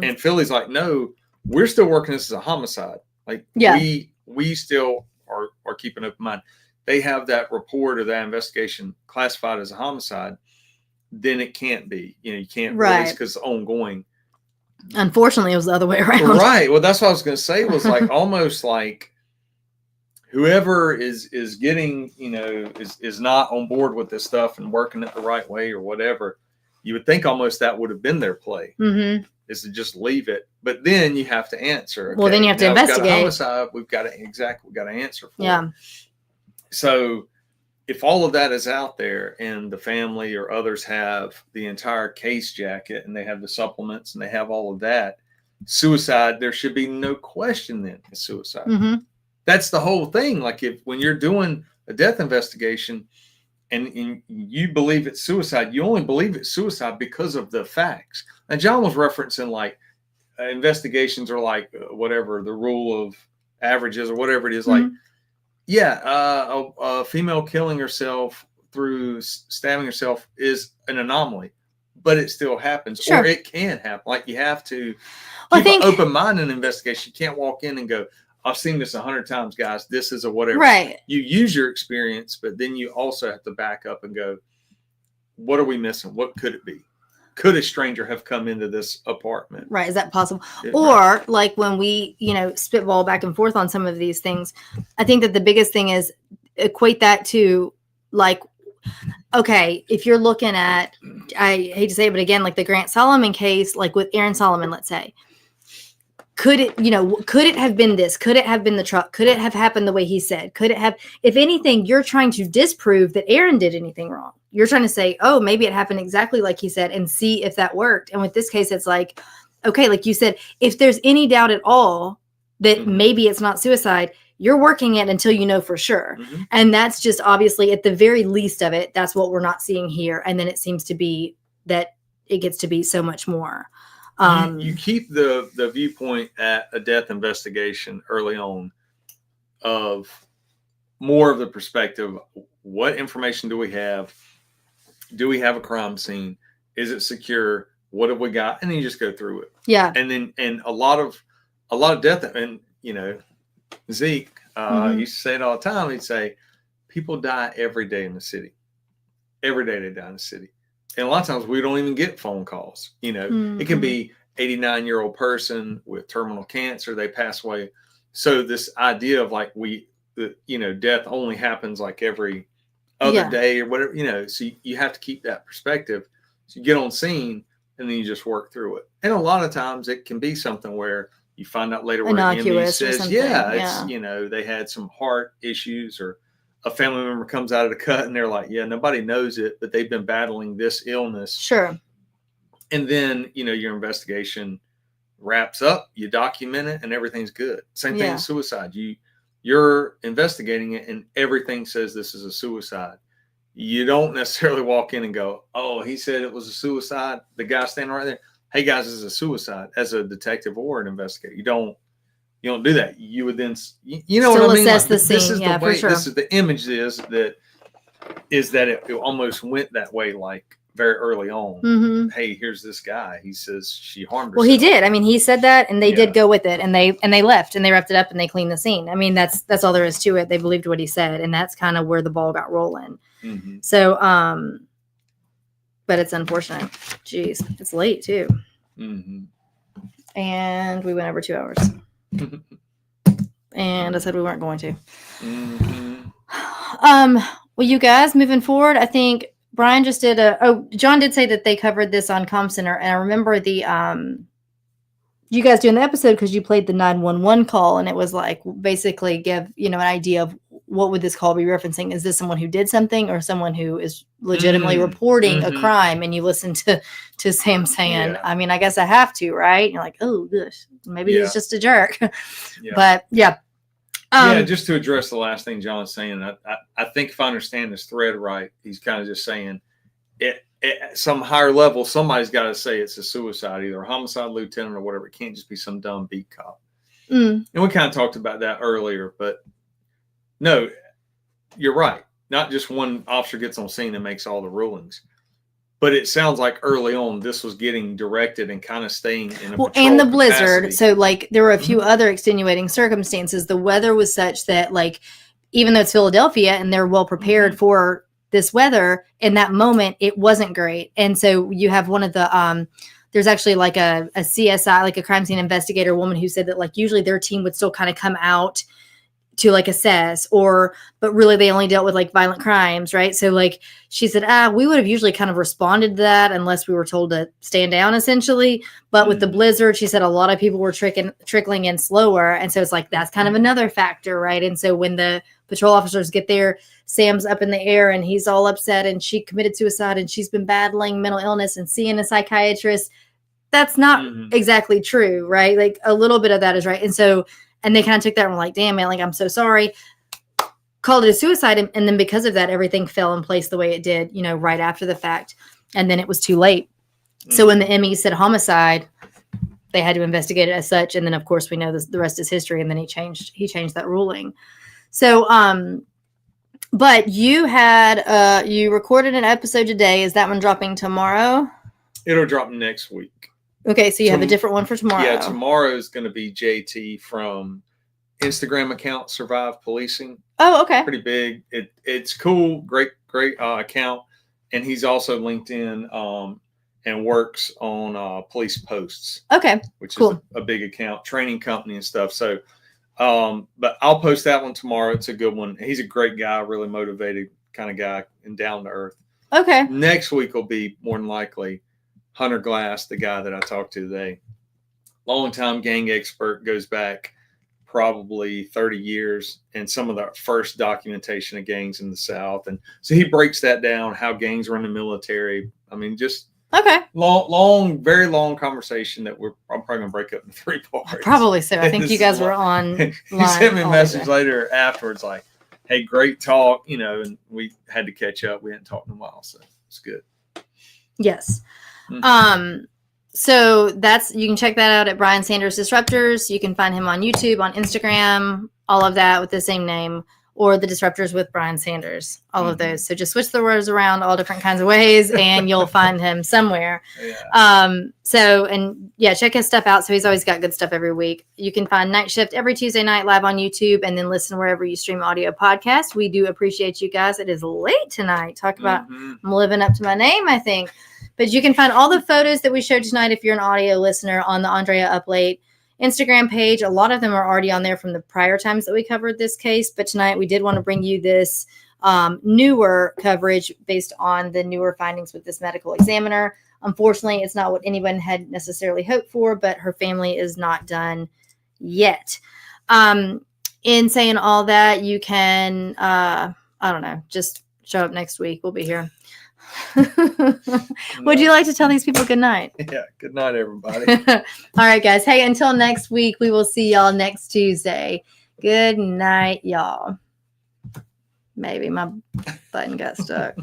And Philly's like, no, we're still working this as a homicide. Like, we still are keeping open mind. They have that report or that investigation classified as a homicide, then it can't be. You know, you can't release because it's ongoing. Unfortunately, it was the other way around. Right. Well, that's what I was going to say, was like almost like whoever is getting, you know, is not on board with this stuff and working it the right way or whatever. You would think almost that would have been their play, is to just leave it. But then you have to answer. Okay, well, then you have to investigate. We've got a homicide. We've got to answer for it. So if all of that is out there and the family or others have the entire case jacket and they have the supplements and they have all of that, suicide, there should be no question then it's suicide. That's the whole thing. Like, when you're doing a death investigation and you believe it's suicide, you only believe it's suicide because of the facts. And John was referencing like investigations are like whatever the rule of averages or whatever it is. Like, a female killing herself through stabbing herself is an anomaly, but it still happens, or it can happen. Like, you have to keep an open mind in an investigation. You can't walk in and go, I've seen this 100 times, guys. This is a whatever. Right. You use your experience, but then you also have to back up and go, what are we missing? What could it be? Could a stranger have come into this apartment? Right. Is that possible? Or like when we, you know, spitball back and forth on some of these things, I think that the biggest thing is equate that to like, okay, if you're looking at, I hate to say it, but again, like the Grant Solomon case, like with Aaron Solomon, let's say, could it have been this? Could it have been the truck? Could it have happened the way he said? Could it have, if anything, you're trying to disprove that Aaron did anything wrong. You're trying to say, oh, maybe it happened exactly like he said and see if that worked. And with this case, it's like, okay, like you said, if there's any doubt at all that maybe it's not suicide, you're working it until you know for sure. And that's just obviously at the very least of it, that's what we're not seeing here. And then it seems to be that it gets to be so much more. You keep the viewpoint at a death investigation early on of more of the perspective. What information do we have? Do we have a crime scene? Is it secure? What have we got? And then you just go through it. Yeah. And then, and a lot of death, and, you know, Zeke used to say it all the time. He'd say, people die every day in the city. Every day they die in the city. And a lot of times we don't even get phone calls. You know, it can be 89-year-old person with terminal cancer. They pass away. So this idea of like death only happens like every other day or whatever, you know, so you have to keep that perspective. So you get on scene and then you just work through it. And a lot of times it can be something where you find out later where the ME says, it's, you know, they had some heart issues, or a family member comes out of the cut and they're like, yeah, nobody knows it, but they've been battling this illness. Sure. And then, you know, your investigation wraps up, you document it, and everything's good. Same thing with suicide. You're investigating it and everything says this is a suicide. You don't necessarily walk in and go, oh, he said it was a suicide. The guy standing right there, hey guys, this is a suicide, as a detective or an investigator. You don't do that. You would then, you know still what I mean? Assess like, the scene. This is the way, for sure. This is the image is that it almost went that way, like very early on. Hey, here's this guy. He says she harmed herself. Well, he did. I mean, he said that, and they did go with it, and they left, and they wrapped it up, and they cleaned the scene. I mean, that's all there is to it. They believed what he said, and that's kind of where the ball got rolling. So, but it's unfortunate. Jeez, it's late too. And we went over 2 hours. And I said we weren't going to. Well, you guys, moving forward, I think Brian just did John did say that they covered this on Comm Center, and I remember you guys doing the episode because you played the 911 call, and it was like basically give, you know, an idea of what would this call be referencing? Is this someone who did something or someone who is legitimately reporting a crime? And you listen to Sam saying, I mean, I guess I have to, right? And you're like, oh, gosh, maybe he's just a jerk. But just to address the last thing John's saying, I think if I understand this thread right, he's kind of just saying it at some higher level, somebody's got to say it's a suicide, either a homicide lieutenant or whatever. It can't just be some dumb beat cop. And we kind of talked about that earlier, but no, you're right. Not just one officer gets on scene and makes all the rulings. But it sounds like early on this was getting directed and kind of staying in a and the capacity. blizzard. So like there were a few other extenuating circumstances. The weather was such that like even though it's Philadelphia and they're well prepared for this weather, in that moment it wasn't great. And so you have one of the there's actually like a CSI, like a crime scene investigator woman who said that like usually their team would still kind of come out to like assess but really they only dealt with like violent crimes, right? So like she said, we would have usually kind of responded to that unless we were told to stand down essentially. But with the blizzard, she said a lot of people were trickling in slower. And so it's like, that's kind of another factor, right? And so when the patrol officers get there, Sam's up in the air and he's all upset and she committed suicide and she's been battling mental illness and seeing a psychiatrist. That's not exactly true, right? Like a little bit of that is right. And so, and they kind of took that and were like, damn, man, like, I'm so sorry. Called it a suicide. And then because of that, everything fell in place the way it did, you know, right after the fact. And then it was too late. So when the ME said homicide, they had to investigate it as such. And then, of course, we know the rest is history. And then he changed that ruling. So, but you had, you recorded an episode today. Is that one dropping tomorrow? It'll drop next week. Okay, so you have a different one for tomorrow. Yeah, tomorrow is going to be JT from Instagram account Survive Policing. Oh, okay. Pretty big. It's cool. Great account. And he's also LinkedIn and works on Police Posts. Okay, which cool. is a big account, training company and stuff. So, but I'll post that one tomorrow. It's a good one. He's a great guy, really motivated kind of guy and down to earth. Okay. Next week will be more than likely Hunter Glass, the guy that I talked to today, longtime gang expert, goes back probably 30 years and some of the first documentation of gangs in the South. And so he breaks that down, how gangs run the military. I mean, just long, very long conversation that I'm probably going to break up into 3 parts. Probably so. I think you guys were on. He sent me a message later afterwards like, hey, great talk, you know, and we had to catch up. We hadn't talked in a while, so it's good. Yes. So you can check that out at Brian Sanders Disruptors. You can find him on YouTube, on Instagram, all of that with the same name, or the Disruptors with Brian Sanders, all of those. So just switch the words around all different kinds of ways and you'll find him somewhere. Check his stuff out. So he's always got good stuff every week. You can find Night Shift every Tuesday night live on YouTube and then listen wherever you stream audio podcasts. We do appreciate you guys. It is late tonight. Talk about I'm living up to my name, I think. But you can find all the photos that we showed tonight if you're an audio listener on the Andrea Up Late Instagram page. A lot of them are already on there from the prior times that we covered this case. But tonight we did want to bring you this newer coverage based on the newer findings with this medical examiner. Unfortunately, it's not what anyone had necessarily hoped for, but her family is not done yet. In saying all that, you can, just show up next week. We'll be here. Would you like to tell these people good night? Yeah, good night, everybody. All right, guys. Hey, until next week, we will see y'all next Tuesday. Good night, y'all. Maybe my button got stuck.